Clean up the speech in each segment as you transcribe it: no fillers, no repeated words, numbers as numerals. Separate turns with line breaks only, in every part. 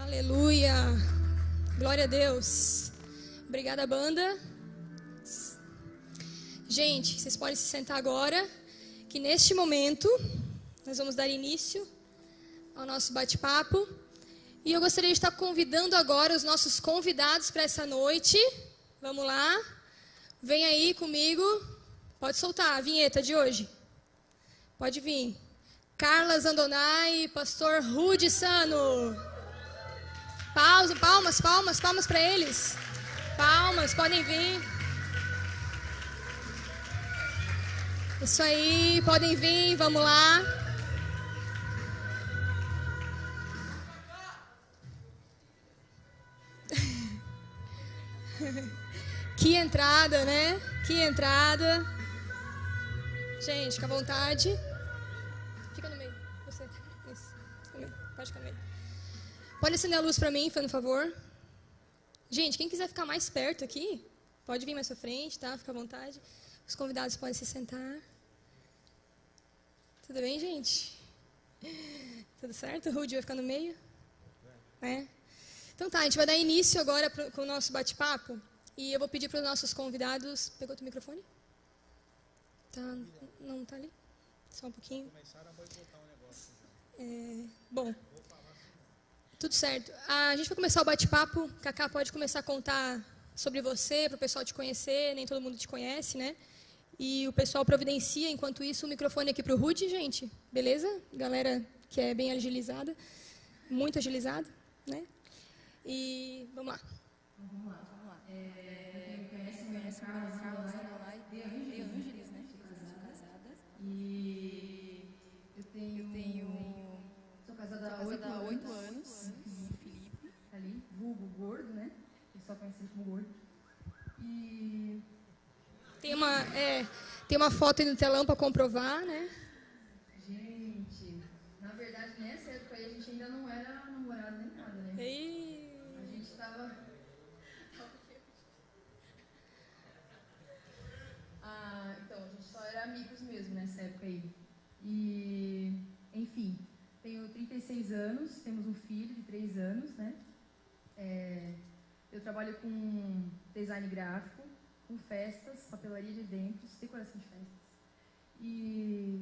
Aleluia. Glória a Deus. Obrigada, banda. Gente, vocês podem se sentar agora, que neste momento nós vamos dar início ao nosso bate-papo. E eu gostaria de estar convidando agora os nossos convidados para essa noite. Vamos lá. Vem aí comigo. Pode soltar a vinheta de hoje. Pode vir. Carla Zandonai e pastor Rudy Sano. Palmas para eles. Palmas, podem vir. Isso aí, podem vir, vamos lá. Que entrada, né? Que entrada. Gente, fica à vontade. Fica no meio. Você. Isso. Fica no meio. Pode ficar no meio. Pode acender a luz para mim, por favor. Gente, quem quiser ficar mais perto aqui, pode vir mais para frente, tá? Fica à vontade. Os convidados podem se sentar. Tudo bem, gente? Tudo certo? O Rudy vai ficar no meio? É. Então tá, a gente vai dar início agora com o nosso bate-papo. E eu vou pedir para os nossos convidados... Pegou teu microfone? Tá, não tá ali? Só um pouquinho.
Começaram a boicotar um negócio.
Bom, tudo certo. A gente vai começar o bate-papo. Cacá pode começar a contar sobre você, para o pessoal te conhecer. Nem todo mundo te conhece, né? E o pessoal providencia, enquanto isso, o microfone aqui para o Rudy, gente. Beleza? Galera que é bem agilizada. Muito agilizada, né? E vamos lá.
Vamos lá. Quem me conhece, Carla Zandonai de Ângeles, né? Sou casada. E eu sou casada há 8 anos. Felipe, ali, vulgo gordo, né? O pessoal conhece ele como gordo. E...
Tem uma foto aí no telão para comprovar, né?
Gente, na verdade, nessa época aí a gente ainda não era namorado nem nada, né? A gente tava... Então, a gente só era amigos mesmo nessa época aí. E, enfim, tenho 36 anos, temos um filho de 3 anos, né? Eu trabalho com design gráfico, com festas, papelaria de eventos, decoração de festas. E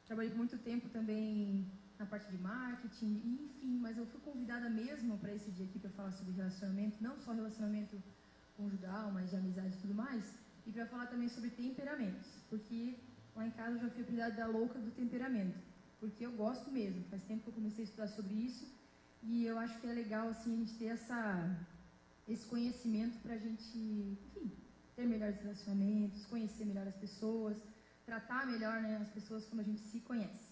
trabalhei por muito tempo também na parte de marketing, enfim, mas eu fui convidada mesmo para esse dia aqui para falar sobre relacionamento, não só relacionamento conjugal, mas de amizade e tudo mais, e para falar também sobre temperamentos, porque lá em casa eu já fui apelidada da louca do temperamento, porque eu gosto mesmo, faz tempo que eu comecei a estudar sobre isso, e eu acho que é legal assim, a gente ter esse conhecimento para a gente, enfim, ter melhores relacionamentos, conhecer melhor as pessoas, tratar melhor, né, as pessoas como a gente se conhece.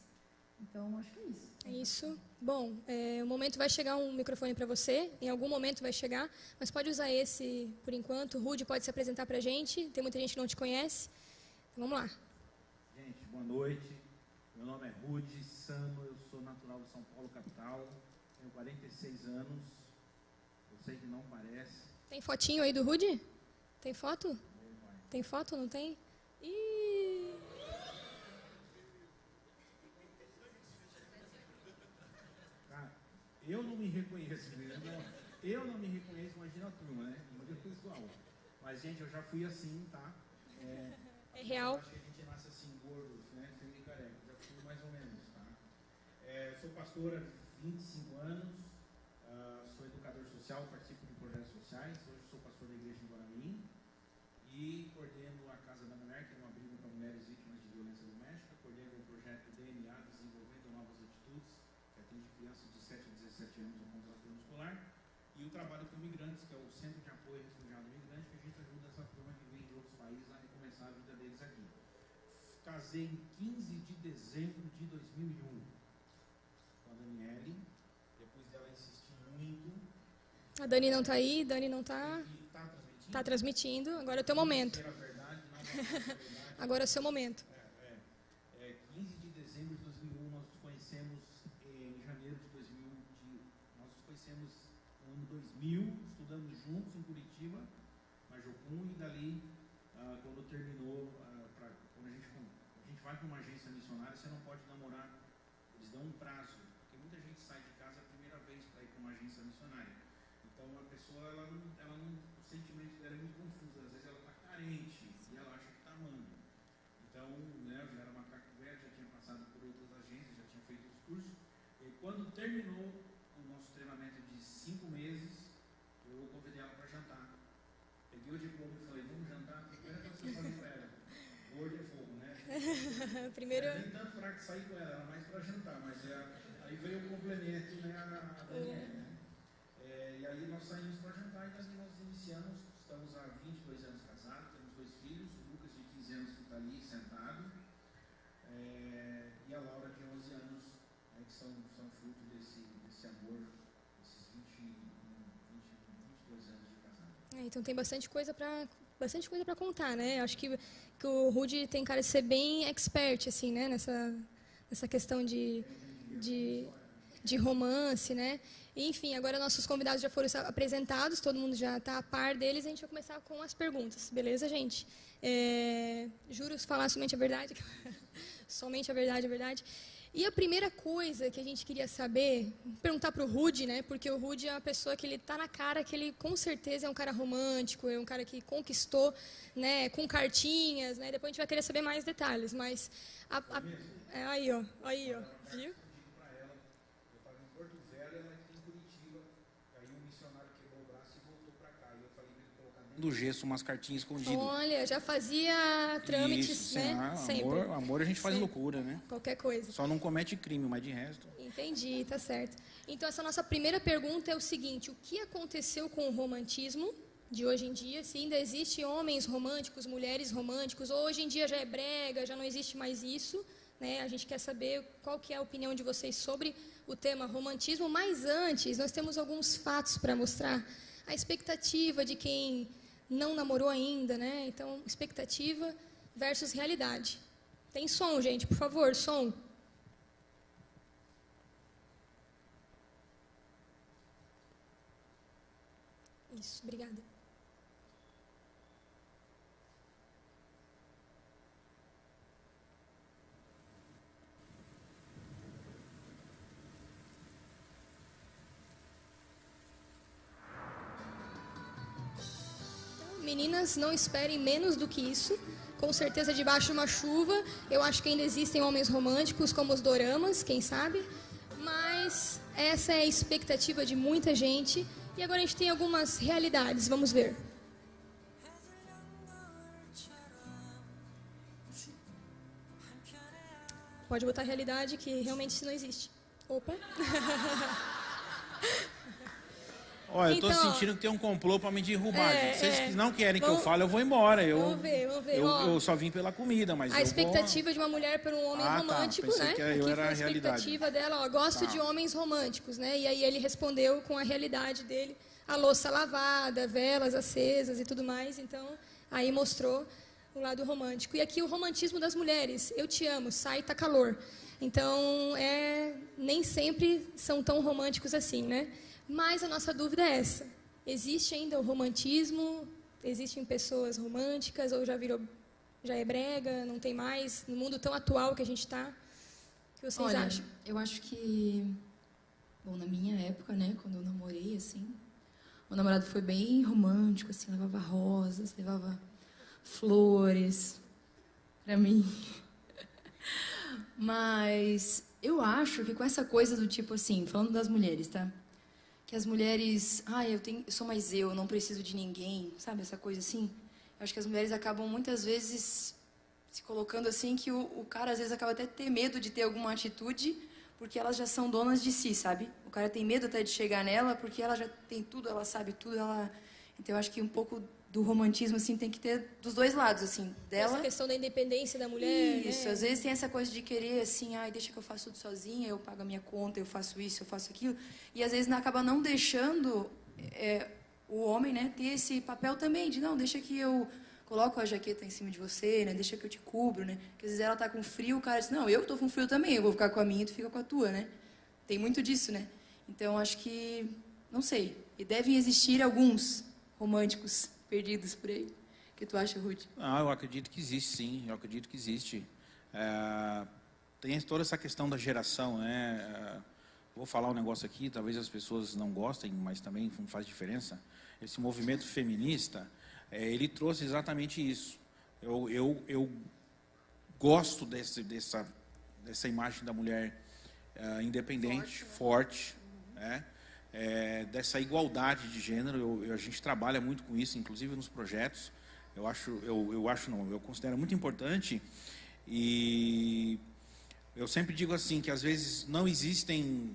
Então, acho que é isso.
É isso. Bom, o momento vai chegar um microfone para você, em algum momento vai chegar, mas pode usar esse por enquanto. O Rudy pode se apresentar para a gente, tem muita gente que não te conhece. Então, vamos lá.
Gente, boa noite. Meu nome é Rudy Sano, eu sou natural de São Paulo, capital. Tenho 46 anos. Eu sei que não parece.
Tem fotinho aí do Rudy? Tem foto? Tem foto, não tem? Ih...
Eu não me reconheço mesmo. Eu não me reconheço, imagina a turma, né? Imagina o pessoal. Mas, gente, eu já fui assim, tá?
É real.
Eu acho que a gente nasce assim, gordos, né? Sem me careca. Já fui mais ou menos, tá? Sou pastor há 25 anos. Sou educador social, participo de projetos sociais. Hoje sou pastor da igreja em Guarani. E coordeno a Casa da Mulher, que é um abrigo para mulheres vítimas de violência doméstica. Coordeno o projeto DNA, desenvolvendo novas atitudes, que atende crianças de 7 a 17 anos no contraturno escolar, e o trabalho com imigrantes, que é o Centro de Apoio Refugiado Imigrante, que a gente ajuda essa turma que vem de outros países a recomeçar a vida deles aqui. Casei em 15 de dezembro de 2001 com a Daniele, depois dela insistir muito.
A Dani não está aí, Dani não está. Está transmitindo, agora é o teu momento. Agora é o seu momento.
15 de dezembro de 2001, nós nos conhecemos em janeiro de 2000, nós nos conhecemos no ano 2000, estudamos juntos em Curitiba, Majocum, e dali, quando terminou, quando a gente vai para uma agência missionária, você não pode namorar, eles dão um prazo, porque muita gente sai de casa a primeira vez para ir para uma agência missionária. Então a pessoa, o sentimento dela é muito confuso. Às vezes ela está carente e ela acha que está amando. Então, né, eu já era macaco velho, já tinha passado por outras agências, já tinha feito os cursos. E quando terminou o nosso treinamento de 5 meses, eu convidei ela para jantar. Peguei o diploma e falei, vamos jantar? Primeira coisa que eu falei para ela, gordo é fogo, né?
Primeiro...
Nem tanto para sair com ela, era mais para jantar, mas aí veio o complemento, né, a Daniela, né? E aí nós saímos para jantar e nós iniciamos, estamos há 22 anos casados, temos 2 filhos, o Lucas de 15 anos que está ali sentado, e a Laura de 11 anos, né, que são fruto desse amor, esses 22 anos de casado.
Então tem bastante coisa para contar, né? Acho que o Rudy tem cara de ser bem expert, assim, né? Nessa questão de romance, né? Enfim, agora nossos convidados já foram apresentados, todo mundo já está a par deles, a gente vai começar com as perguntas, beleza, gente? Juro falar somente a verdade, somente a verdade. E a primeira coisa que a gente queria saber, perguntar para o Rudy, né? Porque o Rudy é uma pessoa que ele tá na cara, que ele com certeza é um cara romântico, é um cara que conquistou, né? Com cartinhas, né? Depois a gente vai querer saber mais detalhes, mas aí, ó, viu?
Do gesso, umas cartinhas escondidas.
Olha, já fazia trâmites,
isso,
né? Sempre.
Amor a gente faz loucura, né?
Qualquer coisa.
Só não comete crime, mas de resto.
Entendi, tá certo. Então, essa nossa primeira pergunta é o seguinte: o que aconteceu com o romantismo de hoje em dia? Se ainda existem homens românticos, mulheres românticos, ou hoje em dia já é brega, já não existe mais isso, né? A gente quer saber qual que é a opinião de vocês sobre o tema romantismo. Mas antes, nós temos alguns fatos para mostrar. A expectativa de quem não namorou ainda, né? Então, expectativa versus realidade. Tem som, gente, por favor, som. Isso, obrigada. Meninas, não esperem menos do que isso. Com certeza, debaixo de uma chuva, eu acho que ainda existem homens românticos, como os doramas, quem sabe. Mas essa é a expectativa de muita gente. E agora a gente tem algumas realidades, vamos ver. Pode botar realidade, que realmente isso não existe. Opa!
Olha, eu estou sentindo que tem um complô para me derrubar. Se vocês não querem que eu fale, eu vou embora.
Vamos ver.
Eu só vim pela comida, mas
a expectativa de uma mulher por um homem romântico, né?
Que eu era a
expectativa dela, gosto de homens românticos, né? E aí ele respondeu com a realidade dele, a louça lavada, velas acesas e tudo mais. Então, aí mostrou o lado romântico. E aqui o romantismo das mulheres. Eu te amo, sai, tá calor. Então, nem sempre são tão românticos assim, né? Mas a nossa dúvida é essa: existe ainda o romantismo? Existem pessoas românticas ou já é brega, não tem mais, no mundo tão atual que a gente está? O que vocês acham?
Eu acho que, bom, na minha época, né, quando eu namorei, assim, o namorado foi bem romântico, assim, levava rosas, levava flores para mim. Mas eu acho que com essa coisa do tipo assim, falando das mulheres, tá? Que as mulheres, eu sou mais eu não preciso de ninguém, sabe? Essa coisa assim. Eu acho que as mulheres acabam muitas vezes se colocando assim que o cara às vezes acaba até ter medo de ter alguma atitude porque elas já são donas de si, sabe? O cara tem medo até de chegar nela porque ela já tem tudo, ela sabe tudo, Então eu acho que um pouco do romantismo assim tem que ter dos dois lados, assim, dela.
Essa questão da independência da mulher.
Isso,
né?
Às vezes tem essa coisa de querer assim, deixa que eu faço tudo sozinha, eu pago a minha conta, eu faço isso, eu faço aquilo, e às vezes acaba não deixando o homem, né, ter esse papel também de não, deixa que eu coloco a jaqueta em cima de você, né, deixa que eu te cubro, né, porque às vezes ela tá com frio, o cara diz, não, eu tô com frio também, eu vou ficar com a minha e tu fica com a tua, né, tem muito disso, né, então acho que, não sei, e devem existir alguns românticos perdidos por aí. O que tu acha, Ruth?
Eu acredito que existe, sim. Eu acredito que existe. Tem toda essa questão da geração, né? vou falar um negócio aqui, talvez as pessoas não gostem, mas também não faz diferença. Esse movimento feminista, ele trouxe exatamente isso. Eu gosto dessa imagem da mulher independente, forte, né? Dessa igualdade de gênero. A gente trabalha muito com isso, inclusive nos projetos. Eu considero muito importante. E eu sempre digo assim, que às vezes não existem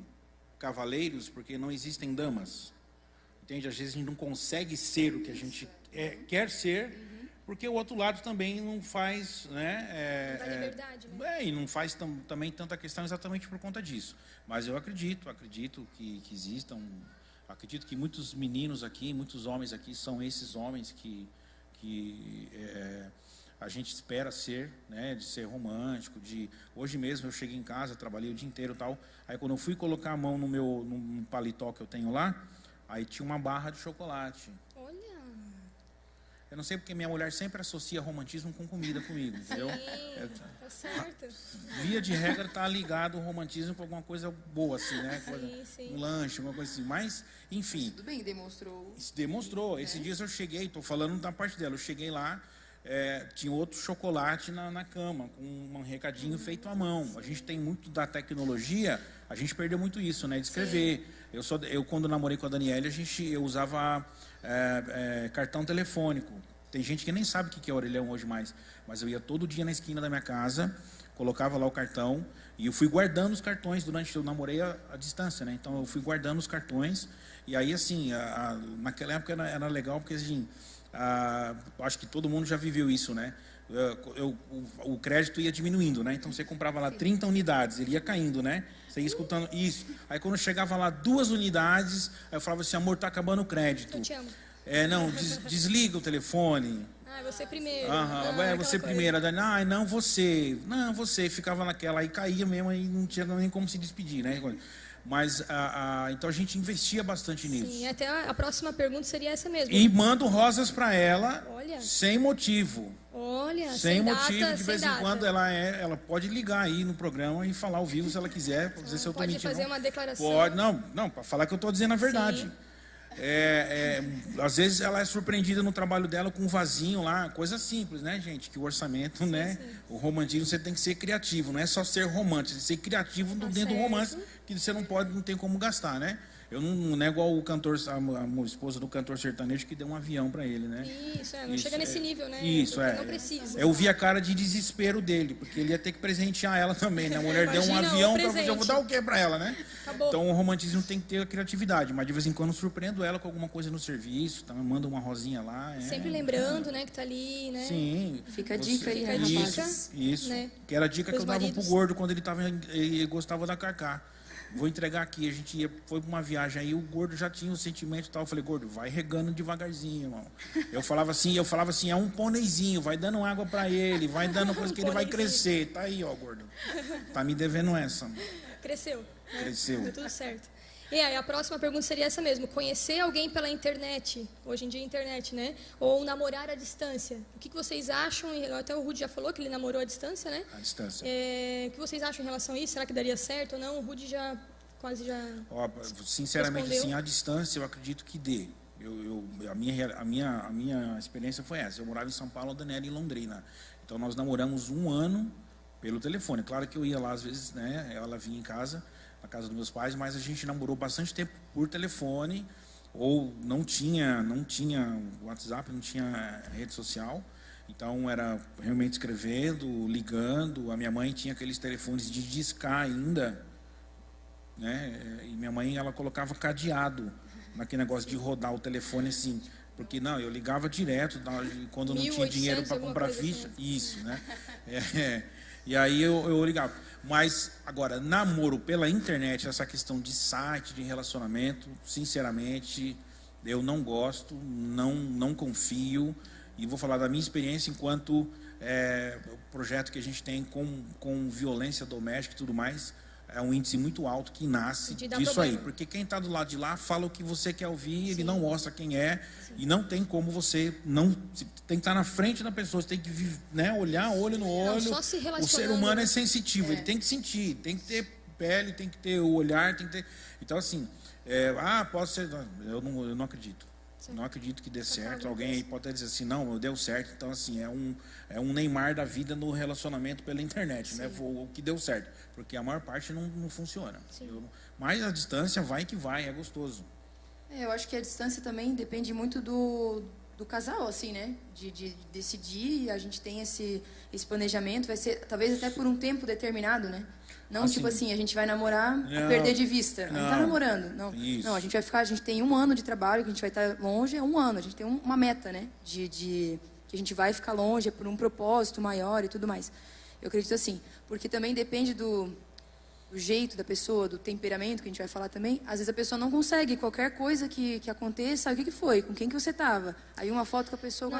cavaleiros porque não existem damas. Entende? Às vezes a gente não consegue ser o que a gente quer ser, porque o outro lado também não faz, né?
Não dá liberdade, né?
E não faz também tanta questão exatamente por conta disso. Mas eu acredito que existam, acredito que muitos meninos aqui, muitos homens aqui são esses homens que a gente espera ser, né? De ser romântico, hoje mesmo eu cheguei em casa, trabalhei o dia inteiro e tal, aí quando eu fui colocar a mão no paletó que eu tenho lá, aí tinha uma barra de chocolate.
Olha.
Eu não sei porque minha mulher sempre associa romantismo com comida comigo, entendeu?
Tá certo.
Via de regra tá ligado o romantismo com alguma coisa boa, assim, né?
Sim.
Um lanche, alguma coisa assim. Mas, enfim.
Tudo bem, demonstrou.
Demonstrou. Esses dias eu cheguei, estou falando da parte dela, eu cheguei lá, tinha outro chocolate na cama, com um recadinho feito à mão. A gente tem muito da tecnologia, a gente perdeu muito isso, né? De escrever. Eu quando namorei com a Daniela, eu usava cartão telefônico. Tem gente que nem sabe o que é orelhão hoje mais, mas eu ia todo dia na esquina da minha casa, colocava lá o cartão e eu fui guardando os cartões eu namorei à distância, né? Então eu fui guardando os cartões e aí assim, naquela época era legal porque assim, acho que todo mundo já viveu isso, né? O crédito ia diminuindo, né? Então você comprava lá 30 unidades, ele ia caindo, né? Você ia escutando isso. Aí quando chegava lá 2 unidades, aí eu falava assim, amor, tá acabando o crédito.
Eu te amo.
Não, desliga o telefone.
Você primeiro.
Você primeiro. Não, você. Não, você. Ficava naquela, aí caía mesmo, aí não tinha nem como se despedir, né? Mas, então a gente investia bastante nisso.
Sim, até a próxima pergunta seria essa mesmo.
E mando rosas para ela,
Olha.
sem motivo.
Olha,
sem motivo,
data,
de vez em quando ela pode ligar aí no programa e falar ao vivo se ela quiser, para dizer se eu estou mentindo.
Pode fazer uma declaração.
Pode, não, para falar que eu estou dizendo a verdade.
Sim.
Às vezes ela é surpreendida no trabalho dela com um vasinho lá, coisa simples, né, gente? Que o orçamento, sim, né? Sim. O romantismo você tem que ser criativo, não é só ser romântico, você tem que ser criativo dentro do romance, que você não tem como gastar, né? Eu não é igual o cantor, a esposa do cantor sertanejo que deu um avião para ele, né?
Isso, não chega nesse nível, né?
Isso,
não precisa.
Eu vi a cara de desespero dele, porque ele ia ter que presentear ela também, né? A mulher deu um avião para fazer, eu vou dar o quê para ela, né?
Acabou.
Então o romantismo tem que ter a criatividade, mas de vez em quando surpreendo ela com alguma coisa no serviço, tá? Manda uma rosinha lá.
Sempre lembrando, né, que tá ali, né?
Sim.
Fica a dica aí, né,
rapazes? Isso. Né? Que era a dica que eu dava pro Gordo quando ele gostava da Cacá. Vou entregar aqui, a gente foi para uma viagem aí, o Gordo já tinha o sentimento e tal. Eu falei, Gordo, vai regando devagarzinho, irmão. Eu falava assim, é um pôneizinho, vai dando água para ele, vai dando coisa que ele vai crescer. Tá aí, ó, Gordo. Tá me devendo essa.
Cresceu. Né?
Cresceu.
Deu tudo certo. E aí, a próxima pergunta seria essa mesmo. Conhecer alguém pela internet, hoje em dia internet, né? Ou namorar à distância. O que vocês acham? Até o Rudy já falou que ele namorou à distância, né?
À distância.
O que vocês acham em relação a isso? Será que daria certo ou não? O Rudy quase já
sinceramente,
respondeu.
assim, à distância eu acredito que dê. A minha experiência foi essa. Eu morava em São Paulo, a Daniela em Londrina. Então nós namoramos 1 ano pelo telefone. Claro que eu ia lá às vezes, né? Ela vinha em casa, na casa dos meus pais, mas a gente namorou bastante tempo por telefone, ou não tinha WhatsApp, não tinha rede social, então era realmente escrevendo, ligando. A minha mãe tinha aqueles telefones de discar ainda, né? E minha mãe, ela colocava cadeado naquele negócio de rodar o telefone assim, porque eu ligava direto quando não tinha dinheiro para comprar ficha, assim. Isso, né? E aí eu ligava. Mas, agora, namoro pela internet, essa questão de site, de relacionamento, sinceramente, eu não gosto, não confio. E vou falar da minha experiência enquanto o projeto que a gente tem com violência doméstica e tudo mais, é um índice muito alto que nasce disso aí. Porque quem está do lado de lá fala o que você quer ouvir, ele não mostra quem é, e não tem como você... tem que estar na frente da pessoa, você tem que olhar olho no olho.
Só se
o ser humano é sensitivo, ele tem que sentir, tem que ter pele, tem que ter o olhar, tem que ter... Então, assim, posso ser... Eu não acredito. Não acredito que dê certo. Alguém aí pode até dizer assim, não, deu certo. Então, assim, é um Neymar da vida no relacionamento pela internet, né? Foi o que deu certo. Porque a maior parte não funciona. Mas a distância vai que vai, é gostoso.
Eu acho que a distância também depende muito do casal, assim, né? De decidir, a gente tem esse planejamento, vai ser talvez até por um tempo determinado, né? Não
assim,
tipo assim, a gente vai namorar e perder de vista. Não tá namorando. Não, a gente vai ficar, a gente tem 1 ano de trabalho, que a gente vai estar longe, é 1 ano. A gente tem uma meta, né? Que a gente vai ficar longe, é por um propósito maior e tudo mais. Eu acredito assim, porque também depende do jeito da pessoa, do temperamento, que a gente vai falar também. Às vezes a pessoa não consegue, qualquer coisa que aconteça, o que foi? Com quem que você estava? Aí uma foto que a pessoa...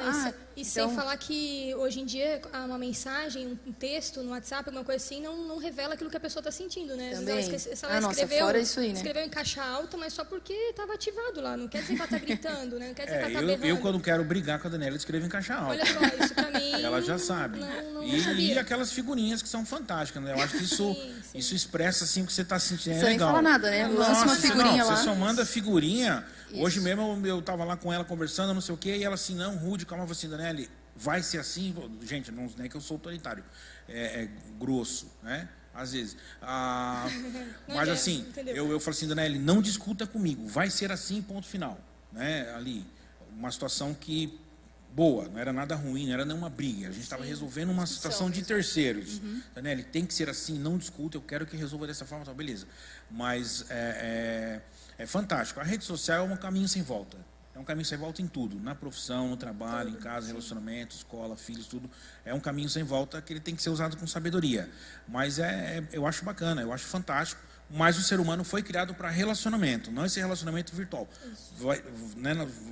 Sem falar que hoje em dia uma mensagem, um texto no WhatsApp, alguma coisa assim, não revela aquilo que a pessoa está sentindo, né? Às vezes ela
fora isso aí, né?
Escreveu em caixa alta, mas só porque estava ativado lá. Não quer dizer que ela está gritando, né? Não quer dizer que ela está berrando.
Eu, quando quero brigar com a Daniela, escrevo em caixa alta.
Olha só, isso pra mim...
Ela já sabe.
Não sabia.
E aquelas figurinhas que são fantásticas, né? Eu acho que isso expressa, assim, o que você está sentindo. É
você
legal.
nem fala nada, né? Lança uma figurinha lá.
Você só manda figurinha. Isso. Hoje mesmo eu tava lá com ela conversando, não sei o quê, e ela assim, não, Rude, calma, você, Daniele, vai ser assim. Gente, não é que eu sou autoritário. É grosso, né? Às vezes. Mas assim, eu falo assim, Daniele, não discuta comigo, vai ser assim, ponto final. Né? Ali, uma situação que... boa, não era nada ruim, não era nenhuma briga. A gente estava resolvendo uma situação de terceiros. Daniele, tem que ser assim, não discuta, eu quero que resolva dessa forma, tá, beleza. Mas é fantástico. A rede social é um caminho sem volta. É um caminho sem volta em tudo. Na profissão, no trabalho, em casa, relacionamento, escola, filhos, tudo. É um caminho sem volta que ele tem que ser usado com sabedoria. Mas eu acho bacana, eu acho fantástico. Mas o ser humano foi criado para relacionamento, não esse relacionamento virtual.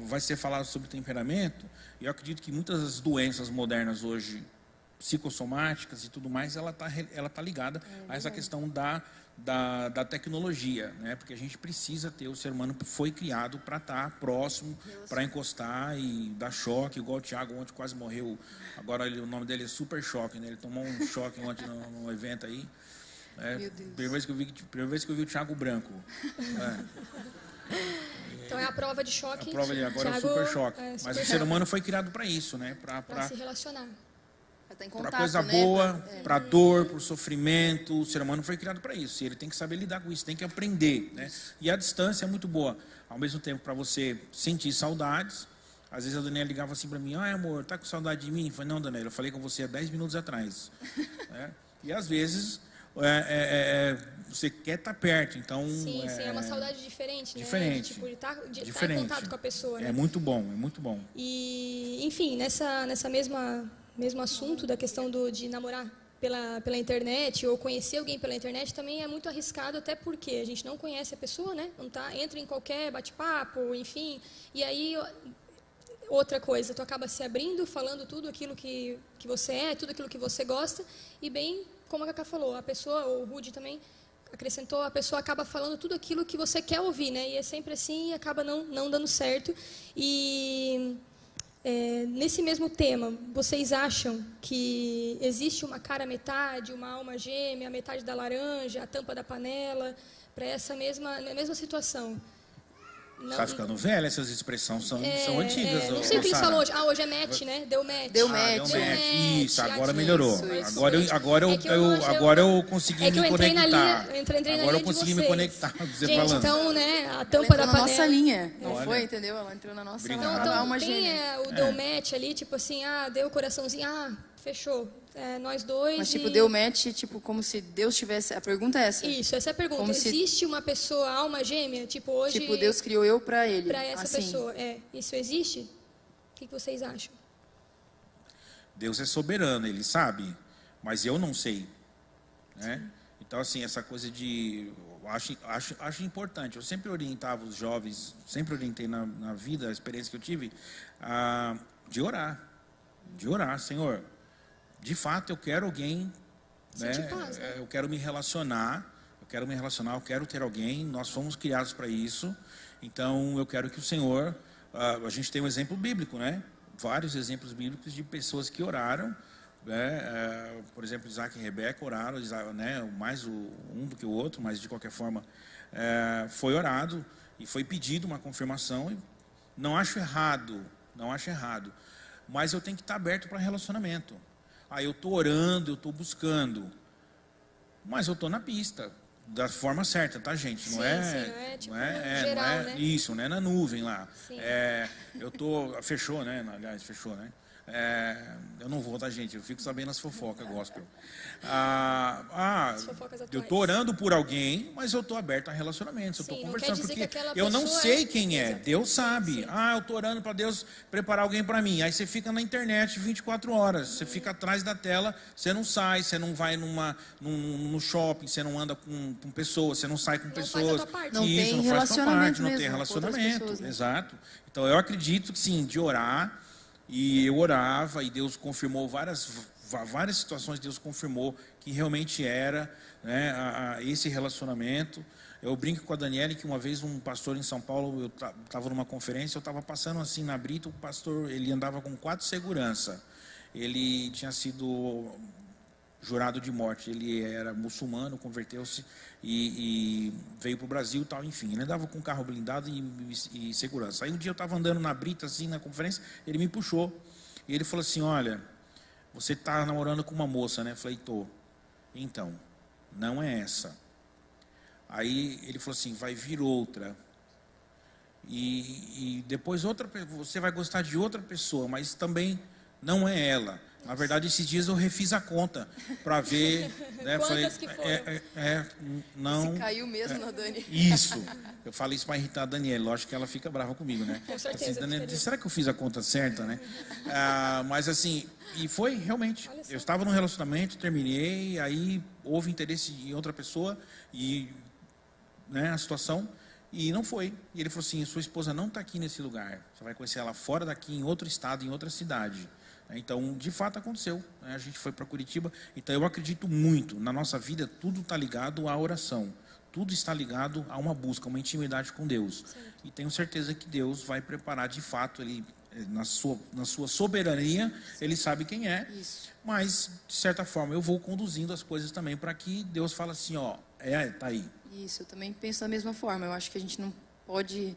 Vai ser falado sobre temperamento, e eu acredito que muitas das doenças modernas hoje, psicossomáticas e tudo mais, ela tá ligada a essa questão da tecnologia, né? Porque a gente precisa ter, o ser humano foi criado para estar próximo, para encostar e dar choque, igual o Thiago ontem quase morreu, agora o nome dele é Super Choque, né? Ele tomou um choque ontem no evento aí. Primeira vez que eu vi o Thiago Branco.
Então é a prova de choque.
Agora Thiago, é o super choque. Mas o ser humano foi criado para isso, né?
Para se relacionar.
Para coisa boa, para dor, para o sofrimento. O ser humano foi criado para isso. E ele tem que saber lidar com isso, tem que aprender. Né? E a distância é muito boa. Ao mesmo tempo, para você sentir saudades. Às vezes a Daniela ligava assim para mim: ai, amor, tá com saudade de mim? Eu falei: não, Daniela, eu falei com você há 10 minutos atrás. E às vezes... você quer estar perto, então...
Sim, é uma saudade diferente, né?
Diferente.
De estar em contato com a pessoa, né?
É muito bom, é muito bom.
E, enfim, nessa mesmo assunto da questão de namorar pela internet ou conhecer alguém pela internet também é muito arriscado, até porque a gente não conhece a pessoa, né? Entra em qualquer bate-papo, enfim, e aí... Outra coisa, tu acaba se abrindo, falando tudo aquilo que você é, tudo aquilo que você gosta, e bem, como a Cacá falou, a pessoa, ou o Rude também acrescentou, a pessoa acaba falando tudo aquilo que você quer ouvir, né? E é sempre assim e acaba não dando certo. E nesse mesmo tema, vocês acham que existe uma cara metade, uma alma gêmea, a metade da laranja, a tampa da panela, para essa mesma situação?
Está ficando velha, essas expressões são antigas.
Não sei o que eles falam hoje. Hoje é match, né? Deu match.
Deu match.
Isso, agora melhorou. Agora eu consegui me conectar. Agora eu consegui me conectar com você
falando.
Gente,
então, né, a tampa da panela.
Ela entrou na nossa linha, não foi, entendeu? Ela entrou na nossa linha.
Então, tem o deu match ali, tipo assim, deu coraçãozinho, fechou. Nós dois.
Mas, tipo, deu match, tipo, como se Deus tivesse... A pergunta é essa.
Isso, essa é a pergunta. Como existe uma pessoa, alma gêmea? Tipo, hoje...
Tipo, Deus criou eu para ele.
Para essa pessoa. Isso existe? O que vocês acham?
Deus é soberano, Ele sabe. Mas eu não sei. Né? Então, assim, essa coisa de... Acho importante. Eu sempre orientava os jovens, sempre orientei na vida, a experiência que eu tive, de orar. De orar, Senhor... De fato, eu quero alguém, né?
Paz, né?
Eu quero me relacionar, eu quero ter alguém, nós fomos criados para isso, então eu quero que o Senhor, a gente tem um exemplo bíblico, né? Vários exemplos bíblicos de pessoas que oraram Por exemplo, Isaac e Rebeca oraram, né, mais um do que o outro, mas de qualquer forma foi orado e foi pedido uma confirmação. E não acho errado, mas eu tenho que estar aberto para relacionamento. Eu estou orando, eu estou buscando, mas eu estou na pista, da forma certa, tá, gente? Não é
tipo, geral, né?
Isso, não é na nuvem lá. Fechou, né? Aliás, fechou, né? Eu não vou, tá, gente? Eu fico sabendo as fofocas gospel. Eu estou orando por alguém, mas eu estou aberto a relacionamentos. Eu estou conversando, porque eu não sei quem é. Deus sabe. Eu estou orando para Deus preparar alguém para mim. Aí você fica na internet 24 horas. Você fica atrás da tela, você não sai, você não vai no shopping, você não anda com pessoas, você não sai com pessoas.
Não tem relacionamento mesmo.
Não tem relacionamento, pessoas, né? Exato. Então eu acredito que sim, de orar. E eu orava e Deus confirmou várias situações, Deus confirmou que realmente era, né, esse relacionamento. Eu brinco com a Daniela que uma vez um pastor em São Paulo, eu estava numa conferência, eu estava passando assim na Brita, o pastor, ele andava com 4 seguranças. Ele tinha sido jurado de morte, ele era muçulmano, converteu-se e veio para o Brasil, tal, enfim, ele andava com carro blindado e segurança. Aí um dia eu estava andando na Brita, assim, na conferência, ele me puxou, e ele falou assim, olha, você está namorando com uma moça, né? Eu falei, tô. Então, não é essa. Aí ele falou assim, vai vir outra, e depois você vai gostar de outra pessoa, mas também não é ela. Na verdade, esses dias eu refiz a conta para ver, né?
Quantas que foram?
Não.
Se caiu mesmo na Dani.
Isso. Eu falei isso para irritar a Daniela. Lógico que ela fica brava comigo, né?
Com certeza.
Assim, Daniela, será que eu fiz a conta certa, né? Mas assim, e foi realmente. Eu estava num relacionamento, terminei, aí houve interesse em outra pessoa e, né, a situação. E não foi. E ele falou assim, sua esposa não está aqui nesse lugar. Você vai conhecer ela fora daqui, em outro estado, em outra cidade. Então, de fato, aconteceu. A gente foi para Curitiba. Então, eu acredito muito. Na nossa vida, tudo está ligado à oração. Tudo está ligado a uma busca, uma intimidade com Deus. Sim. E tenho certeza que Deus vai preparar, de fato, Ele, na sua soberania, sim, Ele sabe quem é. Isso. Mas, de certa forma, eu vou conduzindo as coisas também para que Deus fale assim, tá aí.
Isso, eu também penso da mesma forma. Eu acho que a gente não pode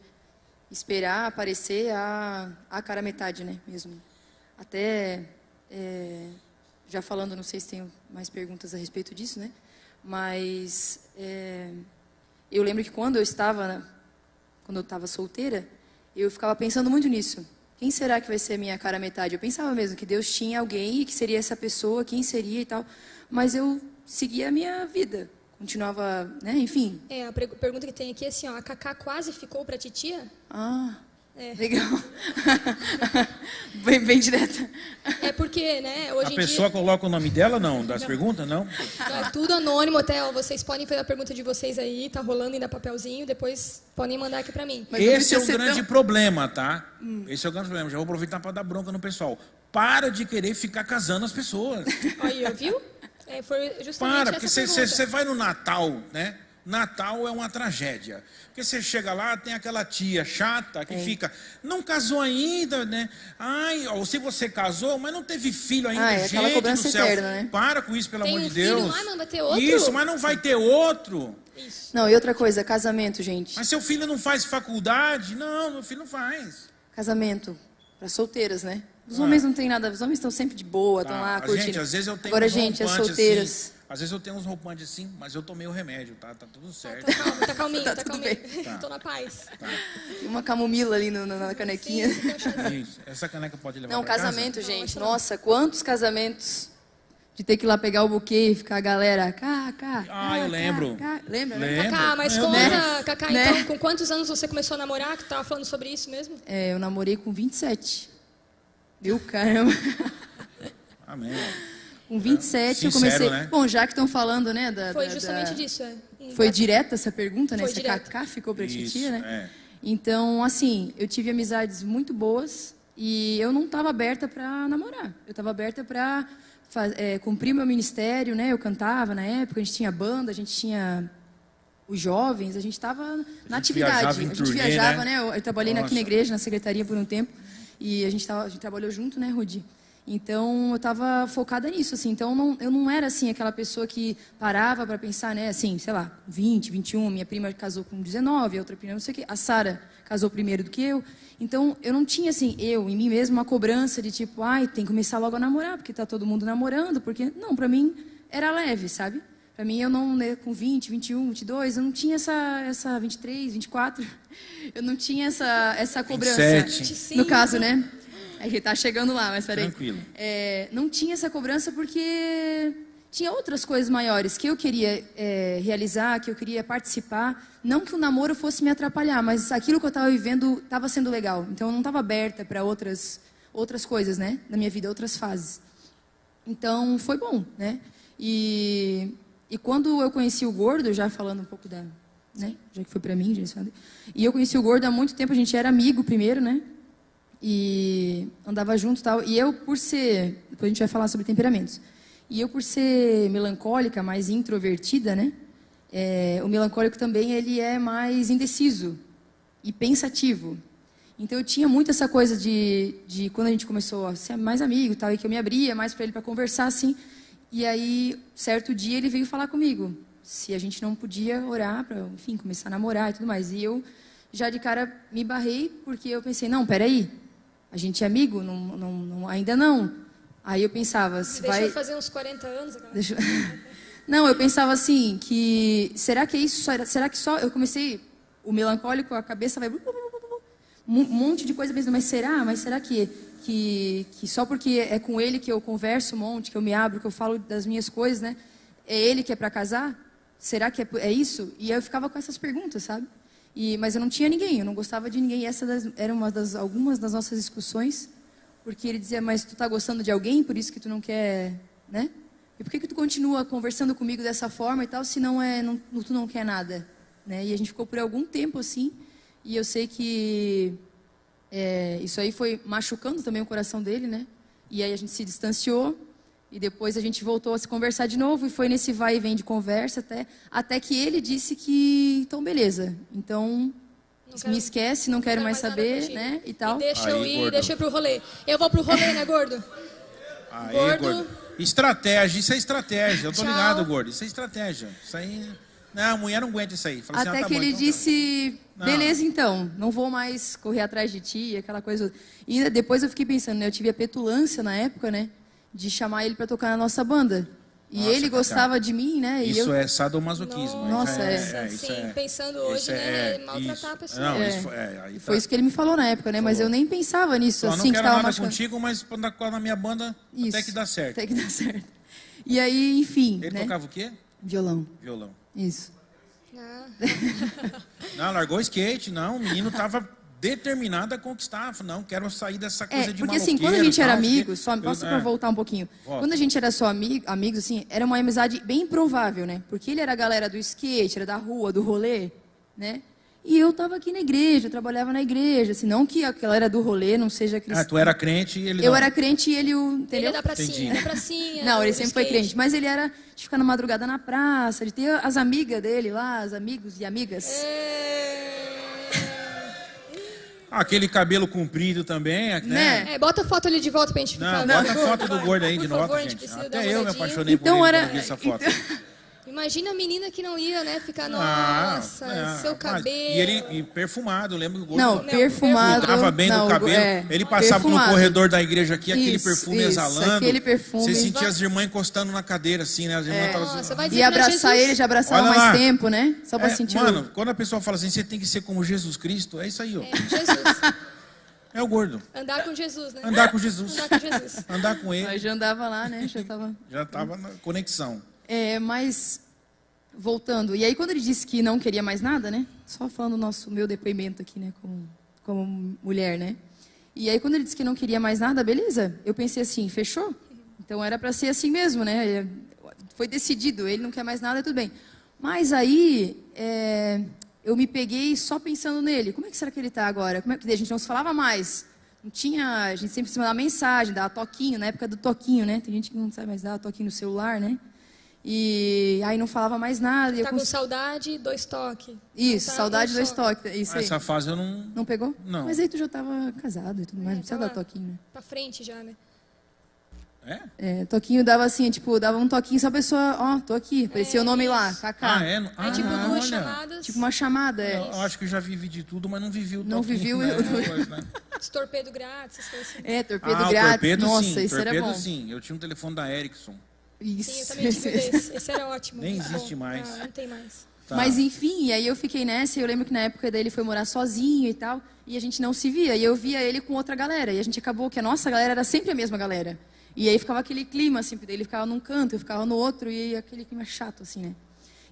esperar aparecer a cara metade, né, mesmo. Até, já falando, não sei se tem mais perguntas a respeito disso, né? Mas eu lembro que quando eu estava solteira, eu ficava pensando muito nisso. Quem será que vai ser a minha cara metade? Eu pensava mesmo que Deus tinha alguém e que seria essa pessoa, quem seria e tal. Mas eu seguia a minha vida, continuava, né? Enfim.
A pergunta que tem aqui é assim, a Cacá quase ficou para titia?
Legal. bem direta.
É porque, né, hoje em dia...
A pessoa coloca o nome dela, não? Das perguntas, não?
É tudo anônimo, até, vocês podem fazer a pergunta de vocês aí, tá rolando ainda papelzinho, depois podem mandar aqui pra mim.
Mas esse é o grande problema, tá? Esse é o grande problema. Já vou aproveitar para dar bronca no pessoal. Para de querer ficar casando as pessoas.
Aí, viu? Foi justamente
porque você vai no Natal, né? Natal é uma tragédia. Porque você chega lá, tem aquela tia chata que fica, não casou ainda, né? Ou se você casou, mas não teve filho ainda, gente
aquela do céu. Eterna, né?
Para com isso, pelo amor de Deus.
Filho, mas vai ter outro?
Isso, mas não vai ter outro.
Isso.
Não, e outra coisa, casamento, gente.
Mas seu filho não faz faculdade? Não, meu filho não faz.
Casamento, para solteiras, né? Os homens não tem nada, os homens estão sempre de boa, estão lá curtindo.
Gente, às vezes eu tenho
Agora, gente, as solteiras...
Assim, às vezes eu tenho uns roupantes assim, mas eu tomei o remédio, tá? Tá tudo certo.
Tá calminho, tá calminho.
Tá.
Tô na paz.
Tá.
Tem uma camomila ali na canequinha.
Sim, isso. Essa caneca pode levar pra
casamento,
casa?
gente. Nossa, quantos casamentos de ter que ir lá pegar o buquê e ficar a galera...
eu lembro.
Lembra,
né?
Cacá, mas conta, Cacá, então, com quantos anos você começou a namorar? Que tava falando sobre isso mesmo?
Eu namorei com 27. Viu, caramba?
Amém.
Com 27 eu comecei... Né? Bom, já que estão falando, né?
Foi justamente disso,
Foi direta essa pergunta, né?
Foi
se a Cacá ficou pra titia, né?
É.
Então, assim, eu tive amizades muito boas e eu não estava aberta para namorar. Eu estava aberta para cumprir meu ministério, né? Eu cantava na época, a gente tinha banda, a gente tinha os jovens, a gente estava na atividade. A gente viajava, né? Eu trabalhei aqui na igreja, na secretaria por um tempo, e a gente trabalhou junto, né, Rudi? Então, eu estava focada nisso, assim. Então, eu não era, assim, aquela pessoa que parava para pensar, né? Assim, sei lá, 20, 21, minha prima casou com 19, a outra prima não sei o quê. A Sara casou primeiro do que eu. Então, eu não tinha, assim, em mim mesma, uma cobrança de tipo, tem que começar logo a namorar, porque tá todo mundo namorando, porque... Não, para mim, era leve, sabe? Para mim, eu não, né, com 20, 21, 22, eu não tinha essa 23, 24, eu não tinha essa cobrança.
27.
No caso, né? A gente tá chegando lá, mas peraí.
Tranquilo.
Não tinha essa cobrança porque tinha outras coisas maiores que eu queria realizar, que eu queria participar. Não que o namoro fosse me atrapalhar, mas aquilo que eu estava vivendo estava sendo legal. Então, eu não estava aberta para outras coisas, né? Na minha vida, outras fases. Então, foi bom, né? E quando eu conheci o Gordo, já falando um pouco né? Já que foi para mim, e eu conheci o Gordo há muito tempo, a gente era amigo primeiro, né? E andava junto e tal. E eu, por ser... Depois a gente vai falar sobre temperamentos. E eu, por ser melancólica, mais introvertida, né? O melancólico também, ele é mais indeciso e pensativo. Então, eu tinha muito essa coisa de quando a gente começou a ser mais amigo e tal, e que eu me abria mais para ele para conversar, assim. E aí, certo dia, ele veio falar comigo se a gente não podia orar para, enfim, começar a namorar e tudo mais. E eu, já de cara, me barrei, porque eu pensei, não, peraí, a gente é amigo? Ainda não. Aí eu pensava...
Deixa eu fazer uns 40 anos.
Não, eu pensava assim, que... Será que é isso? Será que só... Eu comecei... O melancólico, a cabeça vai... Um monte de coisa, mas será que só porque é com ele que eu converso um monte, que eu me abro, que eu falo das minhas coisas, né? É ele que é para casar? Será que é isso? E aí eu ficava com essas perguntas, sabe? Mas eu não tinha ninguém, eu não gostava de ninguém. E essa era algumas das nossas discussões, porque ele dizia, mas tu tá gostando de alguém, por isso que tu não quer, né? E por que tu continua conversando comigo dessa forma e tal, se tu não quer nada? Né? E a gente ficou por algum tempo assim, e eu sei que isso aí foi machucando também o coração dele, né? E aí a gente se distanciou, e depois a gente voltou a se conversar de novo, e foi nesse vai e vem de conversa até que ele disse que, então beleza, então me esquece, não quero mais saber, né? E tal.
E deixa eu ir, deixa eu ir pro rolê. Eu vou pro rolê, né, Gordo?
Aí, Gordo. Estratégia, isso é estratégia, eu tô ligado, Gordo, isso é estratégia. Isso aí... Não, a mulher não aguenta isso aí. Fala
até
assim,
que
bom,
ele
então
disse, beleza então, não vou mais correr atrás de ti, aquela coisa. E depois eu fiquei pensando, né, eu tive a petulância na época, né, de chamar ele para tocar na nossa banda. E ele gostava de mim, né? E
isso é sadomasoquismo.
Nossa,
sim, pensando hoje, né, maltratar a pessoa.
Não,
foi isso que ele me falou na época, né? Mas eu nem pensava nisso.
Eu
assim,
não quero nada contigo, mas na minha banda até que dá certo.
Até que dá certo. E aí, enfim,
ele tocava o quê?
Violão. Isso.
Não, largou o skate, não. O menino tava determinado a conquistar. Não, quero sair dessa coisa de
porque assim, quando a gente era amigo, posso voltar um pouquinho? Volta. Quando a gente era só amigos, assim, era uma amizade bem improvável, né? Porque ele era a galera do skate, era da rua, do rolê, né? E eu tava aqui na igreja, eu trabalhava na igreja, assim, não que aquela era do rolê, não seja cristã.
Tu era crente e ele não.
Eu era crente e ele entendeu?
Ele é da pracinha,
Não, ele sempre foi crente, mas ele era de ficar na madrugada na praça, de ter as amigas dele lá, os amigos e amigas.
Aquele cabelo comprido também, né?
Bota a foto ali de volta pra gente ficar...
Bota a foto do Gordo aí de novo, gente. Até eu me apaixonei por ele quando vi essa foto.
Imagina a menina que não ia, né? Ficar, nossa, seu cabelo.
E ele perfumado, lembra o Gordo?
Não, perfumado.
Cuidava bem do cabelo. Ele passava no corredor da igreja aqui, aquele perfume exalando.
Aquele perfume.
Você sentia as irmãs encostando na cadeira, assim, né? As irmãs
tavam...
E abraçar ele, já abraçava mais tempo, né? Só pra sentir
Mano, quando a pessoa fala assim, você tem que ser como Jesus Cristo, é isso aí, ó.
Jesus.
É o Gordo.
Andar com Jesus, né?
Andar com Jesus. Andar com ele.
Mas já andava lá, né?
Já tava na conexão.
Mas, voltando, e aí quando ele disse que não queria mais nada, né? Só falando meu depoimento aqui, né? Como mulher, né? E aí quando ele disse que não queria mais nada, beleza. Eu pensei assim, fechou? Então era para ser assim mesmo, né? Foi decidido, ele não quer mais nada, tudo bem. Mas aí, eu me peguei só pensando nele. Como é que será que ele está agora? Como é que a gente não se falava mais? Não tinha, a gente sempre se mandava mensagem, dava toquinho, na época do toquinho, né? Tem gente que não sabe mais dar toquinho no celular, né? E aí não falava mais nada.
Tá com saudade, 2 toques.
Isso, saudade, 2 toques. Isso aí.
Essa fase eu não...
Não pegou?
Não.
Mas aí tu já estava casado e tudo mais, não precisa dar toquinho, né?
Pra frente já, né?
Toquinho dava assim, tipo, dava um toquinho só a pessoa, ó, tô aqui, aparecia o nome lá, Kaká.
Tipo duas chamadas.
Tipo uma chamada,
Eu acho que eu já vivi de tudo, mas não vivi o toquinho.
Não vivi o...
Né? Torpedo grátis, essas coisas assim.
Torpedo grátis,
torpedo,
nossa,
sim,
isso era bom.
Sim, eu tinha um telefone da Ericsson.
Isso.
Sim, eu também tive desse. Esse era ótimo.
Nem existe mais.
Não tem mais.
Tá. Mas enfim, aí eu fiquei nessa, e eu lembro que na época daí ele foi morar sozinho e tal, e a gente não se via, e eu via ele com outra galera, e a gente acabou que a nossa galera era sempre a mesma galera. E aí ficava aquele clima, assim, ele ficava num canto, eu ficava no outro, e aquele clima chato, assim, né?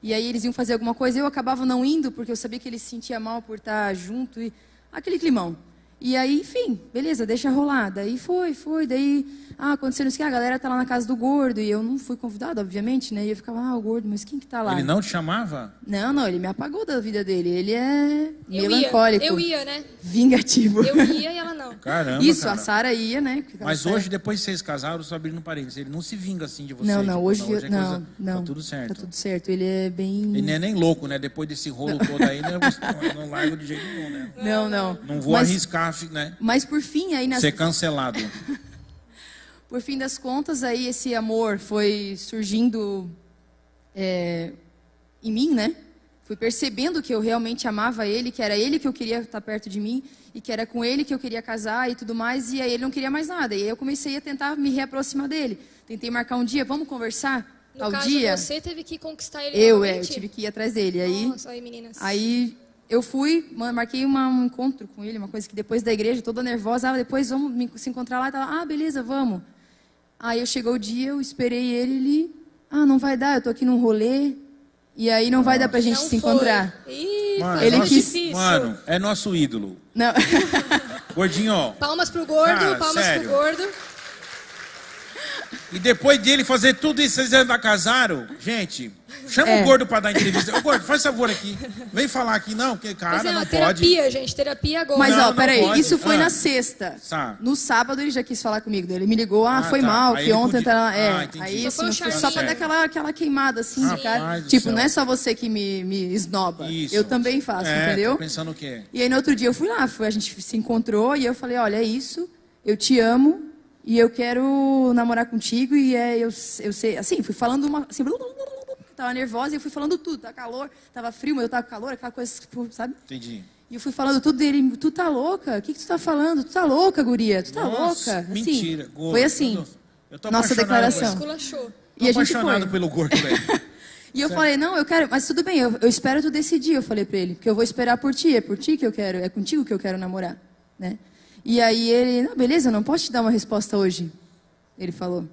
E aí eles iam fazer alguma coisa, eu acabava não indo, porque eu sabia que ele se sentia mal por estar junto, e aquele climão. E aí, enfim, beleza, deixa rolar. Daí foi, daí... aconteceu isso que a galera tá lá na casa do Gordo, e eu não fui convidada, obviamente, né? E eu ficava, o Gordo, mas quem que tá lá?
Ele não te chamava?
Não, ele me apagou da vida dele. Ele é melancólico.
Eu ia, né?
Vingativo.
Eu ia e ela não.
Caramba,
Isso, a Sara ia, né?
Mas hoje, depois que vocês casaram, só abrindo parênteses, ele não se vinga assim de você?
Não, hoje
não. Tá tudo certo.
Tá tudo certo, ele é bem...
Ele não é nem louco, né? Depois desse rolo todo aí, não largo de jeito nenhum, né?
Não.
Não vou arriscar, né?
Mas por fim, aí...
Ser cancelado.
Por fim das contas, aí esse amor foi surgindo em mim, né? Fui percebendo que eu realmente amava ele, que era ele que eu queria estar perto de mim, e que era com ele que eu queria casar e tudo mais, e aí ele não queria mais nada. E aí eu comecei a tentar me reaproximar dele. Tentei marcar um dia, vamos conversar?
No caso,
dia.
Você teve que conquistar ele
eu
novamente?
tive que ir atrás dele. Aí,
nossa, aí, meninas.
Aí eu fui, marquei um encontro com ele, uma coisa que depois da igreja, toda nervosa, depois vamos se encontrar lá, e tava, beleza, vamos. Aí chegou o dia, eu esperei ele, não vai dar, eu tô aqui num rolê, e aí não vai dar pra gente se encontrar.
Ih,
ele quis...
Mano, é nosso ídolo.
Não.
Gordinho.
Palmas pro Gordo, palmas pro Gordo.
E depois dele fazer tudo isso, vocês ainda casaram? Gente, chama o Gordo pra dar entrevista. Ô, Gordo, faz favor aqui. Vem falar aqui. Não, porque, cara, não
terapia,
pode.
Gente, terapia agora.
Mas, peraí, isso foi na sexta.
Tá.
No sábado ele já quis falar comigo. Ele me ligou, foi mal, que ontem tá... Aí, assim, só pra dar aquela queimada, assim, cara. Tipo, não é só você que me esnoba. Isso. Eu também faço, entendeu?
Tô pensando o quê?
E aí, no outro dia, eu fui lá, a gente se encontrou, e eu falei, olha, é isso, eu te amo, e eu quero namorar contigo, e eu sei, assim, fui falando assim, tava nervosa, e eu fui falando tudo, tá calor, tava frio, mas eu tava com calor, aquela coisa, sabe?
Entendi.
E eu fui falando tudo dele, tu tá louca? O que tu tá falando? Tu tá louca, guria? Tu tá
Nossa,
louca?
Mentira.
Assim,
Gordo,
foi assim,
eu tô
nossa declaração.
Esculachou.
E a gente
apaixonado pelo Gordo, velho.
E eu falei, não, eu quero, mas tudo bem, eu espero tu decidir, eu falei pra ele, porque eu vou esperar por ti, é por ti que eu quero, é contigo que eu quero namorar, né? E aí ele, não, beleza, eu não posso te dar uma resposta hoje, ele falou.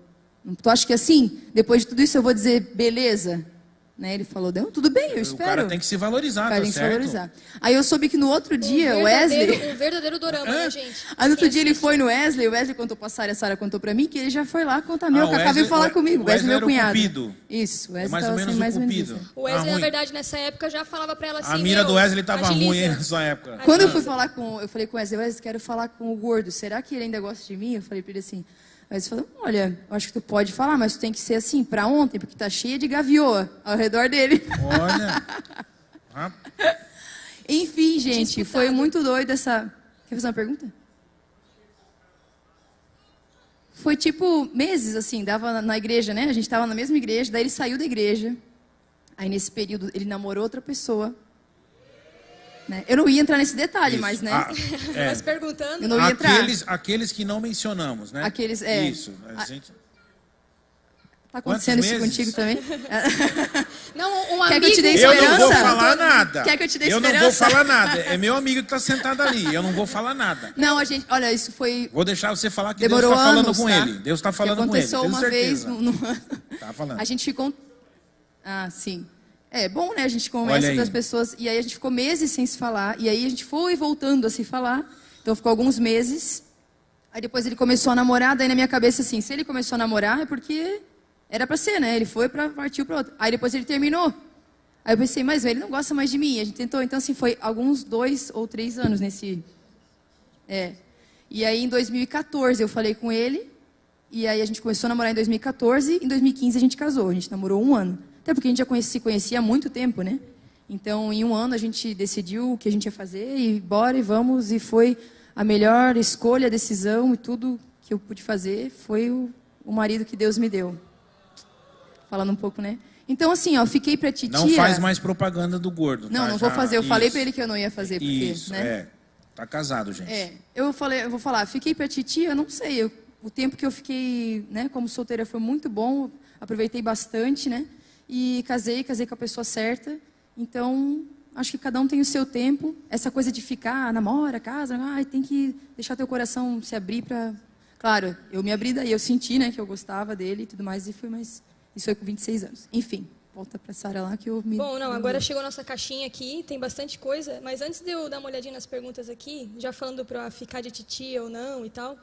Tu acha que assim, depois de tudo isso eu vou dizer, beleza? Né? Ele falou, não, tudo bem, eu espero.
O cara tem que se valorizar,
tá certo? Aí eu soube que no outro dia, o Wesley...
Um verdadeiro dorama, né, gente?
Aí no outro dia ele foi no Wesley, o Wesley contou pra Sara, a Sara contou pra mim, que ele já foi lá contar meu, o Kaká veio falar comigo, o Wesley meu cunhado.
Cupido.
Isso, o Wesley
mais ou menos o Cupido.
O Wesley, na verdade, nessa época, já falava pra ela assim...
A mira do Wesley tava ruim nessa época.
Quando eu fui falar eu falei com o Wesley, quero falar com o Gordo, será que ele ainda gosta de mim? Eu falei pra ele assim... Aí ele falou, olha, eu acho que tu pode falar, mas tu tem que ser assim, pra ontem, porque tá cheia de gavioa ao redor dele.
Olha.
Enfim, gente, foi muito doido essa... Quer fazer uma pergunta? Foi tipo meses, assim, dava na igreja, né? A gente tava na mesma igreja, daí ele saiu da igreja. Aí nesse período ele namorou outra pessoa. Né? Eu não ia entrar nesse detalhe, mas, né?
Mas perguntando...
Eu não ia entrar.
Aqueles que não mencionamos, né?
Aqueles,
Isso. A gente...
Tá acontecendo isso contigo também?
Não, um amigo...
Quer que eu te dê esperança?
Eu não vou falar nada.
Quer que eu te dê esperança?
Eu não vou falar nada. É meu amigo que tá sentado ali. Eu não vou falar nada.
Não, a gente... Olha, isso foi...
Vou deixar você falar que
demorou
Deus tá falando
anos,
com
tá?
ele. Deus tá falando com ele.
Aconteceu uma vez...
Tá falando.
A gente ficou... sim. É bom, né? A gente começa das pessoas... E aí a gente ficou meses sem se falar. E aí a gente foi voltando a se falar. Então ficou alguns meses. Aí depois ele começou a namorar. Daí na minha cabeça, assim, se ele começou a namorar é porque era pra ser, né? Ele foi partiu pra outro. Aí depois ele terminou. Aí eu pensei, mas ele não gosta mais de mim. A gente tentou. Então, assim, foi alguns 2 ou 3 anos nesse... E aí em 2014 eu falei com ele. E aí a gente começou a namorar em 2014. Em 2015 a gente casou. A gente namorou 1 ano. Até porque a gente já se conhecia há muito tempo, né? Então, em 1 ano, a gente decidiu o que a gente ia fazer e bora e vamos. E foi a melhor escolha, decisão e tudo que eu pude fazer foi o o marido que Deus me deu. Falando um pouco, né? Então, assim, ó, fiquei pra titia...
Não faz mais propaganda do gordo.
Não,
tá?
não vou fazer. Eu falei pra ele que eu não ia fazer, porque,
Isso,
né?
Tá casado, gente.
Eu vou falar, fiquei pra titia, eu não sei. O tempo que eu fiquei, né, como solteira foi muito bom, aproveitei bastante, né? E casei com a pessoa certa. Então, acho que cada um tem o seu tempo. Essa coisa de ficar, namora, casa, tem que deixar teu coração se abrir pra... Claro, eu me abri daí, eu senti, né, que eu gostava dele e tudo mais, e fui mais... Isso foi com 26 anos. Enfim, volta pra Sara lá que eu me...
Bom, não, agora chegou a nossa caixinha aqui, tem bastante coisa, mas antes de eu dar uma olhadinha nas perguntas aqui, já falando pra ficar de titia ou não e tal,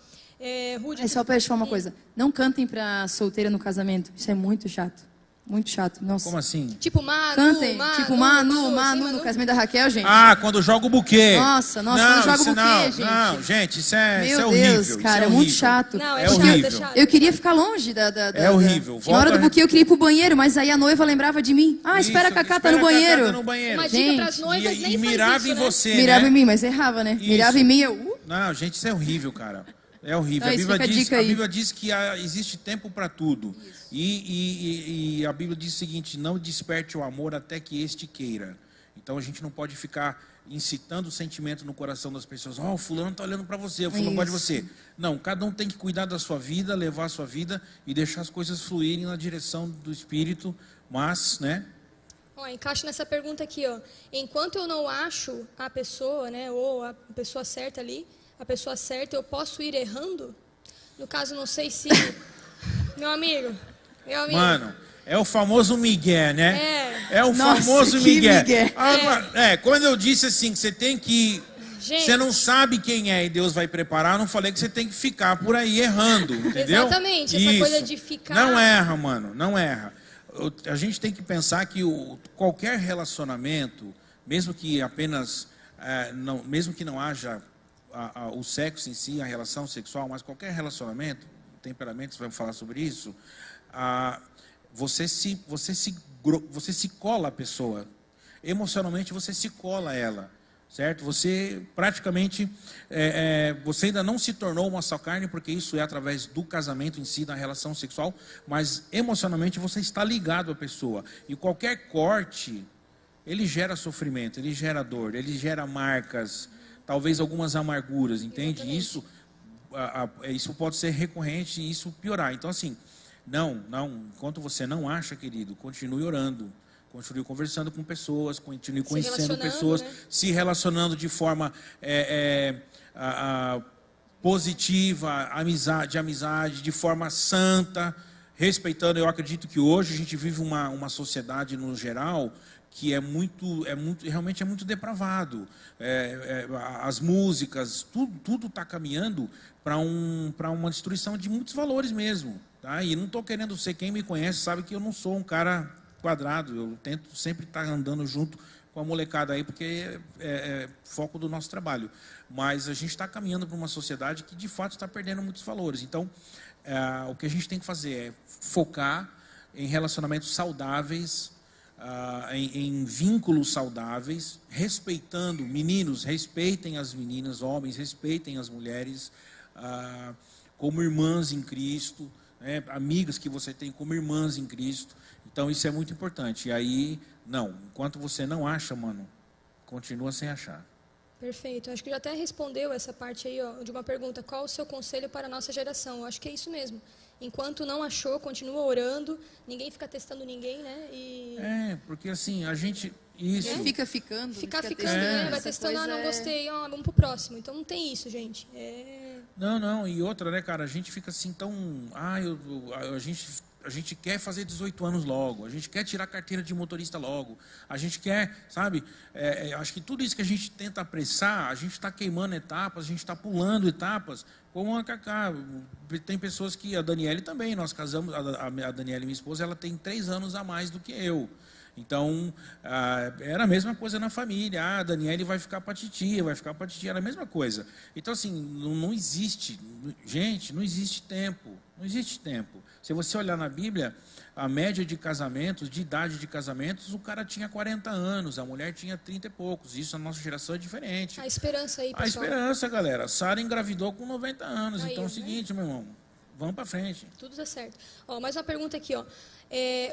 Rude...
Só para te falar uma coisa, não cantem pra solteira no casamento, isso é muito chato. Muito chato, nossa.
Como assim?
Tipo Manu,
cantem,
Manu,
tipo
Manu
no casamento da Raquel, gente.
Quando joga o buquê.
Nossa,
não,
quando joga o buquê,
não,
gente.
Não, gente, isso é
Meu
horrível.
Deus, cara, é muito chato.
Não,
é horrível.
É chato.
Eu queria ficar longe da
É horrível.
Na hora do buquê eu queria ir pro banheiro, mas aí a noiva lembrava de mim. Espera a Cacá, no banheiro.
Uma dica pras noivas, nem faz
mirava
isso,
em
né?
você,
mirava
né?
em mim, mas errava, né?
Isso.
Mirava em mim, eu...
Não, gente, isso é horrível, cara. É horrível.
Ah,
A Bíblia diz que existe tempo para tudo. E a Bíblia diz o seguinte: não desperte o amor até que este queira. Então a gente não pode ficar incitando o sentimento no coração das pessoas. O fulano está olhando para você, o fulano gosta de você. Não, cada um tem que cuidar da sua vida, levar a sua vida e deixar as coisas fluírem na direção do Espírito. Mas, né?
Encaixa nessa pergunta aqui, ó. Enquanto eu não acho a pessoa, né, ou a pessoa certa ali, a pessoa certa, eu posso ir errando? No caso, não sei se... Meu amigo.
Mano, é o famoso migué, né?
É
o
Nossa,
famoso
que
migué.
migué.
Quando eu disse assim, que você tem que...
Gente,
você não sabe quem é e Deus vai preparar, eu não falei que você tem que ficar por aí errando, entendeu?
Exatamente, essa coisa de ficar...
Não erra, mano, não erra. A gente tem que pensar que qualquer relacionamento, mesmo que apenas... mesmo que não haja... o sexo em si, a relação sexual, mas qualquer relacionamento, temperamentos, vamos falar sobre isso, você se cola a pessoa, emocionalmente você se cola a ela, certo? Você praticamente, você ainda não se tornou uma só carne, porque isso é através do casamento em si, da relação sexual, mas emocionalmente você está ligado à pessoa, e qualquer corte, ele gera sofrimento, ele gera dor, ele gera marcas, talvez algumas amarguras, entende? Isso pode ser recorrente e isso piorar. Então, assim, não, enquanto você não acha, querido, continue orando, continue conversando com pessoas, continue conhecendo pessoas, né? Se relacionando de forma positiva, amizade, de forma santa, respeitando. Eu acredito que hoje a gente vive uma sociedade, no geral, que realmente é muito depravado. As músicas, tudo está caminhando para uma destruição de muitos valores mesmo. Tá? E não estou querendo ser, quem me conhece sabe que eu não sou um cara quadrado, eu tento sempre estar andando junto com a molecada aí, porque é foco do nosso trabalho. Mas a gente está caminhando para uma sociedade que de fato está perdendo muitos valores. Então, o que a gente tem que fazer é focar em relacionamentos saudáveis, em vínculos saudáveis, respeitando, meninos, respeitem as meninas, homens, respeitem as mulheres como irmãs em Cristo, né? Amigas que você tem como irmãs em Cristo. Então isso é muito importante. E aí, enquanto você não acha, mano, continua sem achar.
Perfeito. Acho que já até respondeu essa parte aí, ó, de uma pergunta: qual o seu conselho para a nossa geração? Eu acho que é isso mesmo. Enquanto não achou, continua orando, ninguém fica testando ninguém, né?
Porque assim, a gente... Isso.
Fica ficando.
Fica ficando, né? Vai testando, não gostei, vamos pro próximo. Então não tem isso, gente.
Não, e outra, né, cara, a gente fica assim tão... A gente quer fazer 18 anos logo, a gente quer tirar a carteira de motorista logo, a gente quer, sabe, acho que tudo isso que a gente tenta apressar, a gente está queimando etapas, a gente está pulando etapas, como a Cacá. Tem pessoas que, a Daniele também, nós casamos, a Daniele, minha esposa, ela tem 3 anos a mais do que eu. Então, era a mesma coisa na família. A Daniele vai ficar para a titia, era a mesma coisa. Então, assim, não existe, gente, não existe tempo. Não existe tempo. Se você olhar na Bíblia, a média de casamentos, de idade de casamentos, o cara tinha 40 anos, a mulher tinha 30 e poucos. Isso na nossa geração é diferente.
A esperança aí, pessoal.
A esperança, galera. Sara engravidou com 90 anos. Aí, então é o seguinte, meu irmão, vamos para frente.
Tudo dá certo. Ó, mais uma pergunta aqui, ó.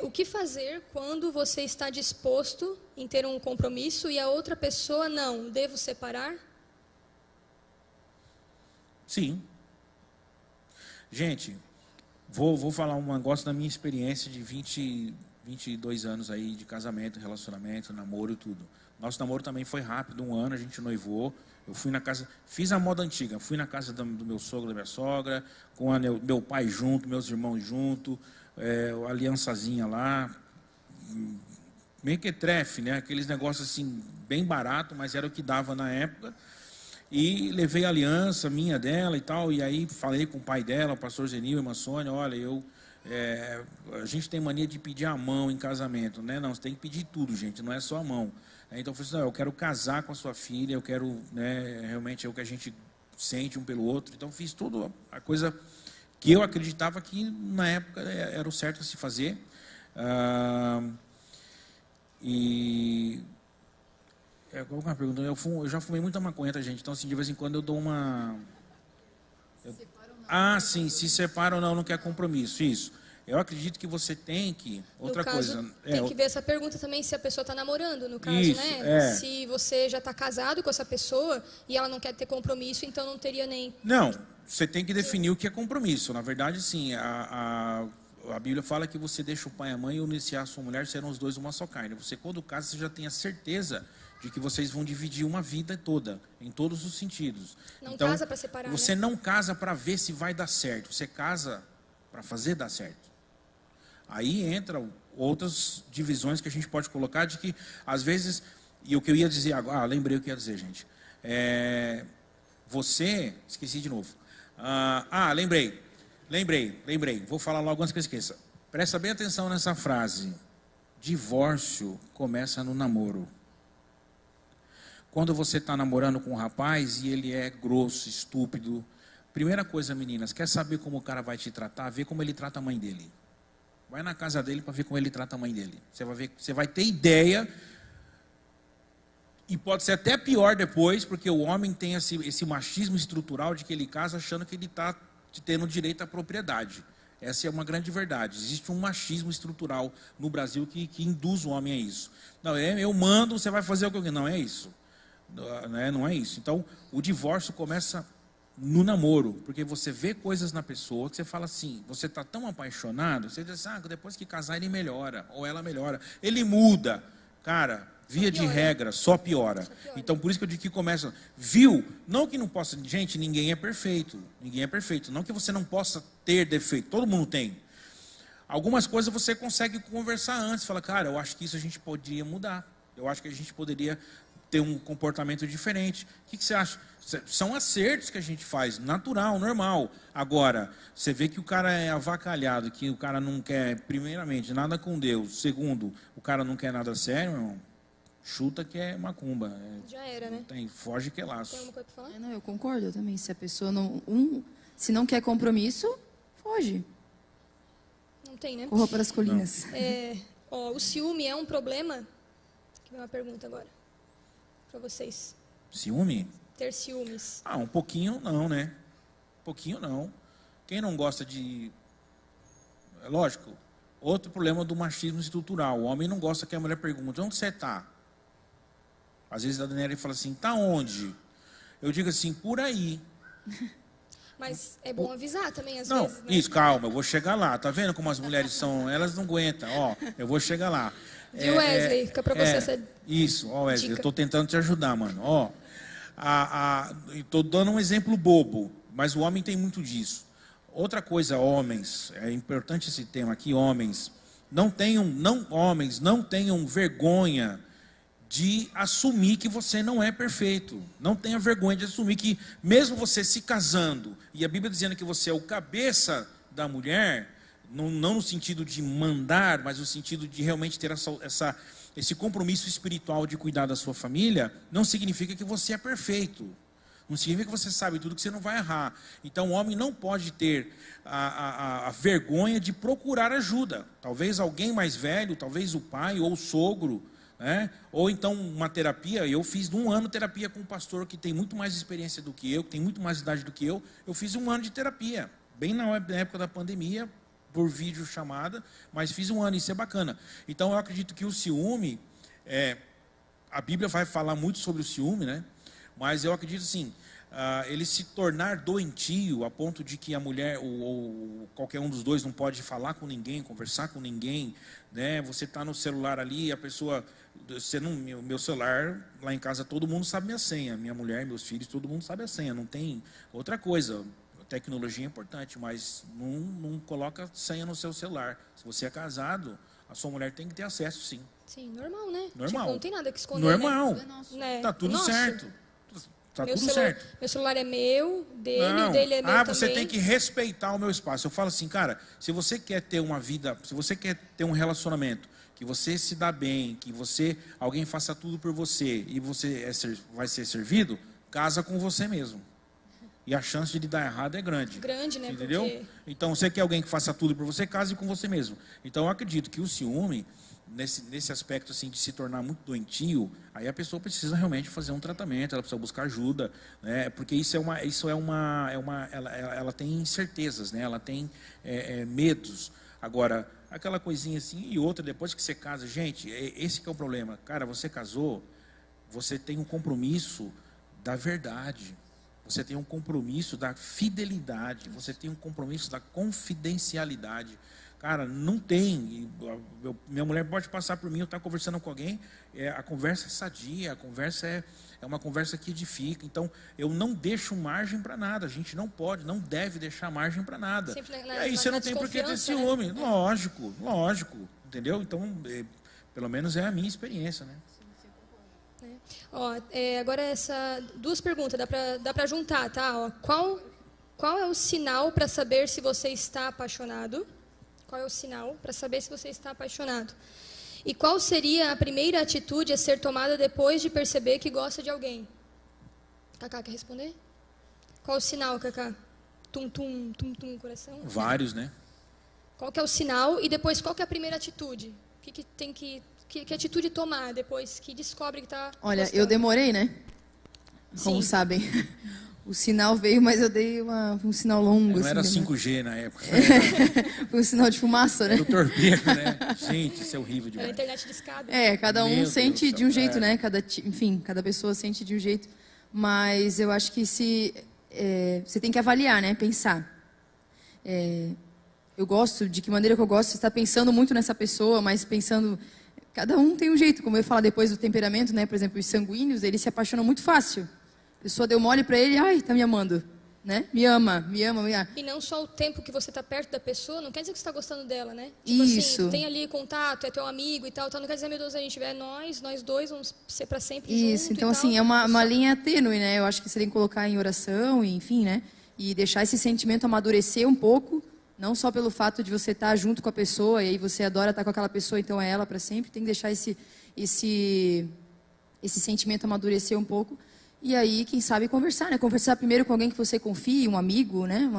O que fazer quando você está disposto em ter um compromisso e a outra pessoa não? Devo separar?
Sim. Gente, vou falar um negócio da minha experiência de 22 anos aí de casamento, relacionamento, namoro e tudo. Nosso namoro também foi rápido, 1 ano, a gente noivou. Eu fui na casa, fiz a moda antiga, fui na casa do meu sogro, da minha sogra, com meu pai junto, meus irmãos junto, a aliançazinha lá, meio que trefe, né? Aqueles negócios assim, bem barato, mas era o que dava na época. E levei a aliança minha, dela e tal, e aí falei com o pai dela, o pastor Zenil, a irmã Sônia, olha, a gente tem mania de pedir a mão em casamento, né? Não, você tem que pedir tudo, gente, não é só a mão. Então eu falei assim, não, eu quero casar com a sua filha, eu quero, né, realmente é o que a gente sente um pelo outro. Então fiz tudo a coisa que eu acreditava que na época era o certo a se fazer. Qual é uma pergunta? Eu já fumei muita maconha, tá, gente? Então assim, de vez em quando eu dou uma... sim, se separa ou não quer compromisso, isso. Eu acredito que você tem que... Outra coisa...
Tem que ver essa pergunta também, se a pessoa está namorando, no caso,
isso,
né? Se você já está casado com essa pessoa e ela não quer ter compromisso, então não teria nem...
Não, você tem que definir o que é compromisso. Na verdade, sim, a Bíblia fala que você deixa o pai e a mãe e unir-se a sua mulher, serão os dois uma só carne. Você, quando casa, você já tem a certeza de que vocês vão dividir uma vida toda, em todos os sentidos.
Não casa para separar,
você
né?
não casa para ver se vai dar certo, você casa para fazer dar certo. Aí entram outras divisões que a gente pode colocar de que, às vezes, e o que eu ia dizer agora, lembrei o que eu ia dizer, gente. Esqueci de novo. Lembrei. Vou falar logo antes que eu esqueça. Presta bem atenção nessa frase. Divórcio começa no namoro. Quando você está namorando com um rapaz e ele é grosso, estúpido, primeira coisa, meninas, quer saber como o cara vai te tratar? Vê como ele trata a mãe dele. Vai na casa dele para ver como ele trata a mãe dele. Você vai ter ideia, e pode ser até pior depois, porque o homem tem esse machismo estrutural de que ele casa achando que ele está tendo direito à propriedade. Essa é uma grande verdade. Existe um machismo estrutural no Brasil que induz o homem a isso. Não, eu mando, você vai fazer o que eu quero. Não é isso. Não é isso. Então, o divórcio começa no namoro, porque você vê coisas na pessoa que você fala assim, você está tão apaixonado, você diz assim, depois que casar ele melhora, ou ela melhora, ele muda, cara, via de regra, só piora. Então por isso que eu digo que começa, viu, não que não possa, gente, ninguém é perfeito, não que você não possa ter defeito, todo mundo tem. Algumas coisas você consegue conversar antes, fala, cara, eu acho que isso a gente poderia mudar, eu acho que a gente poderia ter um comportamento diferente. O que você acha? São acertos que a gente faz, natural, normal. Agora, você vê que o cara é avacalhado, que o cara não quer, primeiramente, nada com Deus. Segundo, o cara não quer nada sério, irmão, chuta que é macumba.
Já era, né?
Foge que é laço.
Tem alguma coisa para falar?
Não, eu concordo também. Se a pessoa se não quer compromisso, foge.
Não tem, né?
Corra para as colinas.
O ciúme é um problema? Aqui vem uma pergunta agora para vocês.
Ciúme?
Ter ciúmes.
Um pouquinho não, né? Um pouquinho não. Quem não gosta de... É lógico. Outro problema do machismo estrutural. O homem não gosta que a mulher pergunte, onde você está? Às vezes a Daniela fala assim, tá onde? Eu digo assim, por aí.
Mas é bom avisar também, às
não,
vezes, né?
Isso, calma, eu vou chegar lá. Tá vendo como as mulheres são? Elas não aguentam. Eu vou chegar lá.
Viu, Wesley? Fica para você essa
isso, Wesley,
dica.
eu estou tentando te ajudar, mano. Estou dando um exemplo bobo, mas o homem tem muito disso. Outra coisa, homens, é importante esse tema aqui, homens não tenham vergonha de assumir que você não é perfeito. Não tenha vergonha de assumir que, mesmo você se casando, e a Bíblia dizendo que você é o cabeça da mulher, não no sentido de mandar, mas no sentido de realmente ter esse compromisso espiritual de cuidar da sua família, não significa que você é perfeito. Não significa que você sabe tudo, que você não vai errar. Então o homem não pode ter a vergonha de procurar ajuda. Talvez alguém mais velho, talvez o pai ou o sogro, né? Ou então uma terapia. Eu fiz 1 ano de terapia com um pastor que tem muito mais experiência do que eu, que tem muito mais idade do que eu fiz 1 ano de terapia. bem na época da pandemia, por videochamada, mas fiz 1 ano, isso é bacana. Então, eu acredito que o ciúme, a Bíblia vai falar muito sobre o ciúme, né? Mas eu acredito assim, ele se tornar doentio a ponto de que a mulher ou qualquer um dos dois não pode falar com ninguém, conversar com ninguém, né? Você está no celular ali, a pessoa, meu celular lá em casa todo mundo sabe minha senha, minha mulher, meus filhos, todo mundo sabe a senha, não tem outra coisa. Tecnologia é importante, mas não coloca senha no seu celular. Se você é casado, a sua mulher tem que ter acesso, sim.
Sim, normal, né?
Normal.
Tipo, não tem nada que esconder,
normal.
né?
Tá tudo certo. Tá tudo certo.
Meu celular é meu, dele, o dele é meu também.
Você tem que respeitar o meu espaço. Eu falo assim, cara, se você quer ter uma vida, se você quer ter um relacionamento, que você se dá bem, que alguém faça tudo por você e você vai ser servido, casa com você mesmo. E a chance de dar errado é grande.
Grande, né?
Entendeu?
Porque...
Então, você quer alguém que faça tudo por você, case com você mesmo. Então, eu acredito que o ciúme, nesse aspecto assim, de se tornar muito doentio, aí a pessoa precisa realmente fazer um tratamento, ela precisa buscar ajuda, né? Porque ela tem incertezas, né? Ela tem medos. Agora, aquela coisinha assim e outra, depois que você casa, gente, esse que é o problema. Cara, você casou, você tem um compromisso da verdade. Você tem um compromisso da fidelidade, você tem um compromisso da confidencialidade. Cara, não tem. Minha mulher pode passar por mim, eu estar conversando com alguém, a conversa é sadia, a conversa é uma conversa que edifica. Então, eu não deixo margem para nada. A gente não pode, não deve deixar margem para nada. E aí você não tem por que ter ciúme. Né? Lógico. Entendeu? Então, pelo menos é a minha experiência, né?
Ó, agora duas perguntas, dá pra juntar, tá? Ó, qual é o sinal para saber se você está apaixonado? Qual é o sinal para saber se você está apaixonado? E qual seria a primeira atitude a ser tomada depois de perceber que gosta de alguém? Cacá, quer responder? Qual o sinal, Cacá? Tum, coração?
Vários, né?
Qual que é o sinal e depois qual que é a primeira atitude? Que atitude tomar depois que descobre que está
Olha,
gostando?
eu demorei, né? Como
Sim.
sabem. O sinal veio, mas eu dei um sinal longo.
Não
assim,
era 5G na época.
Foi um sinal de fumaça, né?
Era o torpedo, né? Gente, isso é horrível demais.
Era a internet de escada.
Cada um
Meu
sente
Deus
de um
do céu,
jeito, né? Cada pessoa sente de um jeito. Mas eu acho que você tem que avaliar, né? Pensar. Eu gosto, de que maneira que eu gosto, você está pensando muito nessa pessoa, mas pensando... Cada um tem um jeito, como eu ia falar depois do temperamento, né? Por exemplo, os sanguíneos, eles se apaixonam muito fácil. A pessoa deu mole para ele, ai, tá me amando, né? Me ama.
E não só o tempo que você tá perto da pessoa, não quer dizer que você está gostando dela, né?
Tipo
assim, tu tem ali contato, é teu amigo e tal, não quer dizer, meu Deus, a gente é nós dois vamos ser para sempre
Isso, então assim, é uma linha tênue, né? Eu acho que você tem que colocar em oração, enfim, né? E deixar esse sentimento amadurecer um pouco. Não só pelo fato de você estar junto com a pessoa e aí você adora estar com aquela pessoa, então é ela para sempre. Tem que deixar esse sentimento amadurecer um pouco. E aí, quem sabe, conversar, né? Conversar primeiro com alguém que você confie, um amigo, né?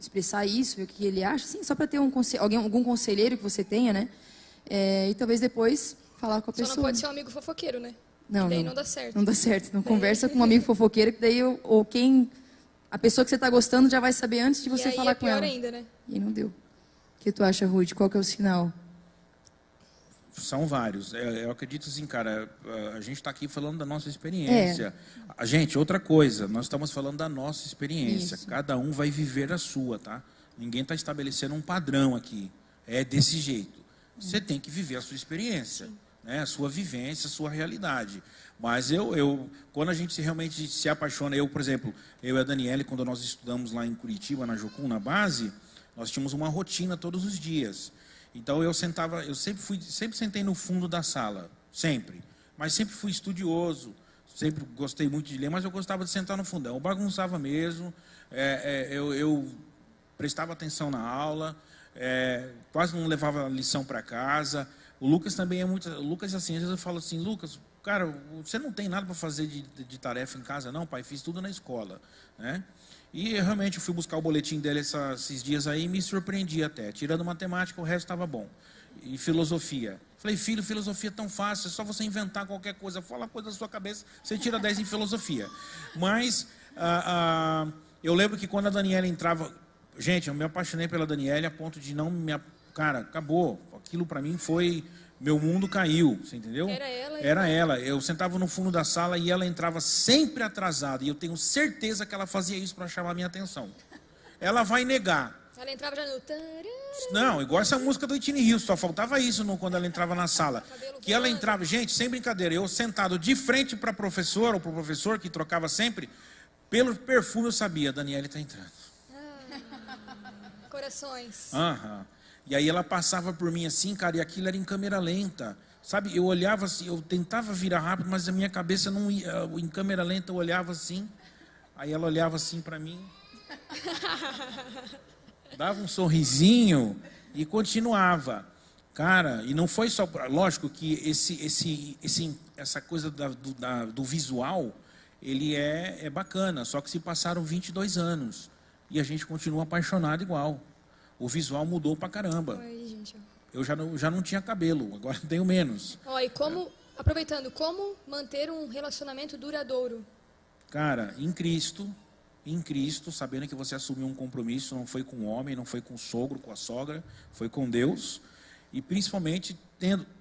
Expressar isso, ver o que ele acha. Sim, só para ter algum conselheiro que você tenha, né? E talvez depois falar com a pessoa.
Só não pode ser um amigo fofoqueiro, né?
Não,
daí não dá certo.
Não dá certo. Não conversa com um amigo fofoqueiro, que daí a pessoa que você está gostando já vai saber antes de você falar com ela.
E aí é pior ainda, né?
E não deu. O que tu acha, Ruth? Qual que é o sinal?
São vários. Eu acredito assim, cara, a gente está aqui falando da nossa experiência. Gente, outra coisa, nós estamos falando da nossa experiência. Isso. Cada um vai viver a sua, tá? Ninguém está estabelecendo um padrão aqui. É desse jeito. Você tem que viver a sua experiência, né? A sua vivência, a sua realidade. Mas quando a gente realmente se apaixona, por exemplo, eu e a Daniele, quando nós estudamos lá em Curitiba, na Jocum, na base, nós tínhamos uma rotina todos os dias. Então eu sempre sentei no fundo da sala, sempre. Mas sempre fui estudioso, sempre gostei muito de ler, mas eu gostava de sentar no fundão. Eu bagunçava mesmo, eu prestava atenção na aula, quase não levava lição para casa. O Lucas também o Lucas, assim, às vezes eu falo assim, Lucas, cara, você não tem nada para fazer de tarefa em casa, não, pai? Fiz tudo na escola, né? E realmente eu fui buscar o boletim dele esses dias aí e me surpreendi até. Tirando matemática, o resto estava bom. E filosofia. Falei, filho, filosofia é tão fácil, é só você inventar qualquer coisa. Fala uma coisa da sua cabeça, você tira 10 em filosofia. Mas eu lembro que quando a Daniela entrava... Gente, eu me apaixonei pela Daniele a ponto de não me... Cara, acabou. Aquilo para mim foi... Meu mundo caiu, você entendeu?
Era ela.
Era ela. Eu sentava no fundo da sala e ela entrava sempre atrasada. E eu tenho certeza que ela fazia isso para chamar a minha atenção. Ela vai negar.
Ela entrava já no...
Não, igual essa música do Whitney Houston. Só faltava isso quando ela entrava na sala. Que ela entrava... Gente, sem brincadeira. Eu sentado de frente para a professora ou para o professor, que trocava sempre, pelo perfume eu sabia, Daniele está entrando.
Corações.
Aham. E aí ela passava por mim assim, cara, e aquilo era em câmera lenta. Sabe, eu olhava assim, eu tentava virar rápido, mas a minha cabeça não ia. Em câmera lenta eu olhava assim, aí ela olhava assim para mim, dava um sorrisinho e continuava. Cara, e não foi só... Lógico que essa coisa do visual, ele é bacana, só que se passaram 22 anos e a gente continua apaixonado igual. O visual mudou pra caramba.
Oi, gente.
Eu já não tinha cabelo, agora tenho menos.
E como, aproveitando, como manter um relacionamento duradouro?
Cara, em Cristo, sabendo que você assumiu um compromisso, não foi com o homem, não foi com o sogro, com a sogra, foi com Deus. E principalmente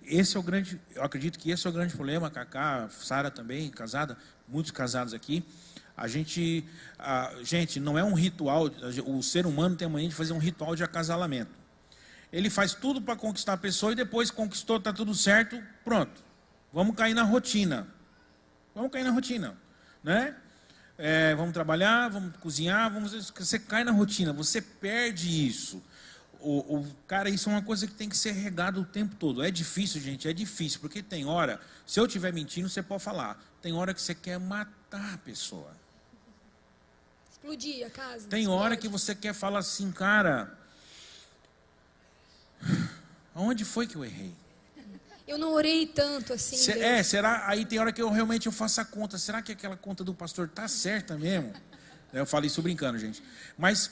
esse é o grande, eu acredito que esse é o grande problema. Cacá, Sara também, casada, muitos casados aqui. Gente, não é um ritual, o ser humano tem a mania de fazer um ritual de acasalamento. Ele faz tudo para conquistar a pessoa e depois conquistou, está tudo certo, pronto. Vamos cair na rotina. Né? Vamos trabalhar, vamos cozinhar, você cai na rotina, você perde isso. Cara, isso é uma coisa que tem que ser regada o tempo todo. É difícil, gente, é difícil, porque tem hora, se eu estiver mentindo, você pode falar, tem hora que você quer matar a pessoa.
Explodir a casa.
Tem hora que você quer falar assim, cara, aonde foi que eu errei?
Eu não orei tanto assim.
Será? Aí tem hora que eu realmente faço a conta. Será que aquela conta do pastor tá certa mesmo? Eu falei isso brincando, gente. Mas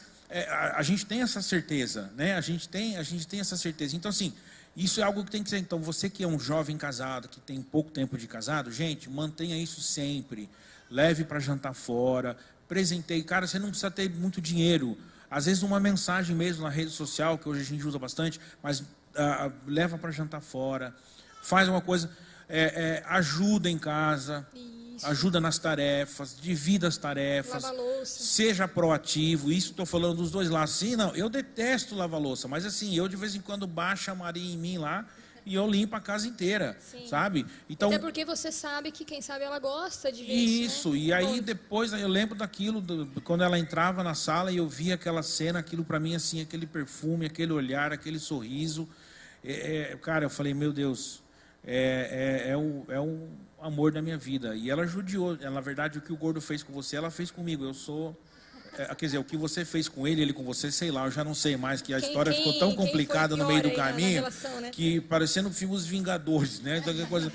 a gente tem essa certeza, né? A gente tem essa certeza. Então, assim, isso é algo que tem que ser. Então, você que é um jovem casado, que tem pouco tempo de casado, gente, mantenha isso sempre. Leve para jantar fora. Presenteie. Cara, você não precisa ter muito dinheiro. Às vezes uma mensagem mesmo na rede social, que hoje a gente usa bastante, mas leva para jantar fora. Faz uma coisa, ajuda em casa, isso. Ajuda nas tarefas, divida as tarefas,
lava louça.
Seja proativo. Isso estou falando dos dois lados. Sim, não, eu detesto lavar louça, mas assim, eu de vez em quando baixo a Maria em mim lá e eu limpo a casa inteira, sim. Sabe? Então,
até porque você sabe que, quem sabe, ela gosta de ver
isso. Né? E aí
bom.
Depois eu lembro daquilo, quando ela entrava na sala e eu via aquela cena, aquilo para mim assim, aquele perfume, aquele olhar, aquele sorriso. Cara, eu falei, meu Deus, é o amor da minha vida. E ela judiou. Na verdade, o que o gordo fez com você, ela fez comigo. Eu sou... quer dizer, o que você fez com ele com você, sei lá, eu já não sei mais, que a história ficou tão complicada no meio do caminho, relação, né? Que parecendo filmes Vingadores, né? Então, coisa,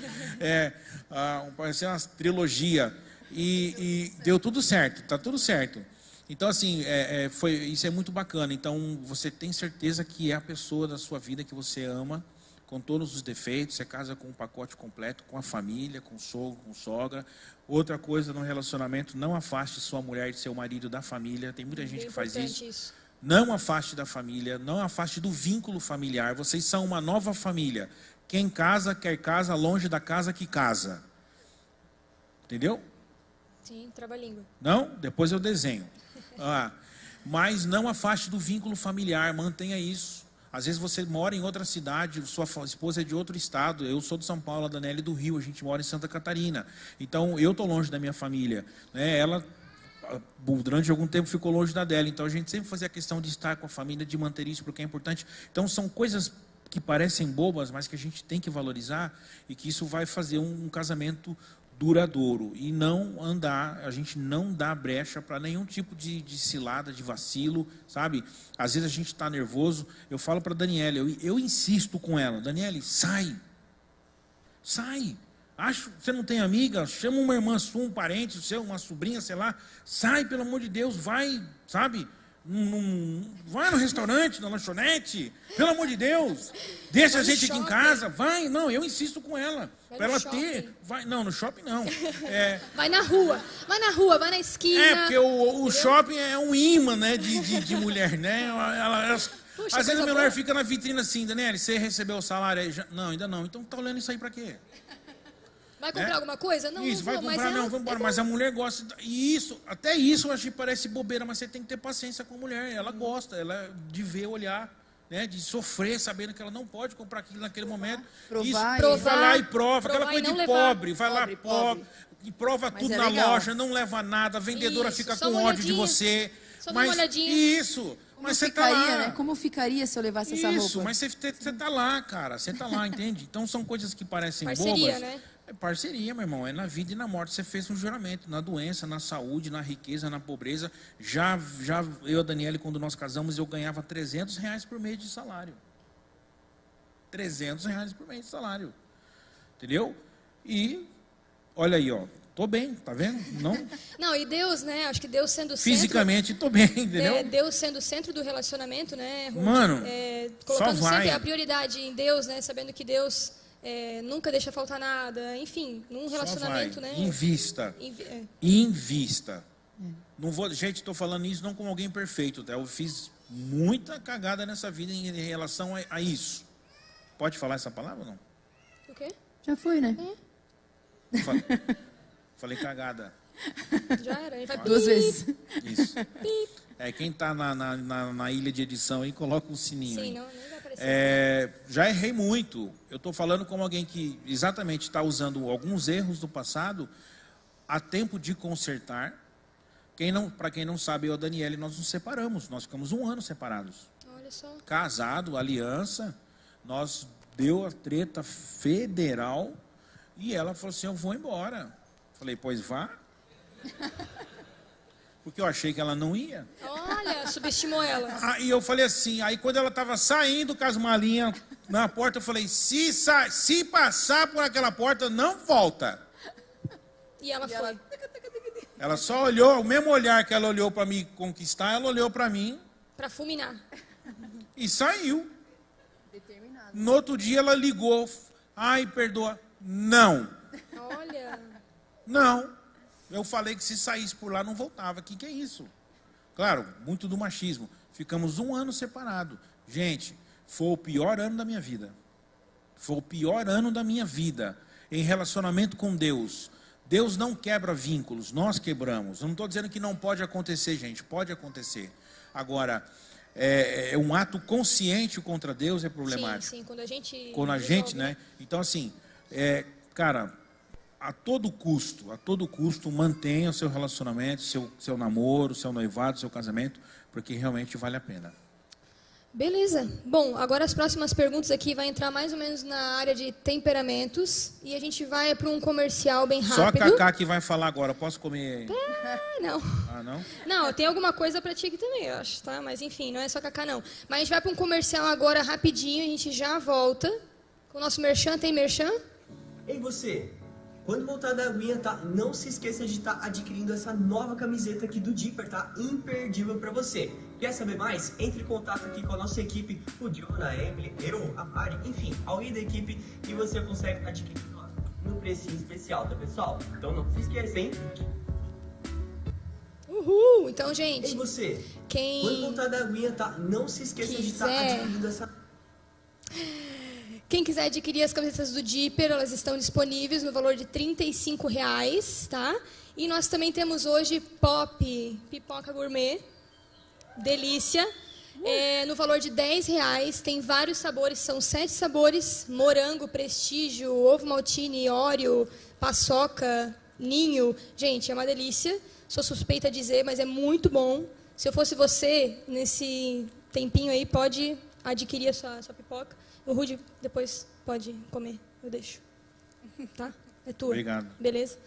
parecia uma trilogia. E deu tudo certo, tá tudo certo. Então, assim, isso é muito bacana. Então, você tem certeza que é a pessoa da sua vida que você ama, com todos os defeitos, você casa com um pacote completo, com a família, com o sogro, com sogra. Outra coisa no relacionamento, não afaste sua mulher de seu marido da família. Tem muita gente que faz isso. Não afaste da família, não afaste do vínculo familiar. Vocês são uma nova família. Quem casa, quer casa longe da casa que casa. Entendeu?
Sim, trava-língua.
Não? Depois eu desenho. Mas não afaste do vínculo familiar, mantenha isso. Às vezes você mora em outra cidade, sua esposa é de outro estado. Eu sou de São Paulo, a Daniele do Rio, a gente mora em Santa Catarina. Então, eu estou longe da minha família. Né? Ela, durante algum tempo, ficou longe da dela. Então, a gente sempre fazia a questão de estar com a família, de manter isso, porque é importante. Então, são coisas que parecem bobas, mas que a gente tem que valorizar e que isso vai fazer um casamento duradouro. E a gente não dá brecha para nenhum tipo de cilada, de vacilo, sabe? Às vezes a gente está nervoso. Eu falo para a Daniele, eu insisto com ela, Daniele, sai. Você não tem amiga? Chama uma irmã sua, um parente seu, uma sobrinha, sei lá. Sai, pelo amor de Deus, vai, sabe? Vai no restaurante, na lanchonete, pelo amor de Deus. Deixa a gente aqui em casa, vai. Não, eu insisto com ela. Para ela ter. Vai, não, no shopping não.
Vai na rua, vai na esquina.
Porque o shopping é um imã, né, de mulher, né? Puxa, às vezes a mulher fica na vitrine assim, Daniela, você recebeu o salário aí? Não, ainda não. Então tá olhando isso aí para quê?
Vai comprar alguma coisa? Não,
isso,
não vou,
vai comprar, não, vamos embora. Mas a mulher gosta. E isso, até isso eu acho que parece bobeira, mas você tem que ter paciência com a mulher. Ela gosta, ela de ver, olhar, né, de sofrer, sabendo que ela não pode comprar aquilo naquele momento.
Provar,
vai lá e prova. Aquela coisa de pobre. Vai lá,
pobre.
E prova tudo na loja, não leva nada, a vendedora fica com ódio de você.
Só dá uma olhadinha.
Isso. Mas você tá lá.
Né? Como eu ficaria se eu levasse essa roupa?
Isso, mas você tá lá, cara. Você tá lá, entende? Então são coisas que parecem
parceria,
bobas.
Né?
É parceria, meu irmão. É na vida e na morte. Você fez um juramento. Na doença, na saúde, na riqueza, na pobreza. Já eu e a Daniela, quando nós casamos, eu ganhava R$300 por mês de salário. R$300 por mês de salário. Entendeu? E, olha aí, ó. Tô bem, tá vendo?
Não, e Deus, né? Acho que Deus sendo o centro...
Fisicamente, tô bem, entendeu?
Deus sendo o centro do relacionamento, né, Ruth?
Mano,
colocando
só vai.
sempre a prioridade em Deus, né? Sabendo que Deus nunca deixa faltar nada. Enfim, num relacionamento, né?
Invista. Invista. Não vou, gente, estou falando isso não como alguém perfeito, tá? Eu fiz muita cagada nessa vida em relação a isso. Pode falar essa palavra ou não?
O quê?
Já foi, né?
Falei cagada.
Já era. Ele vai
2 vezes.
Isso. Quem está na ilha de edição aí, coloca um sininho.
Sim,
aí.
não vai aparecer.
Já errei muito. Eu estou falando como alguém que exatamente está usando alguns erros do passado a tempo de consertar. Para quem não sabe, eu e a Daniela, nós nos separamos. Nós ficamos 1 ano separados.
Olha só.
Casado, aliança. Nós deu a treta federal e ela falou assim, eu vou embora. Falei, pois vá. Porque eu achei que ela não ia.
Olha, subestimou ela.
E eu falei assim, aí quando ela estava saindo com as malinhas na porta, eu falei, se passar por aquela porta, não volta.
E ela foi.
Ela só olhou, o mesmo olhar que ela olhou para me conquistar, ela olhou para mim.
Para fulminar.
E saiu.
Determinado.
No outro dia ela ligou, ai, perdoa. Não.
Olha...
Não, eu falei que se saísse por lá não voltava. Que é isso? Claro, muito do machismo. Ficamos 1 ano separados. Gente, foi o pior ano da minha vida. Foi o pior ano da minha vida em relacionamento com Deus. Deus não quebra vínculos, nós quebramos. Eu não estou dizendo que não pode acontecer, gente. Pode acontecer. Agora, um ato consciente contra Deus é problemático.
Sim, quando a gente...
Quando a gente, né? Então, assim, cara... A todo custo, mantenha o seu relacionamento, seu namoro, seu noivado, seu casamento, porque realmente vale a pena.
Beleza. Bom, agora as próximas perguntas aqui vai entrar mais ou menos na área de temperamentos e a gente vai para um comercial bem rápido.
Só a Cacá que vai falar agora. Posso comer?
Não.
Ah, não?
Não, tem alguma coisa para ti aqui também, eu acho, tá? Mas enfim, não é só Cacá, não. Mas a gente vai para um comercial agora rapidinho, a gente já volta com o nosso merchan. Tem merchan?
Ei, você! Quando voltar da aguinha, tá? Não se esqueça de estar adquirindo essa nova camiseta aqui do Dipper, tá? Imperdível pra você. Quer saber mais? Entre em contato aqui com a nossa equipe, o John, a Emily, eu, a Mari, enfim, alguém da equipe, e você consegue adquirir no precinho especial, tá, pessoal? Então não se esqueça, hein?
Uhul! Então, gente...
Ei, você!
Quem...
Quando voltar da aguinha, tá? Não se esqueça de estar adquirindo essa...
Quem quiser adquirir as camisetas do Dipper, elas estão disponíveis no valor de R$35, tá? E nós também temos hoje pipoca gourmet, delícia, no valor de R$10. Tem vários sabores, são 7 sabores: morango, prestígio, ovo maltine, Oreo, paçoca, ninho. Gente, é uma delícia. Sou suspeita a dizer, mas é muito bom. Se eu fosse você, nesse tempinho aí, pode adquirir a sua pipoca. O Rudy depois pode comer, eu deixo. Tá? É tua.
Obrigado.
Beleza?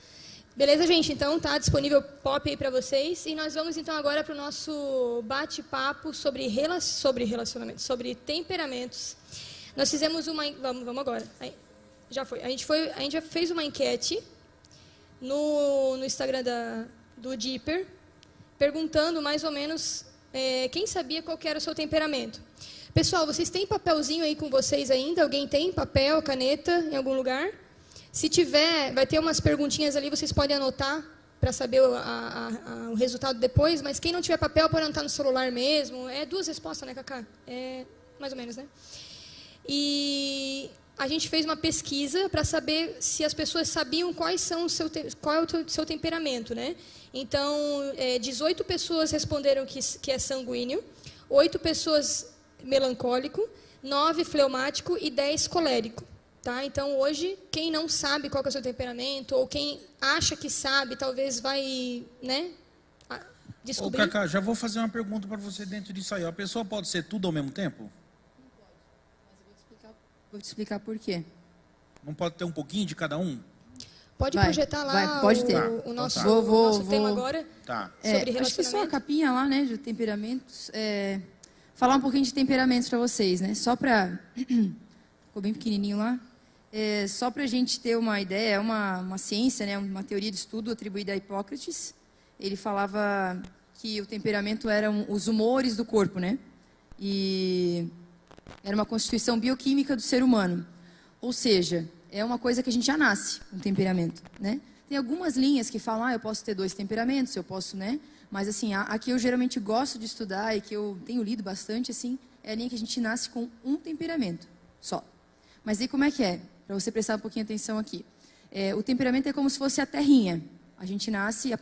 Beleza, gente? Então, tá disponível pop aí para vocês. E nós vamos, então, agora para o nosso bate-papo sobre relacionamento, sobre temperamentos. Nós fizemos uma... Vamos agora. Já foi. A gente já fez uma enquete no Instagram do Dipper, perguntando mais ou menos quem sabia qual que era o seu temperamento. Pessoal, vocês têm papelzinho aí com vocês ainda? Alguém tem papel, caneta em algum lugar? Se tiver, vai ter umas perguntinhas ali, vocês podem anotar para saber o resultado depois, mas quem não tiver papel pode anotar no celular mesmo. É 2 respostas, né, Cacá? É mais ou menos, né? E a gente fez uma pesquisa para saber se as pessoas sabiam qual é o seu temperamento, né? Então, 18 pessoas responderam que é sanguíneo, 8 pessoas melancólico, 9 fleumático e 10 colérico. Tá? Então, hoje, quem não sabe qual que é o seu temperamento, ou quem acha que sabe, talvez vai, né, descobrir.
Ô, Cacá, já vou fazer uma pergunta para você dentro disso aí. A pessoa pode ser tudo ao mesmo tempo?
Não pode, mas vou te explicar por quê.
Não pode ter um pouquinho de cada um?
Pode projetar lá
pode ter.
O nosso,
nosso
tema agora sobre relacionamento.
Acho que só a capinha lá, né, de temperamentos. Falar um pouquinho de temperamentos para vocês, né? Só para... Ficou bem pequenininho lá. Só para a gente ter uma ideia, é uma ciência, né, uma teoria de estudo atribuída a Hipócrates. Ele falava que o temperamento eram os humores do corpo, né? E era uma constituição bioquímica do ser humano. Ou seja, é uma coisa que a gente já nasce, um temperamento, né? Tem algumas linhas que falam, eu posso ter 2 temperamentos, eu posso, né? Mas, assim, a que eu geralmente gosto de estudar e que eu tenho lido bastante, assim, é a linha que a gente nasce com um temperamento só. Mas aí como é que é? Para você prestar um pouquinho de atenção aqui. O temperamento é como se fosse a terrinha. A gente nasce,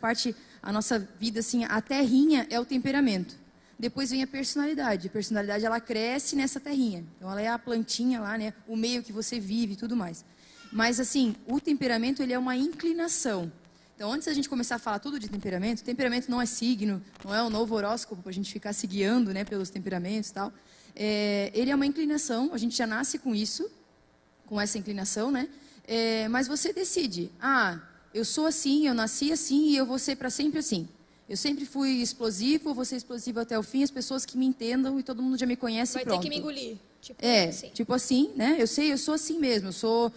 a nossa vida, assim, a terrinha é o temperamento. Depois vem a personalidade. A personalidade, ela cresce nessa terrinha. Então, ela é a plantinha lá, né? O meio que você vive e tudo mais. Mas, assim, o temperamento, ele é uma inclinação. Então, antes da gente começar a falar tudo de temperamento, temperamento não é signo, não é um novo horóscopo para a gente ficar se guiando, né, pelos temperamentos e tal. Ele é uma inclinação, a gente já nasce com isso, com essa inclinação, né? Mas você decide, eu sou assim, eu nasci assim e eu vou ser para sempre assim. Eu sempre fui explosivo, vou ser explosivo até o fim, as pessoas que me entendam e todo mundo já me conhece e pronto.
Vai ter que me engolir.
Tipo assim, né? Eu sou assim mesmo, eu sou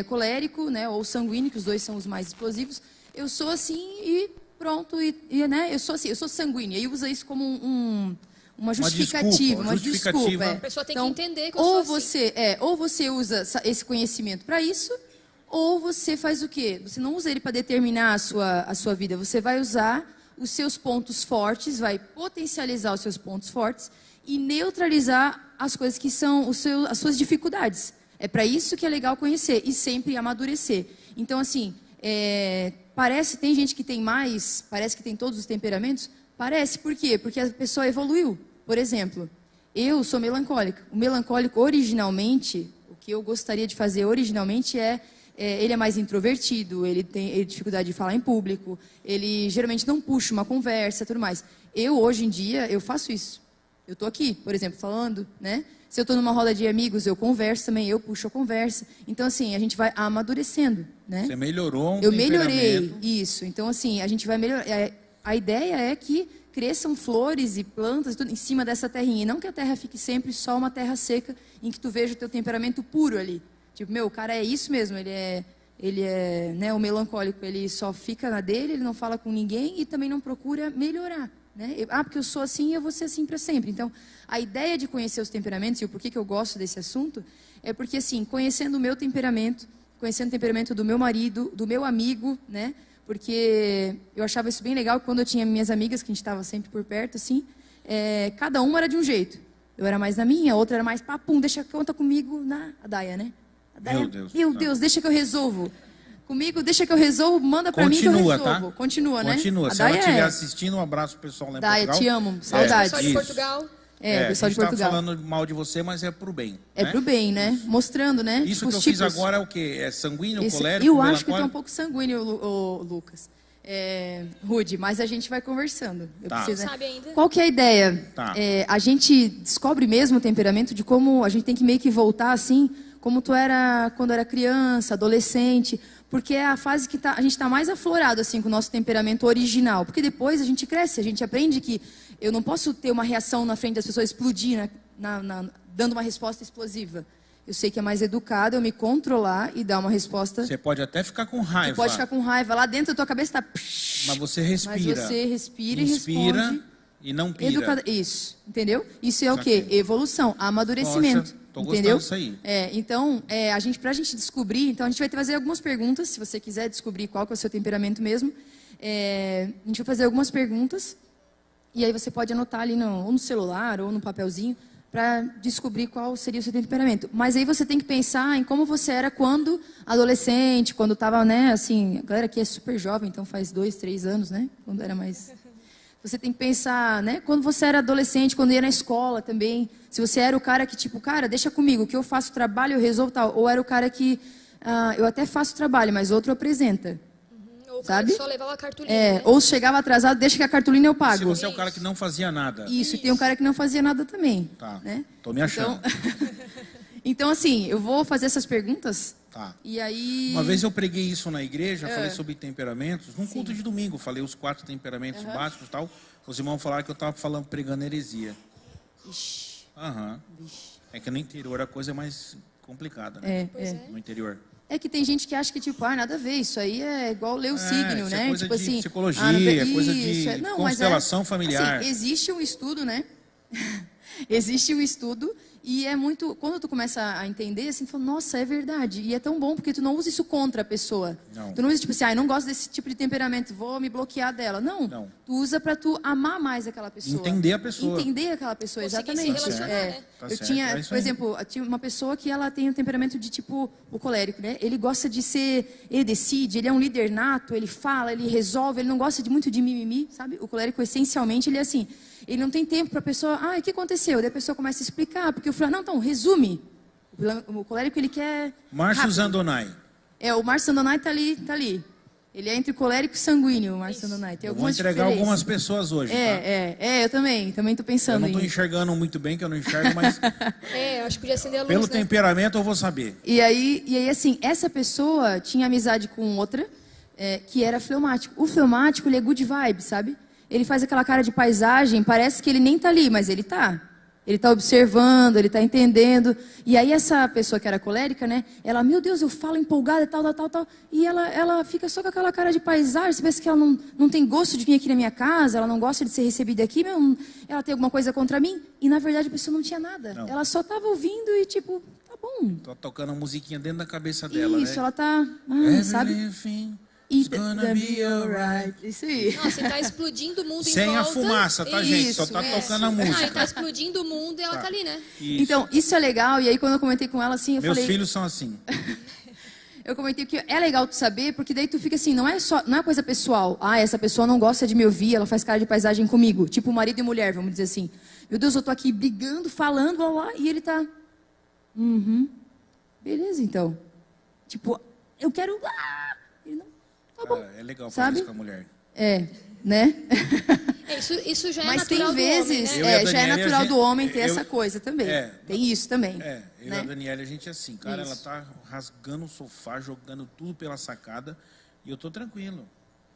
colérico, né? Ou sanguíneo, que os dois são os mais explosivos. Eu sou assim e pronto, né? Eu sou assim, eu sou sanguíneo. E aí usa isso como uma justificativa, uma desculpa.
A pessoa tem que entender que eu
ou
sou assim.
Ou você usa esse conhecimento para isso, ou você faz o quê? Você não usa ele para determinar a sua vida, você vai usar os seus pontos fortes, vai potencializar os seus pontos fortes e neutralizar as coisas que são as suas dificuldades. É para isso que é legal conhecer e sempre amadurecer. Então, assim, tem gente que tem mais, parece que tem todos os temperamentos. Parece, por quê? Porque a pessoa evoluiu. Por exemplo, eu sou melancólica. O melancólico, originalmente, o que eu gostaria de fazer originalmente ele é mais introvertido, ele tem dificuldade de falar em público, ele geralmente não puxa uma conversa, tudo mais. Hoje em dia, eu faço isso. Eu estou aqui, por exemplo, falando, né? Se eu estou numa roda de amigos, eu converso também, eu puxo a conversa. Então, assim, a gente vai amadurecendo, né?
Você melhorou
Eu melhorei, isso. Então, assim, a gente vai melhorar. A ideia é que cresçam flores e plantas tudo em cima dessa terrinha. E não que a terra fique sempre só uma terra seca em que tu veja o teu temperamento puro ali. Tipo, o cara é isso mesmo, ele é né, o melancólico, ele só fica na dele, ele não fala com ninguém e também não procura melhorar. Né? Porque eu sou assim e eu vou ser assim para sempre. Então, a ideia de conhecer os temperamentos e o porquê que eu gosto desse assunto é porque, assim, conhecendo o meu temperamento, conhecendo o temperamento do meu marido, do meu amigo, né? Porque eu achava isso bem legal quando eu tinha minhas amigas, que a gente estava sempre por perto, assim, cada uma era de um jeito. Eu era mais na minha, a outra era mais papum, conta comigo a Daia, né? A Daia, meu Deus, deixa que eu resolvo. Comigo, deixa que eu resolvo, manda pra mim que eu resolvo.
Tá?
Continua, né?
Continua. Se ela estiver assistindo, um abraço pro pessoal lá em
Daia,
Portugal.
Te amo, saudades.
Pessoal de Portugal.
Pessoal de Portugal.
Tá falando mal de você, mas é pro bem.
É pro bem, né? Mostrando, né?
Isso
tipo,
que eu fiz agora é o quê? É sanguíneo, colérico,
eu acho que eu tô um pouco sanguíneo, Lucas. Rude, mas a gente vai conversando.
Sabe ainda?
Qual que é a ideia? A gente descobre mesmo o temperamento de como a gente tem que meio que voltar assim, como tu era quando era criança, adolescente, porque é a fase que a gente está mais aflorado assim com o nosso temperamento original, porque depois a gente cresce, a gente aprende que eu não posso ter uma reação na frente das pessoas, explodir, dando uma resposta explosiva. Eu sei que é mais educado eu me controlar e dar uma resposta.
Você pode até ficar com raiva.
Você pode ficar com raiva. Lá dentro da tua cabeça está...
Mas você respira.
Mas você respira e responde
E não pira.
Isso, entendeu? Isso é o quê? Evolução, amadurecimento.
Poxa, tô gostando disso aí.
Então, pra gente descobrir, então a gente vai fazer algumas perguntas, se você quiser descobrir qual que é o seu temperamento mesmo. A gente vai fazer algumas perguntas, e aí você pode anotar ali ou no celular ou no papelzinho, para descobrir qual seria o seu temperamento. Mas aí você tem que pensar em como você era quando adolescente, quando estava, né, assim, a galera aqui é super jovem, então faz 2, 3 anos, né, quando era mais... Você tem que pensar, né, quando você era adolescente, quando ia na escola também, se você era o cara que, tipo, cara, deixa comigo, que eu faço trabalho, eu resolvo tal, ou era o cara que, eu até faço trabalho, mas outro apresenta.
Ou
sabe?
só levava a cartolina. Né?
Ou chegava atrasado, deixa que a cartolina eu pago.
Se você é o cara que não fazia nada.
Isso, e tem um cara que não fazia nada também.
Tá,
né?
Tô me achando.
Então, assim, eu vou fazer essas perguntas.
Tá.
E aí...
Uma vez eu preguei isso na igreja, falei sobre temperamentos, num culto de domingo, falei os 4 temperamentos básicos e tal. Os irmãos falaram que eu estava pregando heresia.
Ixi.
É que no interior a coisa é mais complicada, né? No interior.
É que tem gente que acha que, tipo, nada a ver, isso aí é igual ler o signo,
isso
né?
É coisa
tipo
de
assim,
psicologia, é coisa de constelação familiar.
Assim, existe um estudo, né? Existe um estudo e é muito... Quando tu começa a entender, assim, tu fala, nossa, é verdade. E é tão bom porque tu não usa isso contra a pessoa.
Não.
Tu não usa, tipo assim, eu não gosto desse tipo de temperamento, vou me bloquear dela. Não. Tu usa pra tu amar mais aquela pessoa.
Entender a pessoa.
Entender aquela pessoa, exatamente.
Se relacionar, né?
Eu tinha, por exemplo, eu tinha uma pessoa que ela tem um temperamento de tipo o colérico, né? Ele gosta de ser, ele decide, ele é um líder nato, ele fala, ele resolve, ele não gosta muito de mimimi, sabe? O colérico essencialmente ele é assim, ele não tem tempo para a pessoa, o que aconteceu? Daí a pessoa começa a explicar, porque eu falo, não, então, resume. O colérico ele quer
Márcio Zandonai.
O Márcio Zandonai tá ali. Ele é entre colérico e sanguíneo, o Márcio Zandonai. Tem algumas
diferenças. Vou entregar algumas pessoas hoje,
eu também tô pensando.
Eu não estou enxergando muito bem, que eu não enxergo, mas...
acho que podia acender a luz,
pelo temperamento eu vou saber.
E aí, assim, essa pessoa tinha amizade com outra, que era fleumático. O fleumático, ele é good vibe, sabe? Ele faz aquela cara de paisagem, parece que ele nem tá ali, mas ele tá. Ele tá observando, ele tá entendendo. E aí essa pessoa que era colérica, né? Ela, meu Deus, eu falo empolgada, tal. E ela fica só com aquela cara de paisagem. Você pensa que ela não tem gosto de vir aqui na minha casa, ela não gosta de ser recebida aqui, ela tem alguma coisa contra mim. E na verdade a pessoa não tinha nada.
Não.
Ela só tava ouvindo e tipo, tá bom.
Tô tocando uma musiquinha dentro da cabeça dela,
Isso,
né?
ela tá, sabe?
It's gonna be alright.
Isso aí.
Nossa, e tá explodindo o mundo em volta.
Sem a fumaça, tá, gente? Só tá tocando a música.
E tá explodindo o mundo e ela tá ali, né?
Isso.
Então, isso é legal. E aí, quando eu comentei com ela, assim, eu falei...
Meus filhos são assim.
Eu comentei que é legal tu saber, porque daí tu fica assim, não é coisa pessoal. Essa pessoa não gosta de me ouvir, ela faz cara de paisagem comigo. Tipo marido e mulher, vamos dizer assim. Meu Deus, eu tô aqui brigando, falando, blá, blá, e ele tá... Beleza, então. Tipo, eu quero... Ele não... Tá bom.
É legal
falar
isso com a mulher.
Né?
Isso já é
Mas
natural
tem vezes,
do homem, né?
já é natural do homem ter essa coisa também. Tem isso também.
Eu e a Daniela, a gente é assim, cara, ela tá rasgando o sofá, jogando tudo pela sacada, e eu tô tranquilo.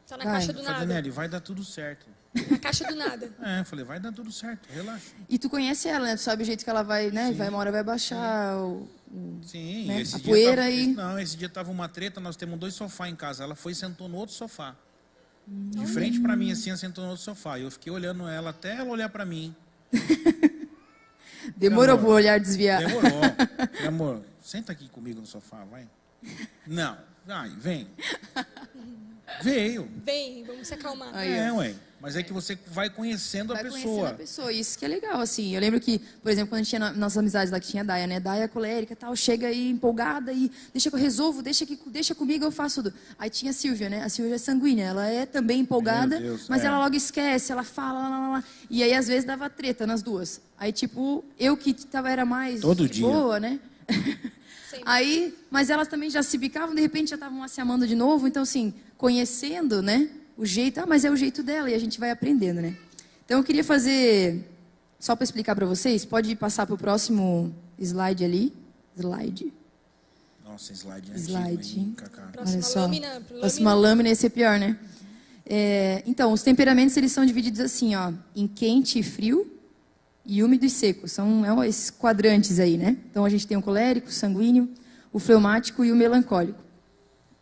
Tá na caixa do
Eu falei,
nada.
Daniela, vai dar tudo certo.
Na caixa do nada.
Eu falei, vai dar tudo certo, relaxa.
E tu conhece ela, né? Tu sabe o jeito que ela vai, né? Uma hora vai baixar
Sim,
né?
esse
A
dia
poeira
esse dia tava uma treta, nós temos 2 sofás em casa. Ela foi e sentou no outro sofá. De frente pra mim, assim, ela sentou no outro sofá. E eu fiquei olhando ela até ela olhar pra mim.
Demorou pro olhar desviar.
Demorou. Amor, senta aqui comigo no sofá, vai. Não, vai, vem. Veio.
Vem, vamos se acalmar.
Ué. Mas é que você vai conhecendo a pessoa.
Conhecendo a pessoa, isso que é legal, assim. Eu lembro que, por exemplo, quando a gente tinha nossas amizades lá, que tinha a Daia, né? Daia colérica e tal, chega aí empolgada e deixa que eu resolvo, deixa comigo, eu faço tudo. Aí tinha a Silvia, né? A Silvia é sanguínea, ela é também empolgada, mas ela logo esquece, ela fala, E aí, às vezes, dava treta nas duas. Aí, tipo, eu que era mais
todo
de
dia.
boa, né? Aí, mas elas também já se bicavam, de repente já estavam se amando de novo. Então, assim, conhecendo, né? O jeito, mas é o jeito dela e a gente vai aprendendo, né? Então, eu queria fazer, só para explicar para vocês, pode passar para o próximo slide ali.
Nossa, slide.
Hein?
Próxima lâmina.
Próxima lâmina, esse é pior, né? Então, os temperamentos, eles são divididos assim, ó, em quente e frio, e úmido e seco. São esses quadrantes aí, né? Então, a gente tem o colérico, o sanguíneo, o fleumático e o melancólico.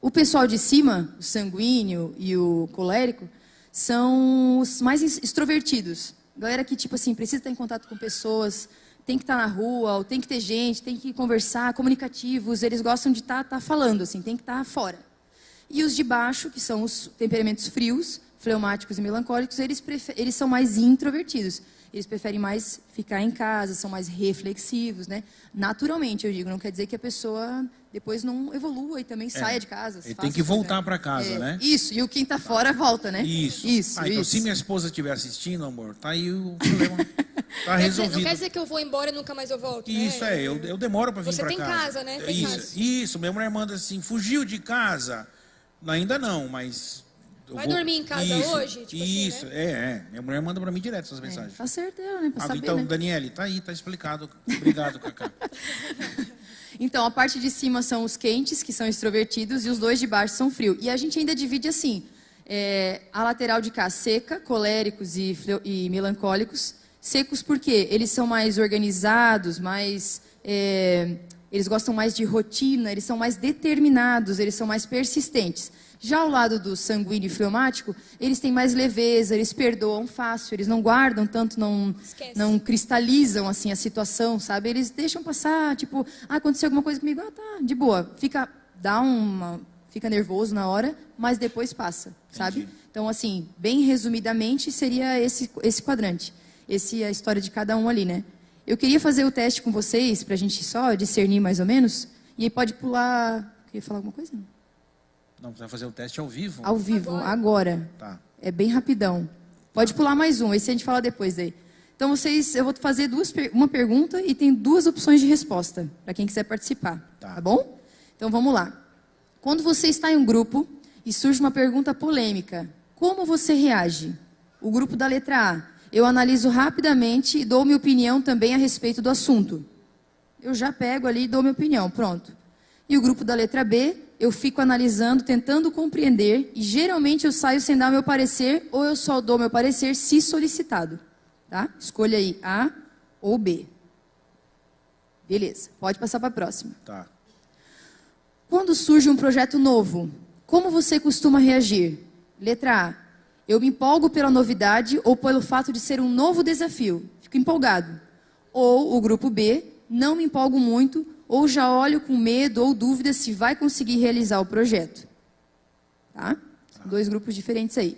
O pessoal de cima, o sanguíneo e o colérico, são os mais extrovertidos. Galera que, tipo assim, precisa estar em contato com pessoas, tem que estar na rua, ou tem que ter gente, tem que conversar, comunicativos, eles gostam de estar falando, assim, tem que estar fora. E os de baixo, que são os temperamentos frios, fleumáticos e melancólicos, eles são mais introvertidos. Eles preferem mais ficar em casa, são mais reflexivos, né? Naturalmente, eu digo, não quer dizer que a pessoa depois não evolua e também saia de casa.
Ele tem que voltar para casa, né?
Isso, e o quem está fora volta, né?
Isso. Então,
isso.
se minha esposa estiver assistindo, amor, tá aí o problema, tá resolvido.
Não quer dizer que eu vou embora e nunca mais eu volto,
Isso,
né?
eu demoro para vir para casa.
Você tem casa, né? Tem casa.
Isso, minha mulher manda assim, fugiu de casa. Ainda não, mas...
Vai dormir em casa hoje? Tipo
isso,
assim, né?
Minha mulher manda para mim direto essas mensagens.
Tá certo, né? Pra saber,
então,
né?
Daniele, tá aí, tá explicado. Obrigado, Cacá.
Então, a parte de cima são os quentes, que são extrovertidos, e os dois de baixo são frios. E a gente ainda divide assim, a lateral de cá seca, coléricos e melancólicos. Secos porque eles são mais organizados, mais... eles gostam mais de rotina, eles são mais determinados, eles são mais persistentes. Já ao lado do sanguíneo e fleumático, eles têm mais leveza, eles perdoam fácil, eles não guardam tanto, não cristalizam assim a situação, sabe? Eles deixam passar, tipo, aconteceu alguma coisa comigo, tá, de boa. Fica nervoso na hora, mas depois passa, sabe? Então, assim, bem resumidamente, seria esse quadrante. Essa é a história de cada um ali, né? Eu queria fazer o teste com vocês, pra gente só discernir mais ou menos, e aí pode pular... Queria falar alguma coisa?
Não, você vai fazer o teste ao vivo?
Ao vivo, agora.
Tá.
É bem rapidão. Pode pular mais um, esse a gente fala depois aí. Então, eu vou fazer uma pergunta e tem 2 opções de resposta, para quem quiser participar. Tá bom? Então, vamos lá. Quando você está em um grupo e surge uma pergunta polêmica, como você reage? O grupo da letra A. Eu analiso rapidamente e dou minha opinião também a respeito do assunto. Eu já pego ali e dou minha opinião, pronto. E o grupo da letra B, eu fico analisando, tentando compreender, e geralmente eu saio sem dar meu parecer, ou eu só dou meu parecer se solicitado. Tá? Escolha aí A ou B. Beleza, pode passar para a próxima.
Tá.
Quando surge um projeto novo, como você costuma reagir? Letra A. Eu me empolgo pela novidade ou pelo fato de ser um novo desafio. Fico empolgado. Ou o grupo B, não me empolgo muito, ou já olho com medo ou dúvida se vai conseguir realizar o projeto. Tá? São 2 grupos diferentes aí.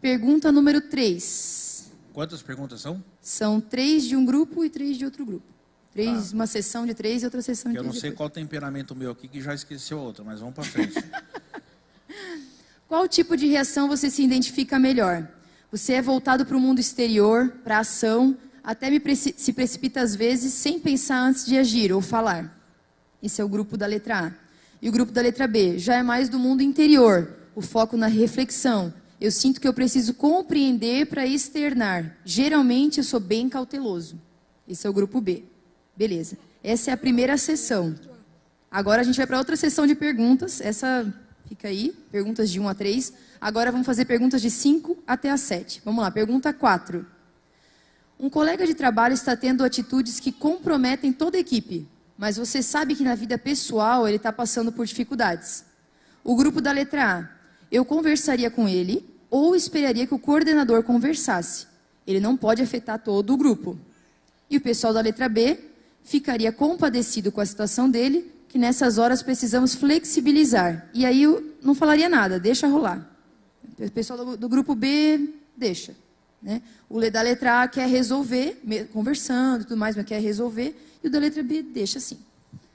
Pergunta número 3.
Quantas perguntas são?
São 3 de um grupo e 3 de outro grupo. Uma sessão de 3 e outra sessão de 3.
Eu não sei qual temperamento meu aqui, que já esqueceu a outra, mas vamos para frente.
Qual tipo de reação você se identifica melhor? Você é voltado para o mundo exterior, para a ação, até se precipita às vezes sem pensar antes de agir ou falar. Esse é o grupo da letra A. E o grupo da letra B já é mais do mundo interior, o foco na reflexão. Eu sinto que eu preciso compreender para externar. Geralmente eu sou bem cauteloso. Esse é o grupo B. Beleza. Essa é a primeira sessão. Agora a gente vai para outra sessão de perguntas. Essa fica aí, perguntas de 1 a 3. Agora vamos fazer perguntas de 5 até a 7. Vamos lá, pergunta 4. Um colega de trabalho está tendo atitudes que comprometem toda a equipe, mas você sabe que na vida pessoal ele está passando por dificuldades. O grupo da letra A, eu conversaria com ele ou esperaria que o coordenador conversasse. Ele não pode afetar todo o grupo. E o pessoal da letra B ficaria compadecido com a situação dele, que nessas horas precisamos flexibilizar. E aí eu não falaria nada, deixa rolar. O pessoal do grupo B, deixa. Né? O da letra A quer resolver, conversando e tudo mais, mas quer resolver. E o da letra B deixa assim.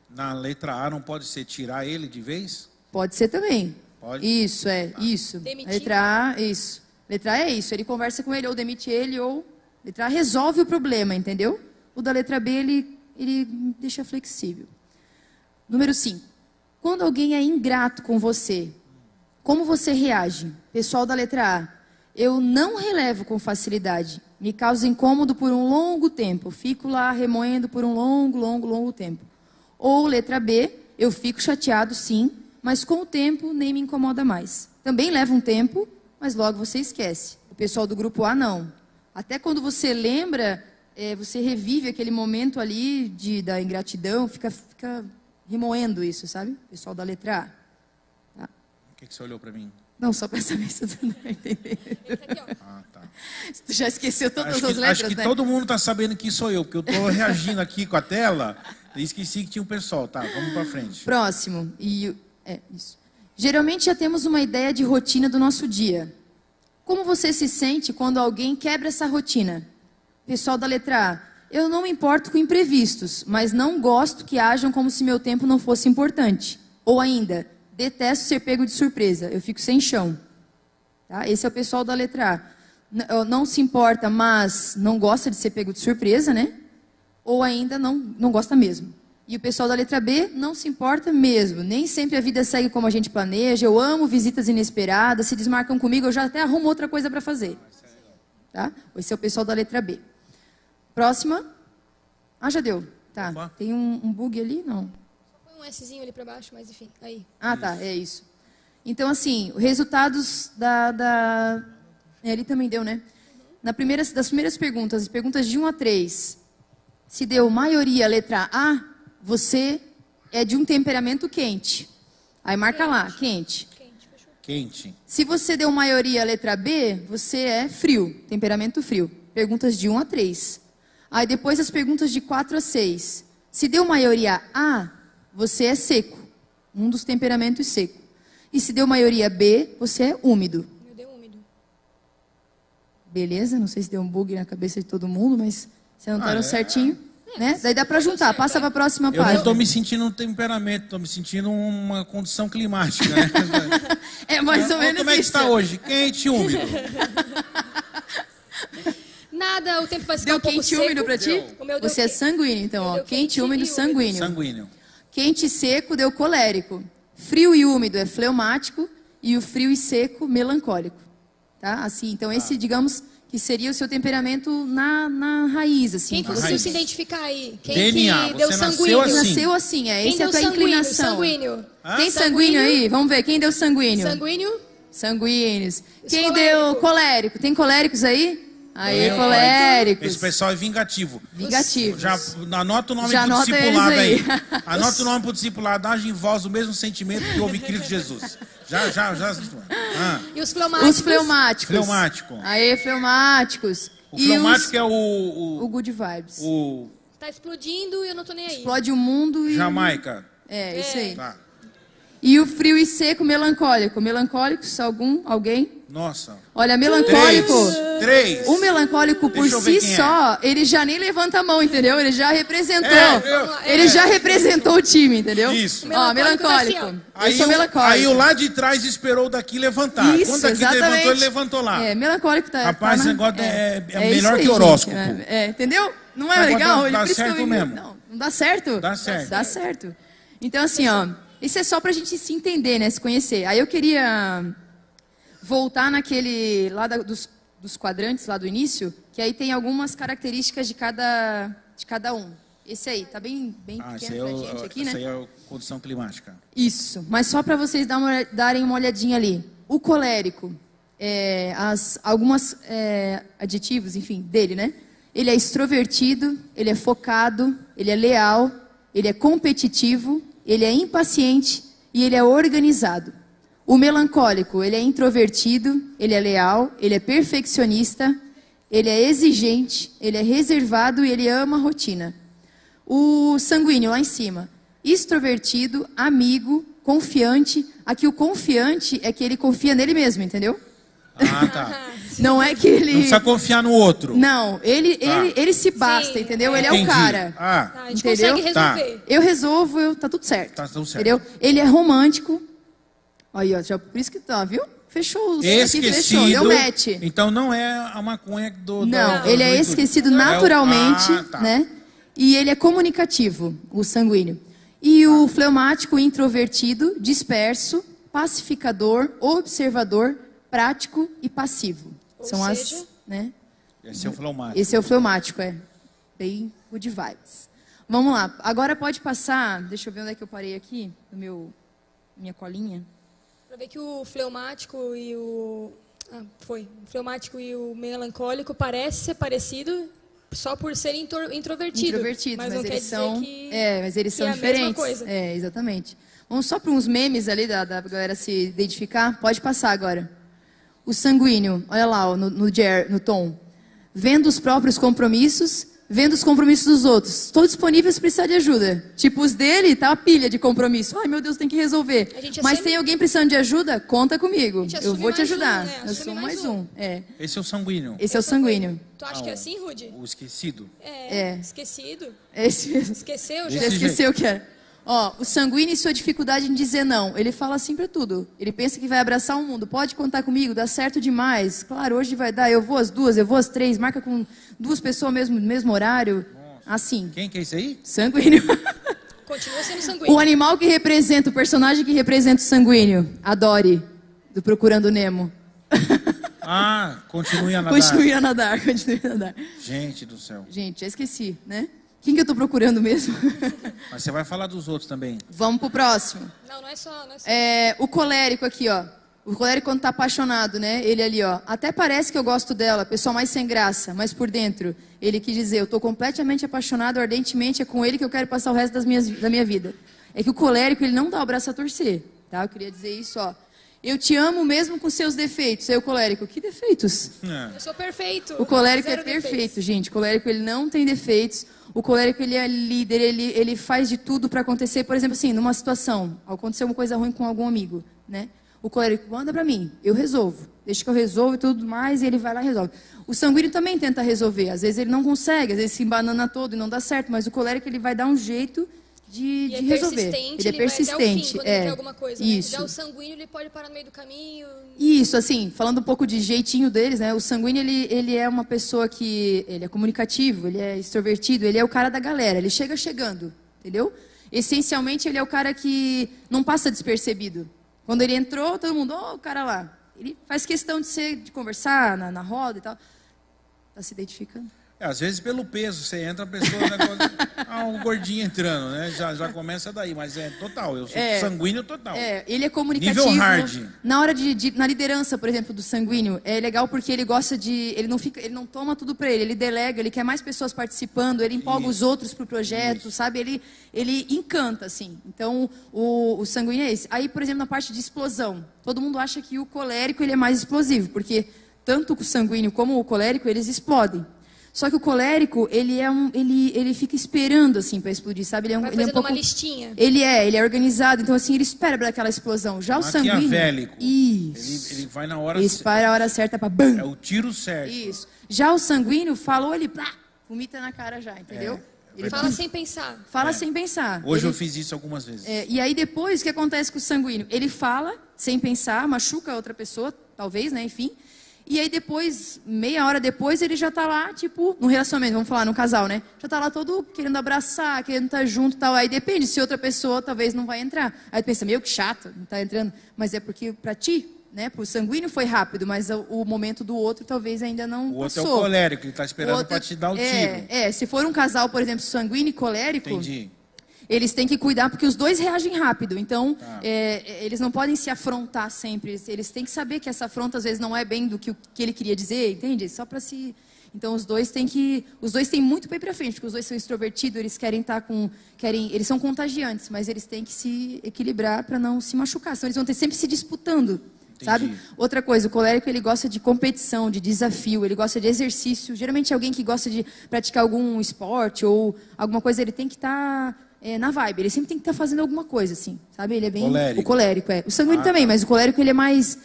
Na letra A não pode ser tirar ele de vez?
Pode ser também.
Pode?
Isso, isso.
Demitir.
Letra A, isso. Letra A é isso, ele conversa com ele, ou demite ele, ou... Letra A resolve o problema, entendeu? O da letra B, ele deixa flexível. Número 5. Quando alguém é ingrato com você, como você reage? Pessoal da letra A. Eu não relevo com facilidade. Me causa incômodo por um longo tempo. Fico lá remoendo por um longo tempo. Ou letra B. Eu fico chateado, sim, mas com o tempo nem me incomoda mais. Também leva um tempo, mas logo você esquece. O pessoal do grupo A, não. Até quando você lembra, você revive aquele momento ali da ingratidão, fica remoendo isso, sabe? O pessoal da letra A. Tá?
Por que você olhou para mim?
Não, só para saber se você não está entendendo.
Esse aqui, ó.
Ah, tá.
Tu já esqueceu todas as letras,
acho que
né?
todo mundo está sabendo que sou eu, porque eu estou reagindo aqui com a tela e esqueci que tinha um pessoal. Tá, vamos para frente.
Próximo. Isso. Geralmente já temos uma ideia de rotina do nosso dia. Como você se sente quando alguém quebra essa rotina? Pessoal da letra A, eu não me importo com imprevistos, mas não gosto que ajam como se meu tempo não fosse importante. Ou ainda, detesto ser pego de surpresa, eu fico sem chão. Tá? Esse é o pessoal da letra A. Não se importa, mas não gosta de ser pego de surpresa, né? Ou ainda não gosta mesmo. E o pessoal da letra B não se importa mesmo. Nem sempre a vida segue como a gente planeja. Eu amo visitas inesperadas. Se desmarcam comigo, eu já até arrumo outra coisa para fazer. Tá? Esse é o pessoal da letra B. Próxima. Ah, já deu. Tá.
Opa.
Tem um bug ali? Não.
Foi um Szinho ali para baixo, mas enfim, aí.
Ah, tá. É isso. Então, assim, resultados ali também deu, né? Das primeiras perguntas de 1 a 3, se deu maioria letra A, você é de um temperamento quente. Aí marca lá, quente.
Quente.
Se você deu maioria letra B, você é frio, temperamento frio. Perguntas de 1 a 3. Aí depois as perguntas de 4 a 6. Se deu maioria A, você é seco, um dos temperamentos seco. E se deu maioria B, você é úmido.
Eu dei úmido.
Beleza? Não sei se deu um bug na cabeça de todo mundo, mas se anotaram certinho. Né? Daí dá pra juntar. Passa pra próxima
Eu
página.
não estou me sentindo um temperamento, estou me sentindo uma condição climática. Né?
É mais ou menos
como é que
isso.
está hoje? Quente e úmido.
Nada, o tempo vai ficar
Deu
um pouco
quente e
seco.
úmido pra ti?
O meu deu
Você é
quente.
sanguíneo, então, ó.
Deu
Quente, úmido,
e
sanguíneo.
Sanguíneo.
Quente e seco deu colérico. Frio e úmido é fleumático. E o frio e seco, melancólico. Tá? Assim, então, esse, digamos, que seria o seu temperamento na raiz, assim.
Quem
que
conseguiu
raiz.
se identificar aí? Quem
DNA,
que deu
você
sanguíneo?
nasceu assim.
Nasceu assim,
Quem
essa é a
deu
tua
sanguíneo?
inclinação.
Sanguíneo.
Tem sanguíneo aí? Vamos ver, quem deu sanguíneo?
Sanguíneo?
Sanguíneos.
Os
Quem
coléricos.
deu colérico? Tem coléricos aí? Aí,
Eu,
coléricos.
Esse pessoal é vingativo.
Vingativos.
Já anota o nome
Já
pro
anota
discipulado
eles
aí.
aí.
Anota o nome pro discipulado, age em vós o mesmo sentimento que houve em Cristo Jesus. Já.
E os fleumáticos?
Os fleumáticos.
Fleumático.
Aí, fleumáticos.
O fleumático é
o good vibes.
o
Tá explodindo e eu não tô nem aí.
Explode o mundo e...
Jamaica.
É, isso aí.
Tá.
E o frio e seco melancólico. Melancólicos, alguém?
Nossa.
Olha, melancólico...
3.
O melancólico por
Deixa eu ver
si
quem
só, ele já nem levanta a mão, entendeu? Ele já representou.
É,
Ele já representou o time, entendeu?
Isso.
Ó,
Melancólico tá
melancólico.
assim,
Eu sou melancólico.
Aí o lá de trás esperou o daqui levantar.
Isso,
Quando aqui
exatamente.
levantou, ele levantou lá.
É, melancólico tá...
Rapaz,
tá
esse negócio é
isso
melhor
aí,
que horóscopo.
gente. Entendeu? Não é
Mas
legal?
dá
Ele por isso que
certo
eu vim-
mesmo.
Não dá certo?
Dá certo.
Dá certo. Então, assim, ó, isso é só pra gente se entender, né? Se conhecer. Aí eu queria voltar naquele lá dos quadrantes lá do início, que aí tem algumas características de cada um. Esse aí, tá bem
Esse
pequeno
aí
pra gente aqui,
essa
né?
aí é a condição climática.
Isso, mas só para vocês darem uma olhadinha ali. O colérico, algumas adjetivos, enfim, dele, né? Ele é extrovertido, ele é focado, ele é leal, ele é competitivo, ele é impaciente e ele é organizado. O melancólico, ele é introvertido, ele é leal, ele é perfeccionista, ele é exigente, ele é reservado e ele ama a rotina. O sanguíneo, lá em cima, extrovertido, amigo, confiante. Aqui o confiante é que ele confia nele mesmo, entendeu?
Ah, tá.
Não é que ele...
Não precisa confiar no outro.
Não, ele se basta,
Sim,
entendeu? Ele é
Entendi.
o cara.
Ah,
Tá, a gente
Entendeu?
consegue resolver.
Eu resolvo, tá tudo certo.
Tá tudo certo.
Entendeu? Ele é romântico. Aí, ó, já, por isso que tá, viu? Fechou.
esquecido.
Fechou, deu match.
Então não é a maconha do...
Não,
da
ele é
juventude.
esquecido naturalmente,
tá.
né? E ele é comunicativo, o sanguíneo. E o fleumático, introvertido, disperso, pacificador, observador, prático e passivo.
Ou
São
seja,
né?
Esse é o fleumático.
Esse é o fleumático, bem good vibes. Vamos lá. Agora pode passar, deixa eu ver onde é que eu parei aqui, minha colinha.
Pra ver que o fleumático e o... o fleumático e o melancólico parece ser parecido só por serem introvertidos.
Mas
não quer
eles
dizer
são,
que...
mas eles
que
são
é a mesma
diferentes.
coisa.
É, exatamente. Vamos só para uns memes ali da galera se identificar. Pode passar agora. O sanguíneo, olha lá, no tom. Vendo os próprios compromissos, vendo os compromissos dos outros. Estou disponível se precisar de ajuda. Tipo, os dele, tá a pilha de compromisso. Ai, meu Deus, tem que resolver. Mas tem alguém precisando de ajuda? Conta comigo. Eu vou te ajudar.
Né?
Eu sou mais um. É.
Esse é o sanguíneo.
Esse é o sanguíneo.
Tu acha que é assim, Rudy?
O esquecido.
Esquecido.
Esse mesmo.
Esqueceu já?
Já esqueceu o que é. Ó, o sanguíneo e sua dificuldade em dizer não. Ele fala assim pra tudo. Ele pensa que vai abraçar o mundo. Pode contar comigo, dá certo demais. Claro, hoje vai dar. Eu vou às 2, eu vou às 3. Marca com 2 pessoas no mesmo horário. Nossa. Assim.
Quem que é isso aí?
Sanguíneo.
Continua sendo sanguíneo.
O animal que representa, o personagem que representa o sanguíneo. A Dory, do Procurando Nemo.
Continue a nadar.
Continue a nadar, continue a nadar.
Gente do céu.
Gente, já esqueci, né? Quem que eu tô procurando mesmo?
Mas você vai falar dos outros também.
Vão pro próximo.
Não é só.
O colérico aqui, ó. O colérico quando tá apaixonado, né? Ele ali, ó. Até parece que eu gosto dela, pessoal mais sem graça, mas por dentro, ele quis dizer, eu tô completamente apaixonado, ardentemente, é com ele que eu quero passar o resto da minha vida. É que o colérico, ele não dá o braço a torcer, tá? Eu queria dizer isso, ó. Eu te amo mesmo com seus defeitos. Aí o colérico, que defeitos?
Eu sou perfeito.
O colérico
Zero
é perfeito,
defeitos.
gente. O colérico, ele não tem defeitos. O colérico, ele é líder, ele faz de tudo para acontecer. Por exemplo, assim, numa situação, aconteceu uma coisa ruim com algum amigo, né? O colérico, manda para mim, eu resolvo. Deixa que eu resolvo e tudo mais, e ele vai lá e resolve. O sanguíneo também tenta resolver. Às vezes ele não consegue, às vezes se embanana todo e não dá certo. Mas o colérico, ele vai dar um jeito de resolver. Ele é persistente.
Vai até o fim, quando ele quer alguma coisa.
Isso.
Né? Já o sanguíneo, ele pode parar no meio do caminho.
Isso, assim, falando um pouco de jeitinho deles, né? O sanguíneo, ele é uma pessoa que... Ele é comunicativo, ele é extrovertido, ele é o cara da galera. Ele chega chegando, entendeu? Essencialmente, ele é o cara que não passa despercebido. Quando ele entrou, todo mundo, o cara lá. Ele faz questão de conversar na roda e tal. Tá se identificando?
Às vezes pelo peso, você entra, a pessoa... um gordinho entrando, né? Já começa daí, mas é total. Eu sou sanguíneo total.
Ele é comunicativo.
Nível hard.
Na hora na liderança, por exemplo, do sanguíneo, é legal porque ele gosta de... Ele não toma tudo pra ele delega, ele quer mais pessoas participando, ele empolga os outros pro projeto, sabe? Ele encanta, assim. Então, o sanguíneo é esse. Aí, por exemplo, na parte de explosão, todo mundo acha que o colérico ele é mais explosivo, porque tanto o sanguíneo como o colérico, eles explodem. Só que o colérico, ele fica esperando, assim, para explodir, sabe? Ele é um pouco...
uma listinha.
Ele é organizado, então, assim, ele espera para aquela explosão. Já o sanguíneo...
Maquiavélico.
Isso.
Ele vai na hora...
Ele espera a hora certa para... BAM!
É o tiro certo.
Isso. Já o sanguíneo, falou, ele... Plá, vomita na cara já, entendeu?
Ele fala sem pensar.
Fala sem pensar.
Hoje eu fiz isso algumas vezes.
E aí, depois, o que acontece com o sanguíneo? Ele fala sem pensar, machuca a outra pessoa, talvez, né? Enfim... E aí depois, meia hora depois, ele já tá lá, tipo, no relacionamento, vamos falar, no casal, né? Já tá lá todo querendo abraçar, querendo estar junto e tal. Aí depende, se outra pessoa talvez não vai entrar. Aí tu pensa, meio que chato, não tá entrando. Mas é porque pra ti, né? Pro sanguíneo foi rápido, mas o momento do outro talvez ainda não passou.
O outro é o colérico, ele tá esperando pra te dar o tiro.
Se for um casal, por exemplo, sanguíneo e colérico...
Entendi.
Eles têm que cuidar, porque os dois reagem rápido. Então, eles não podem se afrontar sempre. Eles têm que saber que essa afronta, às vezes, não é bem do que ele queria dizer, entende? Só para se... Então, os dois têm muito para ir para frente, porque os dois são extrovertidos, eles querem estar com... Eles são contagiantes, mas eles têm que se equilibrar para não se machucar. Senão, eles vão ter sempre se disputando. Sabe? Outra coisa, o colérico, ele gosta de competição, de desafio, ele gosta de exercício. Geralmente, alguém que gosta de praticar algum esporte ou alguma coisa, ele tem que estar... na vibe, ele sempre tem que estar fazendo alguma coisa, assim, sabe? Ele é bem...
Colérico.
O colérico, O sanguíneo também, mas o colérico, ele é mais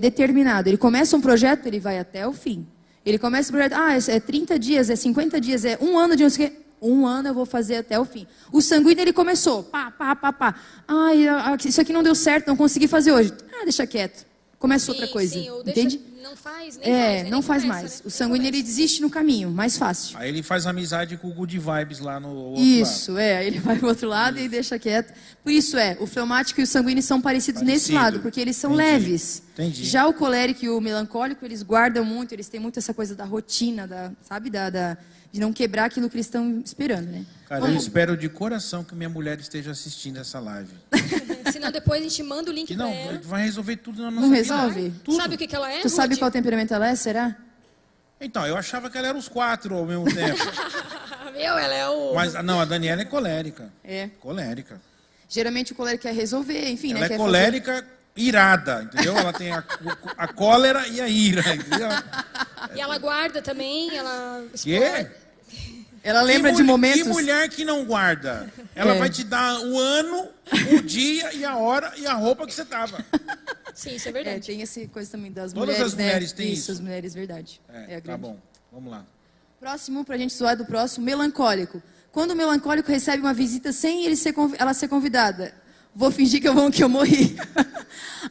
determinado. Ele começa um projeto, ele vai até o fim. Ele começa um projeto, é 30 dias, é 50 dias, é 1 ano de não sei o quê. 1 ano eu vou fazer até o fim. O sanguíneo, ele começou, pá. Isso aqui não deu certo, não consegui fazer hoje. deixa quieto. Começa outra coisa, entende?
Não faz, nem faz.
Não faz
começa,
mais.
Né?
O sanguíneo, ele desiste no caminho, mais fácil.
Aí ele faz amizade com o Good Vibes lá no outro
Isso,
lado.
ele vai pro outro lado e deixa quieto. Por isso o fleumático e o sanguíneo são parecidos nesse lado, porque eles são leves.
Entendi.
Já o colérico e o melancólico, eles guardam muito, eles têm muito essa coisa da rotina, de não quebrar aquilo que eles estão esperando, né?
Cara, eu espero de coração que minha mulher esteja assistindo essa live.
Senão depois a gente manda o link pra ela.
Não, vai resolver tudo na nossa
vida.
Não
resolve?
Tudo.
Sabe o que ela é,
Tu sabe qual temperamento ela é, será?
Então, eu achava que ela era os 4 ao mesmo tempo.
Ela é o...
Mas, não, a Daniela é colérica.
É.
Colérica.
Geralmente o colérico quer resolver, enfim,
ela
né?
É colérica irada, entendeu? Ela tem a cólera e a ira, entendeu?
E ela guarda também, ela
Quê?
Ela lembra de momentos...
Que mulher que não guarda? Ela vai te dar o ano, o dia e a hora e a roupa que você tava.
Sim, isso é verdade.
tem essa coisa também das
Todas
mulheres,
as mulheres
né?
têm isso.
As mulheres, verdade.
Tá bom, vamos lá.
Próximo, pra gente zoar do próximo, melancólico. Quando o melancólico recebe uma visita sem ela ser convidada, vou fingir que eu morri.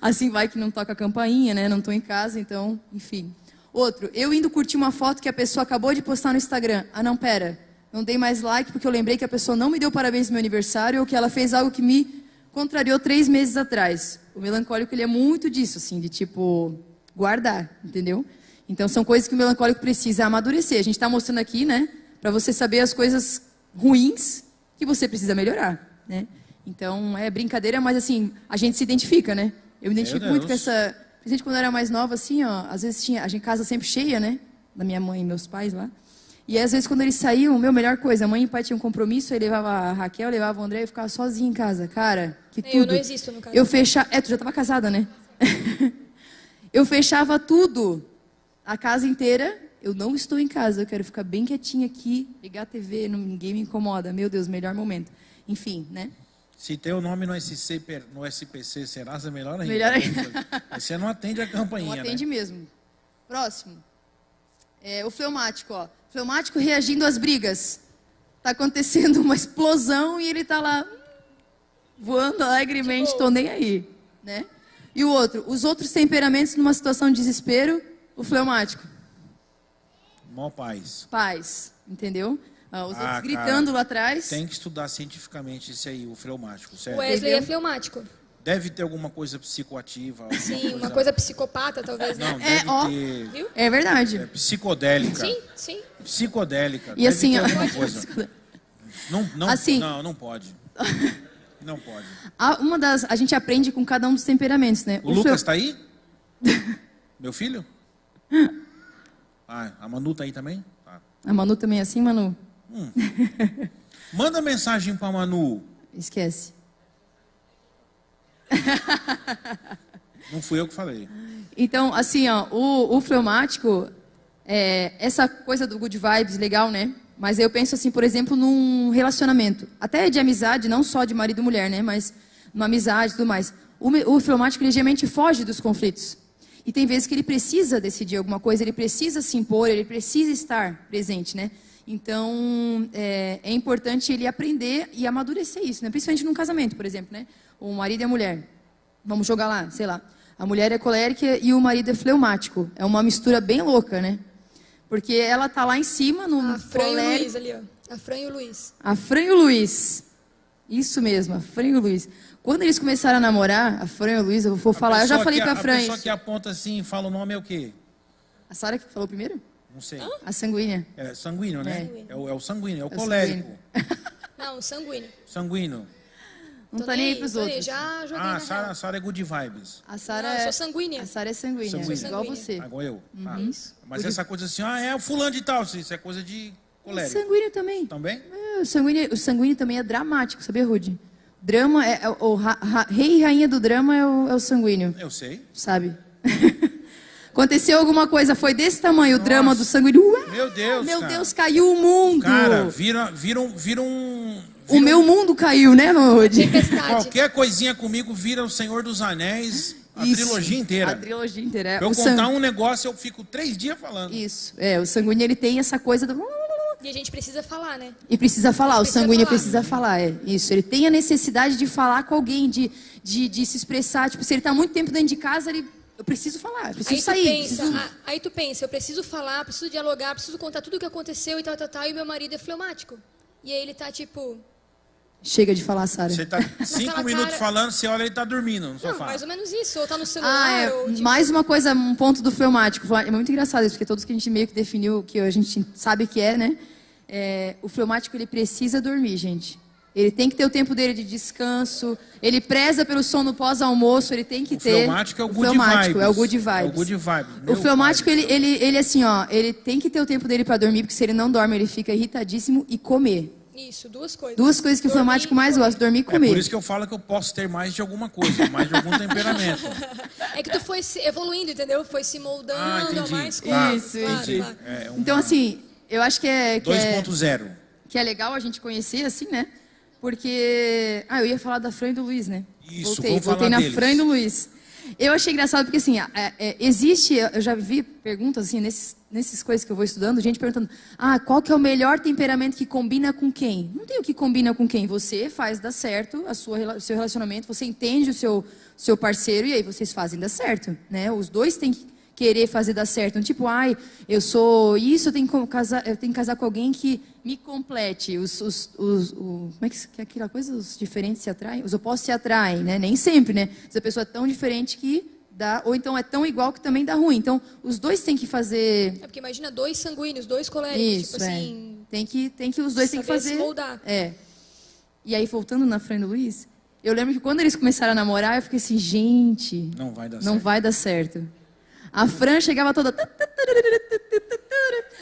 Assim vai que não toca a campainha, né? Não tô em casa, então, enfim. Outro, eu indo curtir uma foto que a pessoa acabou de postar no Instagram. Ah, não, pera. Não dei mais like porque eu lembrei que a pessoa não me deu parabéns no meu aniversário ou que ela fez algo que me contrariou 3 meses atrás. O melancólico, ele é muito disso, assim, de tipo, guardar, entendeu? Então, são coisas que o melancólico precisa amadurecer. A gente está mostrando aqui, né? Para você saber as coisas ruins que você precisa melhorar, né? Então, é brincadeira, mas assim, a gente se identifica, né? Eu me identifico muito com essa... Presente quando eu era mais nova, assim, ó, às vezes tinha... A gente casa sempre cheia, né? Da minha mãe e meus pais lá. E às vezes quando eles saíam, melhor coisa, a mãe e o pai tinham um compromisso, aí levava a Raquel, levava o André e eu ficava sozinha em casa. Cara, que tudo...
Eu não existo no caso.
Eu fechava... tu já estava casada, né? Eu fechava tudo. A casa inteira, eu não estou em casa, eu quero ficar bem quietinha aqui, ligar a TV, ninguém me incomoda. Meu Deus, melhor momento. Enfim, né?
Se tem o nome no SPC Serasa, melhor ainda.
Melhor ainda.
Você não atende a campainha,
Não atende
né?
mesmo. Próximo. O fleumático, ó. Fleumático reagindo às brigas. Tá acontecendo uma explosão e ele tá lá voando alegremente, tô nem aí, né? E o outro, os outros temperamentos numa situação de desespero, o fleumático.
Mó paz.
Paz, entendeu? Os outros gritando lá atrás.
Tem que estudar cientificamente isso aí, o fleumático,
O
sério.
Wesley é fleumático.
Deve ter alguma coisa psicoativa.
Sim, uma coisa psicopata, talvez, né?
Não, deve ter...
Viu?
É verdade.
Psicodélica.
Sim, sim.
Psicodélica.
E assim,
deve ter
ó,
alguma coisa. Não,
assim,
não pode. Não pode.
A gente aprende com cada um dos temperamentos, né?
O Lucas tá aí? Meu filho? Ah, a Manu tá aí também? Tá.
A Manu também é assim, Manu?
Manda mensagem pra Manu.
Esquece.
Não fui eu que falei.
Então, assim, ó, o fleumático, essa coisa do good vibes, legal, né? Mas eu penso assim, por exemplo, num relacionamento, até de amizade, não só de marido e mulher, né? Mas numa amizade e tudo mais. O fleumático, ele geralmente foge dos conflitos. E tem vezes que ele precisa decidir alguma coisa, ele precisa se impor, ele precisa estar presente, né? Então, é importante ele aprender e amadurecer isso, né? Principalmente num casamento, por exemplo, né? O marido e a mulher. Vamos jogar lá, sei lá. A mulher é colérica e o marido é fleumático. É uma mistura bem louca, né? Porque ela tá lá em cima, no
A Fran e o Luiz ali, ó. A Fran e o Luiz.
A Fran e o Luiz. Isso mesmo, a Fran e o Luiz. Quando eles começaram a namorar, a Fran e o Luiz, eu vou falar, eu já falei pra Fran.
A pessoa que aponta assim e fala o nome é o quê?
A Sara que falou primeiro?
Não sei.
A sanguínea.
É sanguíneo, né? É o sanguíneo, é o
É o
colérico.
Não, sanguíneo.
Sanguíneo.
Não tá nem aí pros outros.
Já joguei
Ah,
na real.
a Sara é good vibes.
A Sara
Não, eu sou sanguínea.
A Sara é sanguínea,
Sanguínea.
igual
Sanguínea.
você.
Igual eu. Ah,
Isso.
mas essa coisa assim, é o fulano de tal, isso é coisa de
O
colérico.
sanguíneo também.
Também?
O sanguíneo também é dramático, sabia, Rudy? Drama, rei e rainha do drama é o sanguíneo,
Eu sei.
sabe? Aconteceu alguma coisa, foi desse tamanho o drama do sanguíneo.
Meu Deus,
Meu
cara.
Deus, caiu o mundo.
Cara, vira um...
O meu mundo caiu, né, Rudy?
Tempestade.
Qualquer coisinha comigo vira o Senhor dos Anéis, a
Isso,
trilogia inteira.
A trilogia inteira.
Pra eu contar um negócio, eu fico 3 dias falando.
Isso, o sanguíneo ele tem essa coisa do...
E a gente precisa falar, né?
E precisa falar, o sanguíneo
falar.
precisa falar, isso. Ele tem a necessidade de falar com alguém, de se expressar. Tipo, se ele está muito tempo dentro de casa, eu preciso falar, eu preciso sair.
Aí tu pensa, eu preciso falar, preciso dialogar, preciso contar tudo o que aconteceu e tal, e meu marido é fleumático. E aí ele tá tipo...
Chega de falar, Sara.
Você tá 5 minutos falando, você olha, ele tá dormindo no sofá.
Não, mais ou menos isso, ou tá no celular, ou... Tipo...
Mais uma coisa, um ponto do fleumático. É muito engraçado isso, porque todos que a gente meio que definiu, que a gente sabe que é, né? O fleumático, ele precisa dormir, gente. Ele tem que ter o tempo dele de descanso. Ele preza pelo sono pós-almoço. Ele tem que ter.
O fleumático é o good
fleumático,
vibes.
É o good vibes.
É o good vibes.
O fleumático, ele assim, ó, ele tem que ter o tempo dele para dormir, porque se ele não dorme, ele fica irritadíssimo e comer.
Isso, duas coisas.
Duas coisas que o fleumático mais gosta, dormir e comer.
É por isso que eu falo que eu posso ter mais de alguma coisa, mais de algum temperamento.
É que tu foi se evoluindo, entendeu? Foi se moldando a mais
coisas. Isso.
Claro.
Então, assim, eu acho que é...
2.0.
Que é legal a gente conhecer, assim, né? Porque... eu ia falar da Fran e do Luiz, né?
Isso,
voltei na Fran e do Luiz. Eu achei engraçado porque, assim, existe... Eu já vi perguntas, assim, nesses coisas que eu vou estudando, gente perguntando, qual que é o melhor temperamento que combina com quem? Não tem o que combina com quem. Você faz dar certo o seu relacionamento, você entende o seu parceiro e aí vocês fazem dar certo, né? Os dois têm que querer fazer dar certo. Não tipo, eu sou isso, eu tenho que casar com alguém que me complete. Como é que é aquela coisa? Os diferentes se atraem? Os opostos se atraem, né? Nem sempre, né? Se a pessoa é tão diferente que dá, ou então é tão igual que também dá ruim. Então, os dois têm que fazer...
É porque imagina 2 sanguíneos, 2 coléricos.
Isso,
tipo assim...
Os dois têm que fazer...
se moldar.
E aí, voltando na Fran e do Luiz, eu lembro que quando eles começaram a namorar, eu fiquei assim, gente... Não vai dar certo. A Fran chegava toda...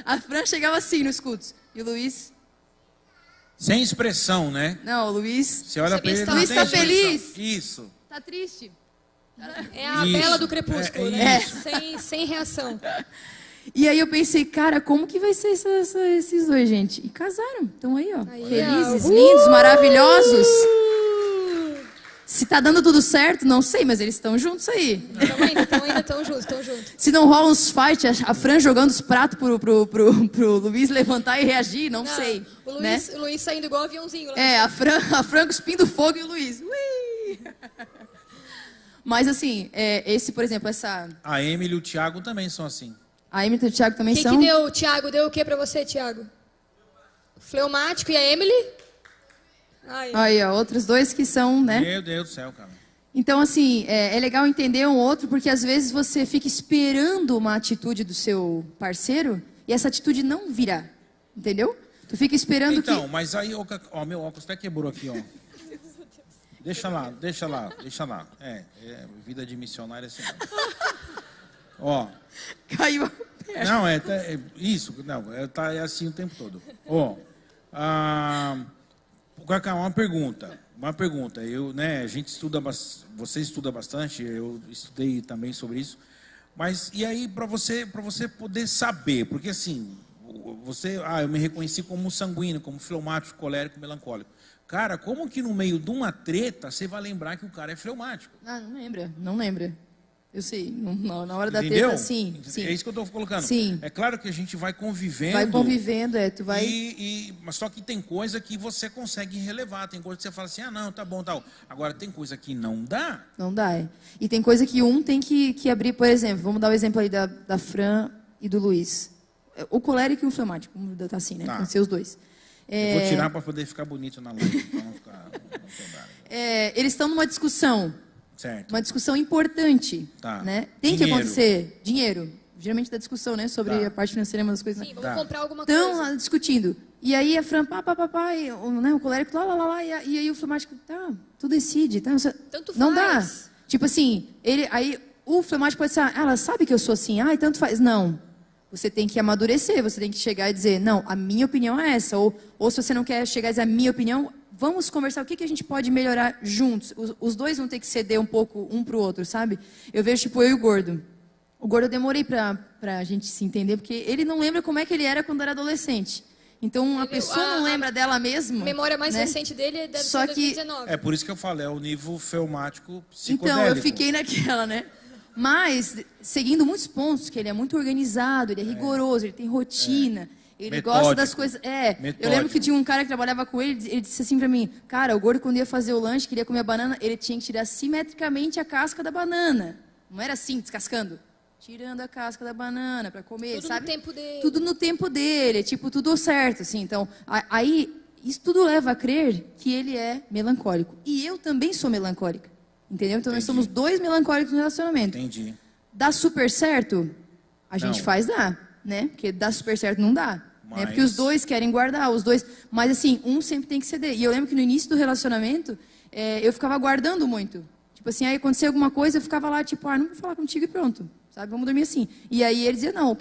A Fran chegava assim nos cultos. E o Luiz...
Sem expressão, né?
Não, o Luiz...
Você olha pra ele,
o Luiz tá feliz.
Isso.
Tá triste.
É a Bela do Crepúsculo, né? Sem reação.
E aí eu pensei, cara, como que vai ser esses dois, gente? E casaram. Estão aí, ó. Felizes, lindos, maravilhosos. Se tá dando tudo certo, não sei, mas eles estão juntos aí.
Estão juntos.
Se não rola uns fight, a Fran jogando os pratos pro Luiz levantar e reagir, não sei.
O Luiz,
né?
o Luiz saindo igual aviãozinho.
Lá a Fran cuspindo fogo e o Luiz. Ui! Mas assim, esse, por exemplo, essa...
A Emily e o Thiago também são assim.
A Emily e o Thiago também são...
O que deu, o Thiago? Deu o que pra você, Thiago? Fleumático e a Emily?
Aí, ó, outros dois que são, né?
Meu Deus do céu, cara.
Então, assim, é legal entender um outro, porque às vezes você fica esperando uma atitude do seu parceiro e essa atitude não virá, entendeu? Tu fica esperando que...
Então, mas aí, ó, meu óculos até quebrou aqui, ó. Deixa lá. Vida de missionário é assim. Ó.
Caiu a perna.
Não, isso. Não, é assim o tempo todo. Ó. Uma pergunta. A gente estuda, você estuda bastante, eu estudei também sobre isso. Mas e aí para você poder saber, porque assim, eu me reconheci como sanguíneo, como fleumático, colérico, melancólico. Cara, como que no meio de uma treta você vai lembrar que o cara é fleumático?
Não lembra. Eu sei, na hora da
Entendeu?
treta, sim.
É isso que eu estou colocando.
Sim.
É claro que a gente vai convivendo.
Tu vai...
Mas só que tem coisa que você consegue relevar, tem coisa que você fala assim, não, tá bom, tal. Agora, tem coisa que não dá.
Não dá, E tem coisa que um tem que abrir, por exemplo, vamos dar o exemplo aí da Fran e do Luiz. O colérico e o fleumático, vamos botar assim, né?
Tá.
Vão ser os dois.
Eu vou tirar para poder ficar bonito na live, para não ficar...
Eles estão numa discussão.
Certo.
Uma discussão importante,
tá.
né? Tem que acontecer. Dinheiro. Geralmente da discussão, né? Sobre a parte financeira, uma das coisas.
Sim, vamos comprar alguma coisa.
Estão lá discutindo. E aí a Fran, o colérico, lá, e aí o fleumático, tu decide.
Tanto
não
faz.
dá. Tipo assim, aí o fleumático pode ser, ela sabe que eu sou assim, tanto faz. Não. Você tem que amadurecer, você tem que chegar e dizer, não, a minha opinião é essa. Ou se você não quer chegar e dizer a minha opinião, vamos conversar o que a gente pode melhorar juntos. Os dois vão ter que ceder um pouco um pro outro, sabe? Eu vejo, tipo, eu e o Gordo. O Gordo eu demorei pra gente se entender, porque ele não lembra como é que ele era quando era adolescente. Então, a pessoa não lembra dela mesma.
A memória mais recente dele deve ser 2019.
É por isso que eu falei, é o nível fleumático psicodélico.
Então, eu fiquei naquela, né? Mas, seguindo muitos pontos, que ele é muito organizado, ele é rigoroso, ele tem rotina, ele
metódico,
gosta das coisas... Eu lembro que tinha um cara que trabalhava com ele, ele disse assim pra mim, cara, o Gordo quando ia fazer o lanche, queria comer a banana, ele tinha que tirar simetricamente a casca da banana. Não era assim, descascando. Tirando a casca da banana pra comer,
tudo
sabe?
Tudo no tempo dele.
Tudo no tempo dele, tipo, tudo certo, assim. Então, aí, isso tudo leva a crer que ele é melancólico. E eu também sou melancólica. Entendeu? Então, nós somos dois melancólicos no relacionamento.
Entendi.
Dá super certo? A gente faz dar, né? Porque dá super certo não dá. Né? Porque os dois querem guardar, os dois... Mas, assim, um sempre tem que ceder. E eu lembro que no início do relacionamento, eu ficava guardando muito. Tipo assim, aí acontecia alguma coisa, eu ficava lá, tipo, não vou falar contigo e pronto. Sabe? Vamos dormir assim. E aí ele dizia, não,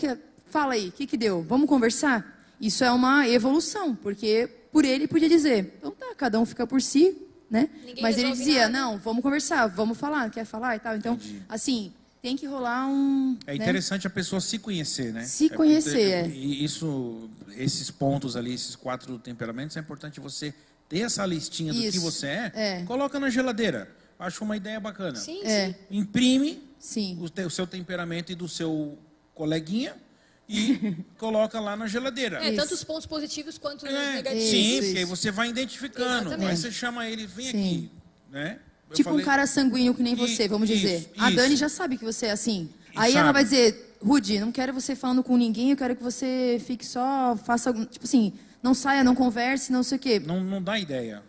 fala aí, o que deu? Vamos conversar? Isso é uma evolução, porque por ele podia dizer, então tá, cada um fica por si, né? Mas ele dizia, não, vamos conversar, vamos falar, quer falar e tal. Então, assim, tem que rolar um...
É interessante a pessoa se conhecer, né?
Se conhecer,
E esses pontos ali, esses 4 temperamentos, é importante você ter essa listinha do que você coloca na geladeira. Acho uma ideia bacana.
Sim.
Imprime
Sim.
o seu temperamento e do seu coleguinha e coloca lá na geladeira.
Tanto os pontos positivos quanto os negativos.
Sim, porque aí você vai identificando.
Exatamente.
Aí você chama ele, vem aqui. Né?
Tipo um cara sanguíneo que nem você, vamos dizer. A Dani já sabe que você é assim. Aí ela vai dizer, Rudy, não quero você falando com ninguém, eu quero que você fique só, faça algum... Tipo assim, não saia, não converse, não sei o quê.
Não dá ideia.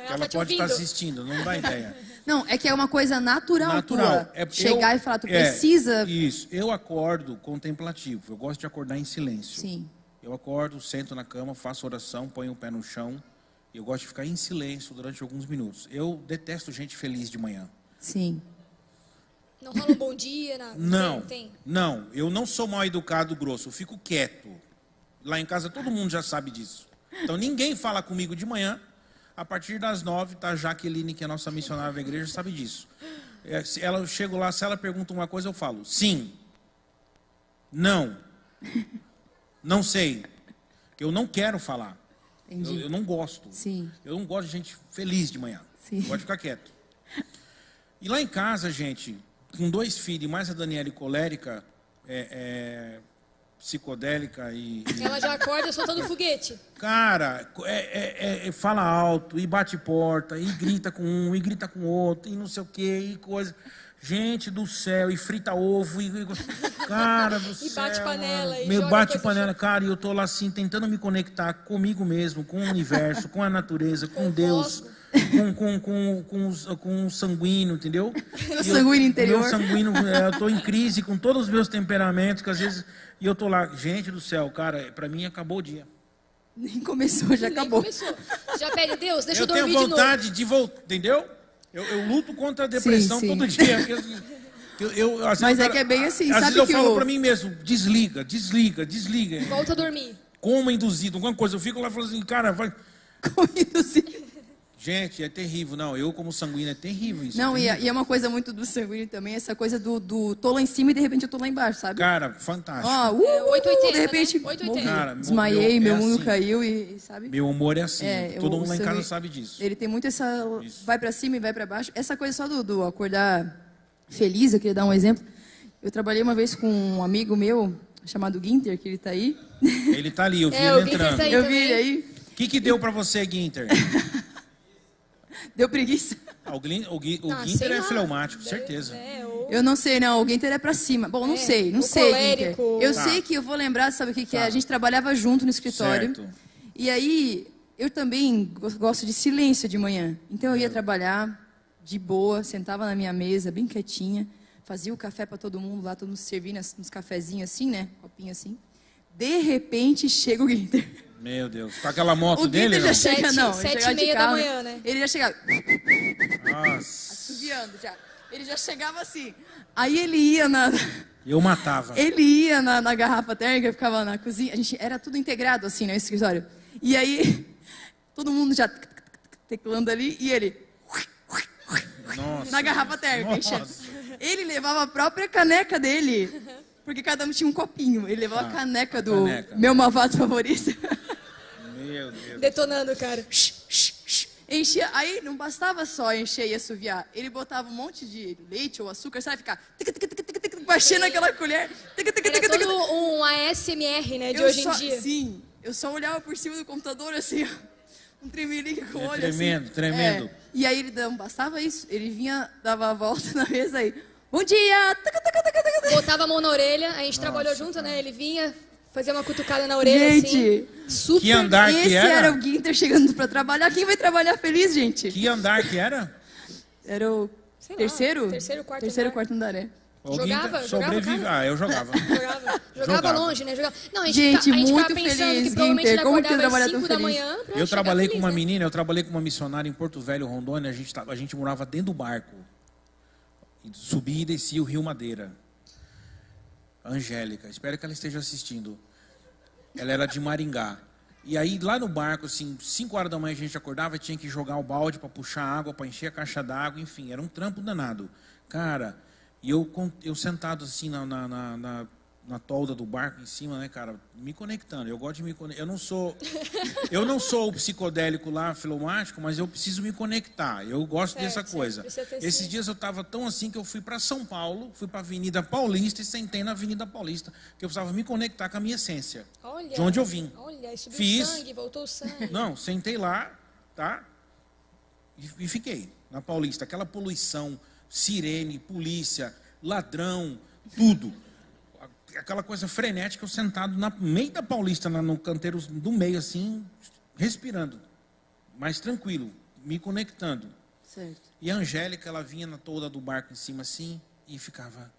Ela pode estar assistindo, não dá ideia.
Não, é que é uma coisa natural. Chegar e falar, tu precisa...
Isso, eu acordo contemplativo, eu gosto de acordar em silêncio.
Sim.
Eu acordo, sento na cama, faço oração, ponho o pé no chão. Eu gosto de ficar em silêncio durante alguns minutos. Eu detesto gente feliz de manhã.
Sim.
Não rola um bom dia, nada?
Não, eu não sou mal educado, grosso, eu fico quieto. Lá em casa todo mundo já sabe disso. Então ninguém fala comigo de manhã. A partir das 9, tá a Jaqueline, que é a nossa missionária da igreja, sabe disso. Eu chego lá, se ela pergunta uma coisa, eu falo sim, não, não sei. Eu não quero falar. Eu não gosto.
Sim.
Eu não gosto de gente feliz de manhã.
Sim.
Eu gosto de ficar quieto. E lá em casa, gente, com 2 filhos, mais a Daniela colérica, psicodélica e...
Ela já acorda soltando foguete.
Cara, fala alto, e bate porta, e grita com um, e grita com outro, e não sei o que, e coisa... Gente do céu, e frita ovo, cara do céu.
E bate panela.
Meu, bate panela, cara, e eu tô lá assim, tentando me conectar comigo mesmo, com o universo, com a natureza, com Deus, com o sanguíneo, entendeu?
O sanguíneo interior.
Meu sanguíneo, eu tô em crise com todos os meus temperamentos, que às vezes, e eu tô lá, gente do céu, cara, pra mim acabou o dia.
Nem começou, já acabou.
Já pede, Deus, deixa eu dormir de novo.
Eu tenho vontade de voltar, entendeu? Eu luto contra a depressão todo dia.
Mas é que é bem assim,
às
sabe
vezes eu
que
falo pra mim mesmo, desliga.
Volta a dormir.
Coma induzido, alguma coisa. Eu fico lá falando assim, cara, vai...
Coma induzido.
Gente, é terrível. Não, eu como sanguíneo é terrível isso.
Não,
terrível.
E é uma coisa muito do sanguíneo também, essa coisa do tô lá em cima e de repente eu tô lá embaixo, sabe?
Cara, fantástico.
880, de repente,
né? 880.
Cara,
desmaiei, meu mundo caiu e, sabe?
Meu humor é assim, todo mundo lá em casa sabe disso.
Ele tem muito essa, vai pra cima e vai pra baixo. Essa coisa só do acordar feliz, eu queria dar um exemplo. Eu trabalhei uma vez com um amigo meu, chamado Guinter, que ele tá aí.
Ele tá ali, eu vi ele entrando.
Tá
eu vi ele aí.
O que deu pra você, Guinter?
Deu preguiça.
O Guinter é fleumático, certeza.
Eu não sei, não. O Guinter é pra cima. Bom, não sei, Guinter. Eu sei que eu vou lembrar, sabe o que é? A gente trabalhava junto no escritório.
Certo.
E aí, eu também gosto de silêncio de manhã. Então, eu ia trabalhar de boa, sentava na minha mesa, bem quietinha, fazia o café pra todo mundo lá, todo mundo servindo uns cafezinhos assim, né? Copinho assim. De repente, chega o Guinter.
Meu Deus. Com aquela moto dele,
já
não?
chega, não.
7h30 da manhã, né?
Ele já chegava...
Nossa.
Assoviando já. Ele já chegava assim. Aí ele ia na...
Eu matava.
Ele ia na garrafa térmica, ficava na cozinha. A gente era tudo integrado assim, no escritório. E aí, todo mundo já teclando ali, e ele...
Nossa.
Na garrafa térmica, enchendo. Ele levava a própria caneca dele. Porque cada um tinha um copinho. Ele levava a caneca do meu malvado favorito.
Meu Deus.
Detonando, cara.
Enchia, aí não bastava só encher e assoviar. Ele botava um monte de leite ou açúcar, sabe? Ficar baixando aquela colher.
Era todo um ASMR, né, de hoje em dia.
Sim, eu só olhava por cima do computador, assim, um tremelique com o olho,
tremendo,
assim.
Tremendo.
E aí ele não bastava isso. Ele vinha, dava a volta na mesa aí. Bom dia!
Botava a mão na orelha, a gente trabalhou junto, né? Ele vinha, fazia uma cutucada na orelha,
gente,
assim. Super.
Que andar que
esse
era?
Era o Guinter chegando pra trabalhar. Quem vai trabalhar feliz, gente?
Que andar que era?
Era o terceiro? Quarto andar, é.
Jogava?
Eu jogava.
Jogava longe, né?
Não, a gente muito feliz, Guinter. Como que trabalhar tão feliz?
Eu trabalhei com uma menina, eu trabalhei com uma missionária em Porto Velho, Rondônia. A gente morava dentro do barco. Subia e descia o Rio Madeira. Angélica, espero que ela esteja assistindo. Ela era de Maringá. E aí, lá no barco, assim, 5 horas da manhã a gente acordava, tinha que jogar o balde para puxar água, para encher a caixa d'água, enfim, era um trampo danado. Cara, e eu sentado assim na tolda do barco em cima, né, cara, me conectando. Eu gosto de me conectar. Eu não sou o psicodélico lá, filomático, mas eu preciso me conectar. Eu gosto dessa coisa. Esses dias eu estava tão assim que eu fui para São Paulo, fui para a Avenida Paulista e sentei na Avenida Paulista, que eu precisava me conectar com a minha essência.
Olha,
de onde eu vim.
Olha, aí subiu
Fiz.
o sangue, voltou o sangue.
Não, sentei lá, tá? E fiquei na Paulista. Aquela poluição, sirene, polícia, ladrão, tudo. Aquela coisa frenética, eu sentado no meio da Paulista, no canteiro do meio, assim, respirando, mais tranquilo, me conectando.
Certo.
E a Angélica, ela vinha na tolda do barco em cima, assim, e ficava: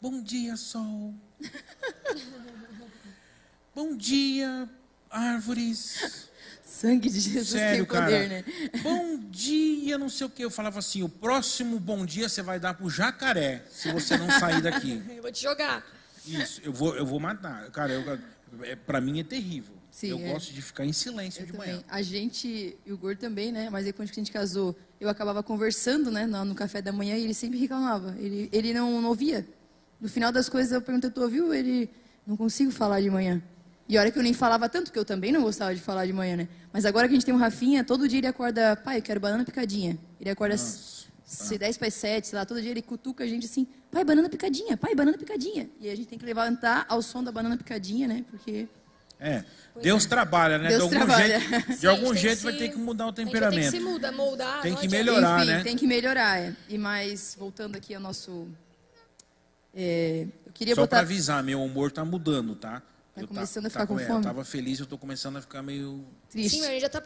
bom dia, sol. Bom dia, árvores.
Sangue de Jesus.
Sério,
tem poder,
cara.
Né?
Bom dia, não sei o quê. Eu falava assim: o próximo bom dia você vai dar pro jacaré, se você não sair daqui.
Eu vou te jogar.
Isso, eu vou matar. Cara, pra mim é terrível.
Sim,
eu gosto de ficar em silêncio de manhã.
A gente, e o Gor também, né? Mas aí quando a gente casou, eu acabava conversando, né? No café da manhã e ele sempre reclamava. Ele não ouvia. No final das coisas eu perguntei: tu ouviu? Ele: não consigo falar de manhã. E olha que eu nem falava tanto, que eu também não gostava de falar de manhã, né? Mas agora que a gente tem um Rafinha, todo dia ele acorda: pai, eu quero banana picadinha. Ele acorda 10 para as 7, sei lá, todo dia ele cutuca a gente assim: pai, banana picadinha, pai, banana picadinha. E a gente tem que levantar ao som da banana picadinha, né? Porque...
Deus trabalha, né?
Deus trabalha.
De algum jeito vai ter que mudar o temperamento.
Tem que se moldar.
Tem que melhorar,
enfim,
né?
Tem que melhorar. E mais, voltando aqui ao nosso... eu queria
Só
botar...
para avisar, meu humor tá mudando, tá?
Tá começando a ficar com fome?
Eu tava feliz, eu tô começando a ficar meio...
Triste.
Sim, mas a gente já tá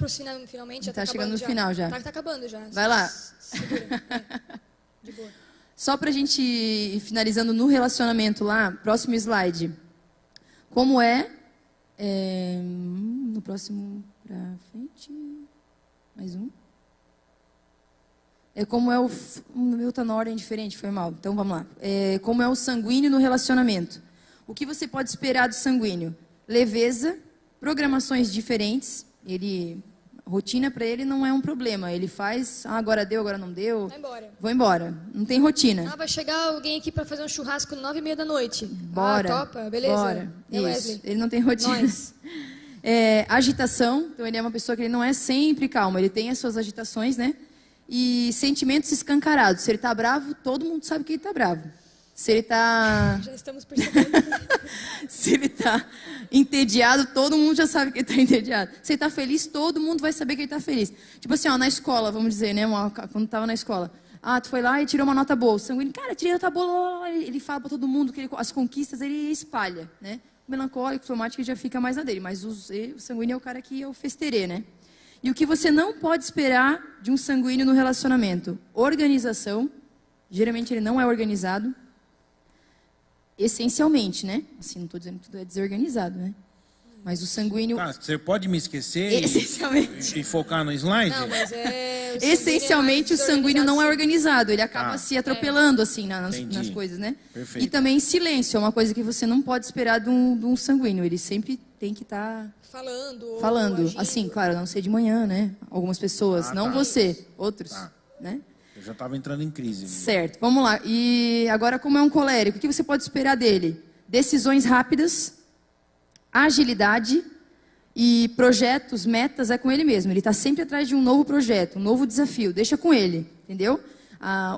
finalmente, já tá
chegando
acabando
no final já.
Tá acabando já.
Vai lá.
Segura. De boa.
Só pra gente ir finalizando no relacionamento lá, próximo slide. Como no próximo pra frente, mais um. Como é o meu tá na ordem diferente, foi mal. Então vamos lá. Como é o sanguíneo no relacionamento? O que você pode esperar do sanguíneo? Leveza, programações diferentes. Rotina para ele não é um problema. Ele faz, agora deu, agora não deu.
Vai embora.
Vou embora. Não tem rotina.
Vai chegar alguém aqui para fazer um churrasco 9h30 da noite.
Bora.
Topa, beleza.
Bora. Isso.
Wesley.
Ele não tem rotina.
Nós.
Agitação. Então ele é uma pessoa que ele não é sempre calmo. Ele tem as suas agitações, né? E sentimentos escancarados. Se ele tá bravo, todo mundo sabe que ele tá bravo. Se ele tá...
Já estamos percebendo.
Se ele tá entediado, todo mundo já sabe que ele tá entediado. Se ele tá feliz, todo mundo vai saber que ele tá feliz. Tipo assim, na escola, vamos dizer, né? Quando tava na escola. Tu foi lá e tirou uma nota boa. O sanguíneo, cara, tirei nota boa. Ele fala pra todo mundo que as conquistas ele espalha, né? O melancólico, o fleumático, já fica mais na dele. Mas o sanguíneo é o cara que é o festerê, né? E o que você não pode esperar de um sanguíneo no relacionamento? Organização. Geralmente ele não é organizado. Essencialmente, né? Assim, não estou dizendo que tudo é desorganizado, né? Mas o sanguíneo...
você pode me esquecer
essencialmente.
E focar no slide?
Não, mas
essencialmente o sanguíneo não é organizado. Ele acaba se atropelando, assim, nas coisas, né?
Perfeito.
E também silêncio é uma coisa que você não pode esperar de um sanguíneo. Ele sempre tem que estar... Falando. Assim, claro, não sei de manhã, né? Algumas pessoas, não você, outros, né?
Eu já estava entrando em crise.
Certo, vamos lá. E agora, como é um colérico, o que você pode esperar dele? Decisões rápidas, agilidade e projetos, metas, é com ele mesmo. Ele está sempre atrás de um novo projeto, um novo desafio. Deixa com ele, entendeu?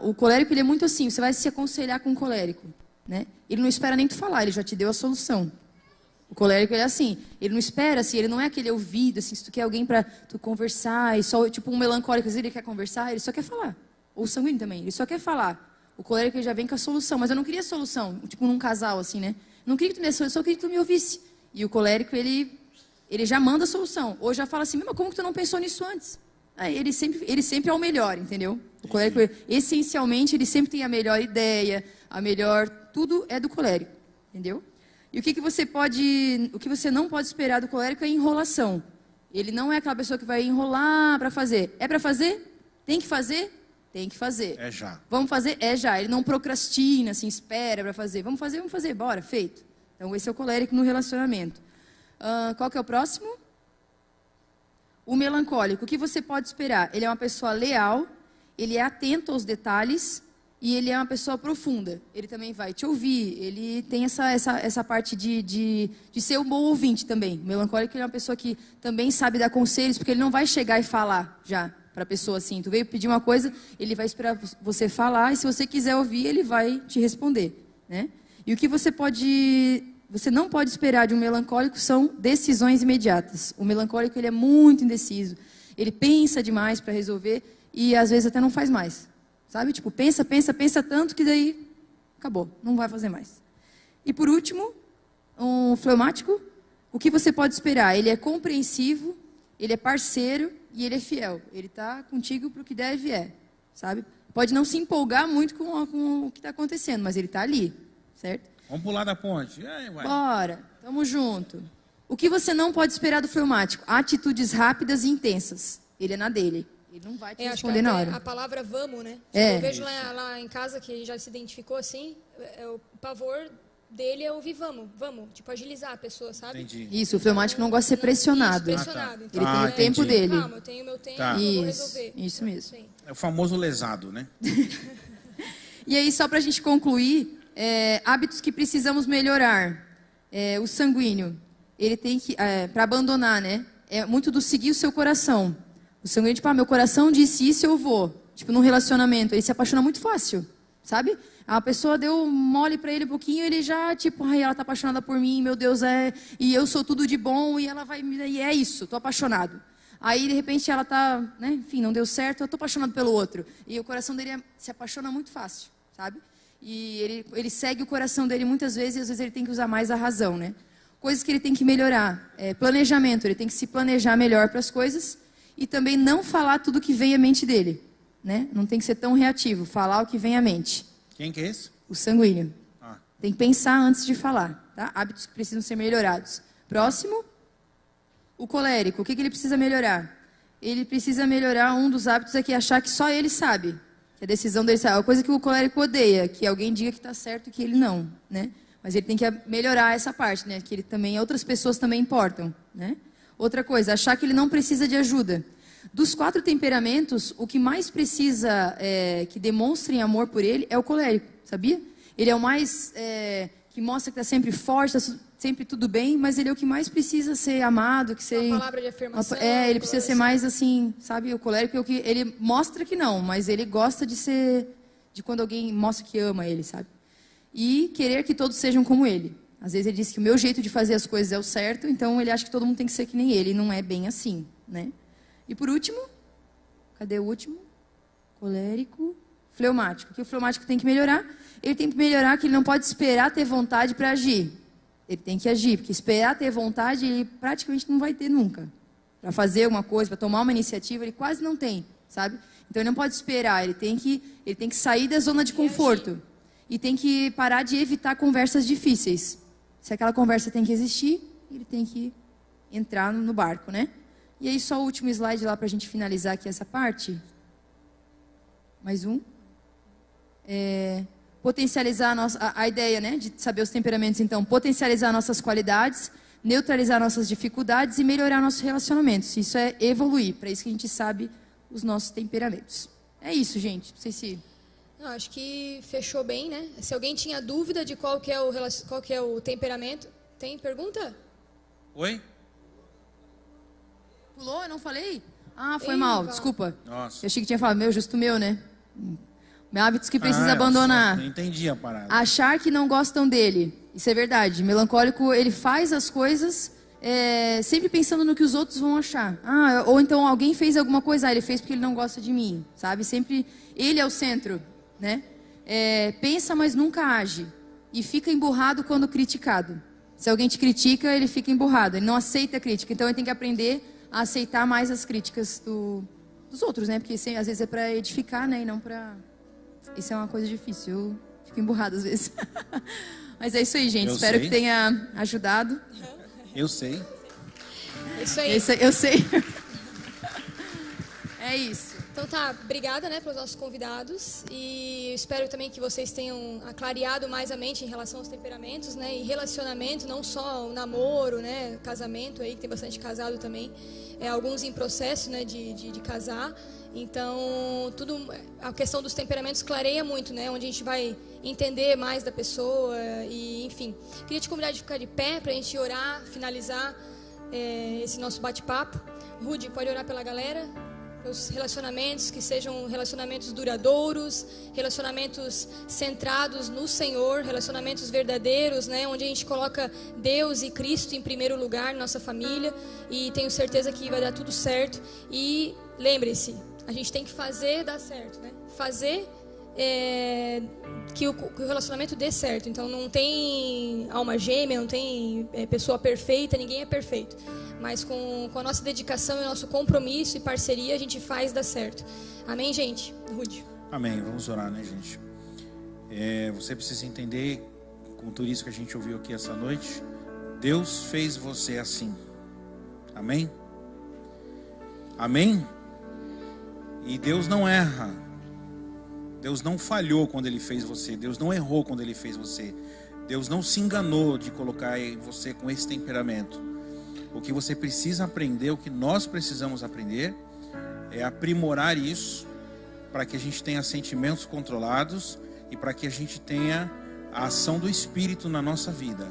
O colérico, ele é muito assim, você vai se aconselhar com o colérico, né? Ele não espera nem tu falar, ele já te deu a solução. O colérico, ele é assim, ele não espera, assim, ele não é aquele ouvido, assim, se tu quer alguém para tu conversar, e só, tipo um melancólico, ele quer conversar, ele só quer falar. Ou o sanguíneo também, ele só quer falar. O colérico, ele já vem com a solução, mas eu não queria solução, tipo num casal, assim, né? Não queria que tu me desse solução, eu queria que tu me ouvisse. E o colérico, ele já manda a solução, ou já fala assim, mas como que tu não pensou nisso antes? Ele sempre é o melhor, entendeu? O colérico, essencialmente, ele sempre tem a melhor ideia, tudo é do colérico, entendeu? E o que você não pode esperar do colérico é enrolação. Ele não é aquela pessoa que vai enrolar para fazer. É para fazer? Tem que fazer? Tem que fazer.
É já.
Vamos fazer? É já. Ele não procrastina, assim, espera para fazer. Vamos fazer, bora, feito. Então, esse é o colérico no relacionamento. Qual que é o próximo? O melancólico. O que você pode esperar? Ele é uma pessoa leal, ele é atento aos detalhes e ele é uma pessoa profunda. Ele também vai te ouvir, ele tem essa parte de ser um bom ouvinte também. O melancólico ele é uma pessoa que também sabe dar conselhos, porque ele não vai chegar e falar já para a pessoa assim. Tu veio pedir uma coisa, ele vai esperar você falar e se você quiser ouvir, ele vai te responder, né? E o que você não pode esperar de um melancólico são decisões imediatas. O melancólico ele é muito indeciso. Ele pensa demais para resolver e às vezes até não faz mais. Sabe? Tipo, pensa tanto que daí acabou, não vai fazer mais. E por último, um fleumático. O que você pode esperar? Ele é compreensivo, ele é parceiro e ele é fiel. Ele está contigo para o que deve é, sabe? Pode não se empolgar muito com o que está acontecendo, mas ele está ali, certo?
Vamos pular da ponte.
Bora, tamo junto. O que você não pode esperar do fleumático? Atitudes rápidas e intensas. Ele é na dele. Ele não vai te responder na hora.
A palavra vamos, né? Eu vejo lá em casa que ele já se identificou assim, o pavor dele é ouvir vamos. Tipo, agilizar a pessoa, sabe?
Entendi.
Isso, o fleumático não gosta de ser pressionado.
Isso, pressionado.
Ele tem o tempo dele.
Calma, eu tenho o meu tempo, eu vou resolver.
Isso mesmo.
Sim.
É o famoso lesado, né?
E aí, só pra gente concluir, hábitos que precisamos melhorar. O sanguíneo, ele tem que, para abandonar, né? É muito do seguir o seu coração. O sanguíneo, tipo, meu coração disse isso, eu vou. Tipo, num relacionamento, ele se apaixona muito fácil, sabe? A pessoa deu mole pra ele um pouquinho, ele já, tipo, ela tá apaixonada por mim, meu Deus, e eu sou tudo de bom, e ela vai, e é isso, tô apaixonado. Aí, de repente, ela tá, né, enfim, não deu certo, eu tô apaixonado pelo outro. E o coração dele se apaixona muito fácil, sabe? E ele segue o coração dele muitas vezes, e às vezes ele tem que usar mais a razão, né? Coisas que ele tem que melhorar. Planejamento, ele tem que se planejar melhor para as coisas. E também não falar tudo que vem à mente dele, né? Não tem que ser tão reativo, falar o que vem à mente.
Quem que é esse?
O sanguíneo. Tem que pensar antes de falar, tá? Hábitos que precisam ser melhorados. Próximo, o colérico. O que ele precisa melhorar? Ele precisa melhorar, um dos hábitos é que achar que só ele sabe. Que a decisão dele sabe. É uma coisa que o colérico odeia, que alguém diga que está certo e que ele não, né? Mas ele tem que melhorar essa parte, né? Que ele também, outras pessoas também importam, né? Outra coisa, achar que ele não precisa de ajuda. Dos 4 temperamentos, o que mais precisa que demonstrem amor por ele é o colérico, sabia? Ele é o mais que mostra que está sempre forte, está sempre tudo bem, mas ele é o que mais precisa ser amado, que ser...
Uma palavra de afirmação.
Ele precisa ser mais assim, sabe? O colérico é o que ele mostra que não, mas ele gosta de quando alguém mostra que ama ele, sabe? E querer que todos sejam como ele. Às vezes ele diz que o meu jeito de fazer as coisas é o certo, então ele acha que todo mundo tem que ser que nem ele. E não é bem assim, né? E por último, cadê o último? Colérico, fleumático. O que o fleumático tem que melhorar? Ele tem que melhorar que ele não pode esperar ter vontade para agir. Ele tem que agir, porque esperar ter vontade ele praticamente não vai ter nunca. Para fazer uma coisa, para tomar uma iniciativa, ele quase não tem, sabe? Então ele não pode esperar, ele tem que sair da zona de conforto. E tem que parar de evitar conversas difíceis. Se aquela conversa tem que existir, ele tem que entrar no barco, né? E aí, só o último slide lá para a gente finalizar aqui essa parte. Mais um. Potencializar a ideia, né, de saber os temperamentos. Então, potencializar nossas qualidades, neutralizar nossas dificuldades e melhorar nossos relacionamentos. Isso é evoluir. Para isso que a gente sabe os nossos temperamentos. É isso, gente. Não sei se...
Não, acho que fechou bem, né? Se alguém tinha dúvida de qual que é o temperamento, tem pergunta?
Oi?
Pulou? Eu não falei? Foi mal, desculpa.
Nossa.
Eu achei que tinha falado, justo meu, né? Hábitos que precisa abandonar.
Não entendi a parada.
Achar que não gostam dele. Isso é verdade. Melancólico, ele faz as coisas sempre pensando no que os outros vão achar. Ou então alguém fez alguma coisa, ele fez porque ele não gosta de mim, sabe? Sempre ele é o centro, né? Pensa, mas nunca age. E fica emburrado quando criticado. Se alguém te critica, ele fica emburrado. Ele não aceita a crítica. Então ele tem que aprender a aceitar mais as críticas dos outros, né? Porque às vezes é para edificar, né? E não para... Isso é uma coisa difícil. Eu fico emburrado às vezes. Mas é isso aí, gente. Espero que tenha ajudado.
Eu sei.
Isso aí.
Eu sei. É isso.
Então tá, obrigada, né, pelos nossos convidados, e espero também que vocês tenham aclareado mais a mente em relação aos temperamentos, né, e relacionamento, não só o namoro, né, casamento aí, que tem bastante casado também, alguns em processo, né, de casar. Então, a questão dos temperamentos clareia muito, né, onde a gente vai entender mais da pessoa e, enfim. Queria te convidar de ficar de pé para a gente orar, finalizar esse nosso bate-papo. Rudy, pode orar pela galera? Os relacionamentos que sejam relacionamentos duradouros, relacionamentos centrados no Senhor, relacionamentos verdadeiros, né, onde a gente coloca Deus e Cristo em primeiro lugar na nossa família, e tenho certeza que vai dar tudo certo. E lembre-se, a gente tem que fazer dar certo, né? Fazer que o relacionamento dê certo. Então não tem alma gêmea, não tem pessoa perfeita, ninguém é perfeito. Mas com a nossa dedicação e nosso compromisso e parceria, a gente faz dar certo. Amém, gente? Rude.
Amém. Vamos orar, né, gente? Você precisa entender, com tudo isso que a gente ouviu aqui essa noite, Deus fez você assim. Amém? Amém? E Deus não erra. Deus não falhou quando Ele fez você. Deus não errou quando Ele fez você. Deus não se enganou de colocar você com esse temperamento. O que você precisa aprender, o que nós precisamos aprender, é aprimorar isso para que a gente tenha sentimentos controlados e para que a gente tenha a ação do Espírito na nossa vida.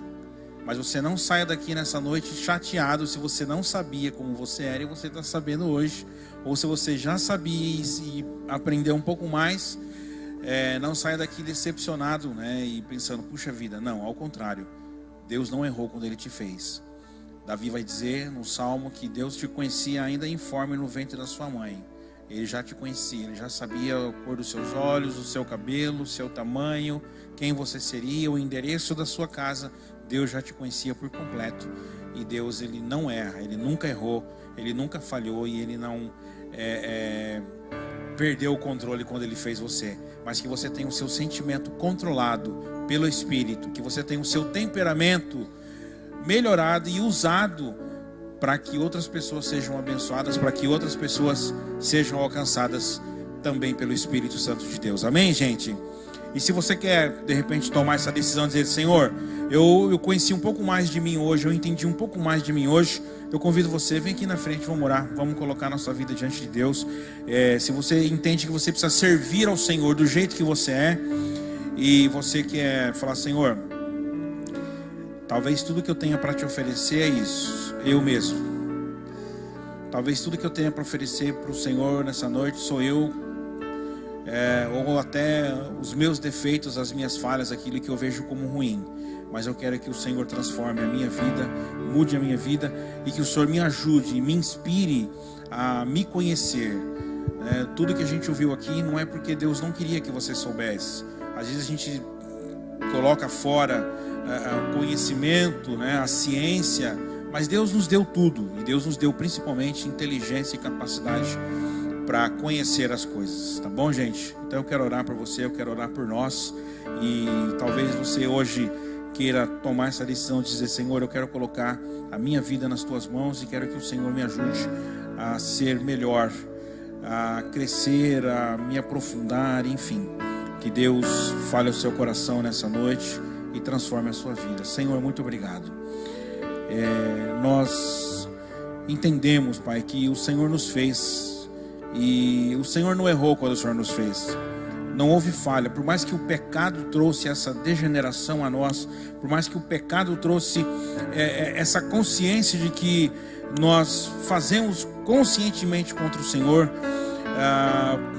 Mas você não saia daqui nessa noite chateado se você não sabia como você era e você está sabendo hoje. Ou se você já sabia e aprendeu um pouco mais, não saia daqui decepcionado, né, e pensando, puxa vida. Não, ao contrário. Deus não errou quando Ele te fez. Davi vai dizer no Salmo que Deus te conhecia ainda informe no ventre da sua mãe. Ele já te conhecia, Ele já sabia a cor dos seus olhos, o seu cabelo, o seu tamanho, quem você seria, o endereço da sua casa. Deus já te conhecia por completo. E Deus, Ele não erra, Ele nunca errou, Ele nunca falhou e Ele não perdeu o controle quando Ele fez você. Mas que você tenha o seu sentimento controlado pelo Espírito, que você tenha o seu temperamento melhorado e usado para que outras pessoas sejam abençoadas, para que outras pessoas sejam alcançadas também pelo Espírito Santo de Deus. Amém, gente? E se você quer, de repente, tomar essa decisão, dizer, Senhor, eu conheci um pouco mais de mim hoje, eu entendi um pouco mais de mim hoje, eu convido você, vem aqui na frente, vamos orar, vamos colocar nossa vida diante de Deus. Se você entende que você precisa servir ao Senhor do jeito que você é, e você quer falar, Senhor, talvez tudo que eu tenha para te oferecer é isso, eu mesmo. Talvez tudo que eu tenha para oferecer para o Senhor nessa noite sou eu, ou até os meus defeitos, as minhas falhas, aquilo que eu vejo como ruim. Mas eu quero que o Senhor transforme a minha vida, mude a minha vida, e que o Senhor me ajude e me inspire a me conhecer. Tudo que a gente ouviu aqui não é porque Deus não queria que você soubesse. Às vezes a gente coloca fora o conhecimento, né, a ciência, mas Deus nos deu tudo, e Deus nos deu principalmente inteligência e capacidade para conhecer as coisas, tá bom, gente? Então eu quero orar por você, eu quero orar por nós, e talvez você hoje queira tomar essa decisão de dizer, Senhor, eu quero colocar a minha vida nas tuas mãos e quero que o Senhor me ajude a ser melhor, a crescer, a me aprofundar, enfim, que Deus fale ao seu coração nessa noite e transforme a sua vida. Senhor, muito obrigado. Nós entendemos, Pai, que o Senhor nos fez, e o Senhor não errou quando o Senhor nos fez. Não houve falha, por mais que o pecado trouxe essa degeneração a nós, por mais que o pecado trouxe essa consciência de que nós fazemos conscientemente contra o Senhor,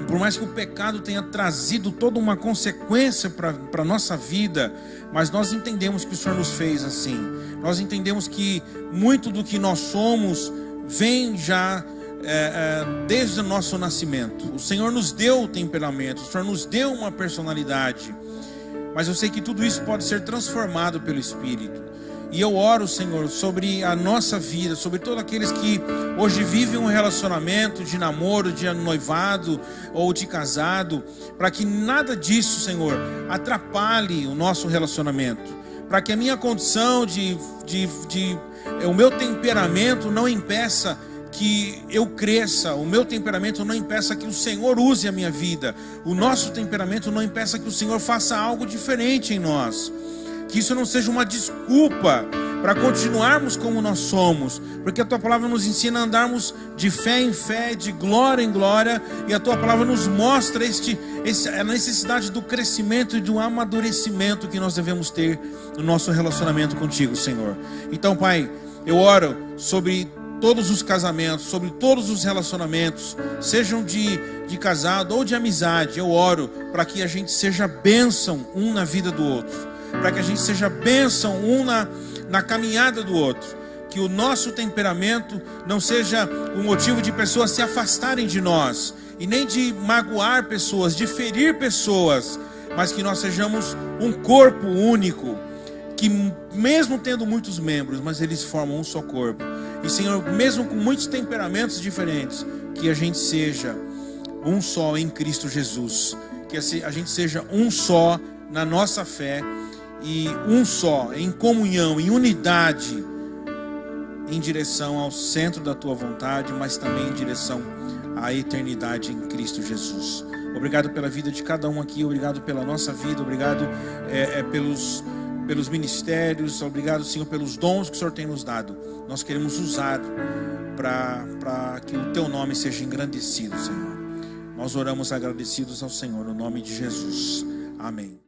por mais que o pecado tenha trazido toda uma consequência para a nossa vida, mas nós entendemos que o Senhor nos fez assim. Nós entendemos que muito do que nós somos vem já desde o nosso nascimento. O Senhor nos deu o temperamento, o Senhor nos deu uma personalidade, mas eu sei que tudo isso pode ser transformado pelo Espírito. E eu oro, Senhor, sobre a nossa vida, sobre todos aqueles que hoje vivem um relacionamento de namoro, de noivado ou de casado, para que nada disso, Senhor, atrapalhe o nosso relacionamento, para que a minha condição o meu temperamento não impeça que eu cresça, o meu temperamento não impeça que o Senhor use a minha vida, o nosso temperamento não impeça que o Senhor faça algo diferente em nós, que isso não seja uma desculpa para continuarmos como nós somos, porque a Tua palavra nos ensina a andarmos de fé em fé, de glória em glória, e a Tua palavra nos mostra a necessidade do crescimento e do amadurecimento que nós devemos ter no nosso relacionamento contigo, Senhor. Então, Pai, eu oro sobre todos os casamentos, sobre todos os relacionamentos, sejam de casado ou de amizade. Eu oro para que a gente seja bênção um na vida do outro, para que a gente seja bênção um na caminhada do outro, que o nosso temperamento não seja um motivo de pessoas se afastarem de nós, e nem de magoar pessoas, de ferir pessoas, mas que nós sejamos um corpo único, que mesmo tendo muitos membros, mas eles formam um só corpo. E Senhor, mesmo com muitos temperamentos diferentes, que a gente seja um só em Cristo Jesus, que a gente seja um só na nossa fé, e um só em comunhão, em unidade, em direção ao centro da Tua vontade, mas também em direção à eternidade em Cristo Jesus. Obrigado pela vida de cada um aqui, obrigado pela nossa vida, obrigado pelos ministérios, obrigado, Senhor, pelos dons que o Senhor tem nos dado. Nós queremos usar para que o Teu nome seja engrandecido, Senhor. Nós oramos agradecidos ao Senhor, no nome de Jesus. Amém.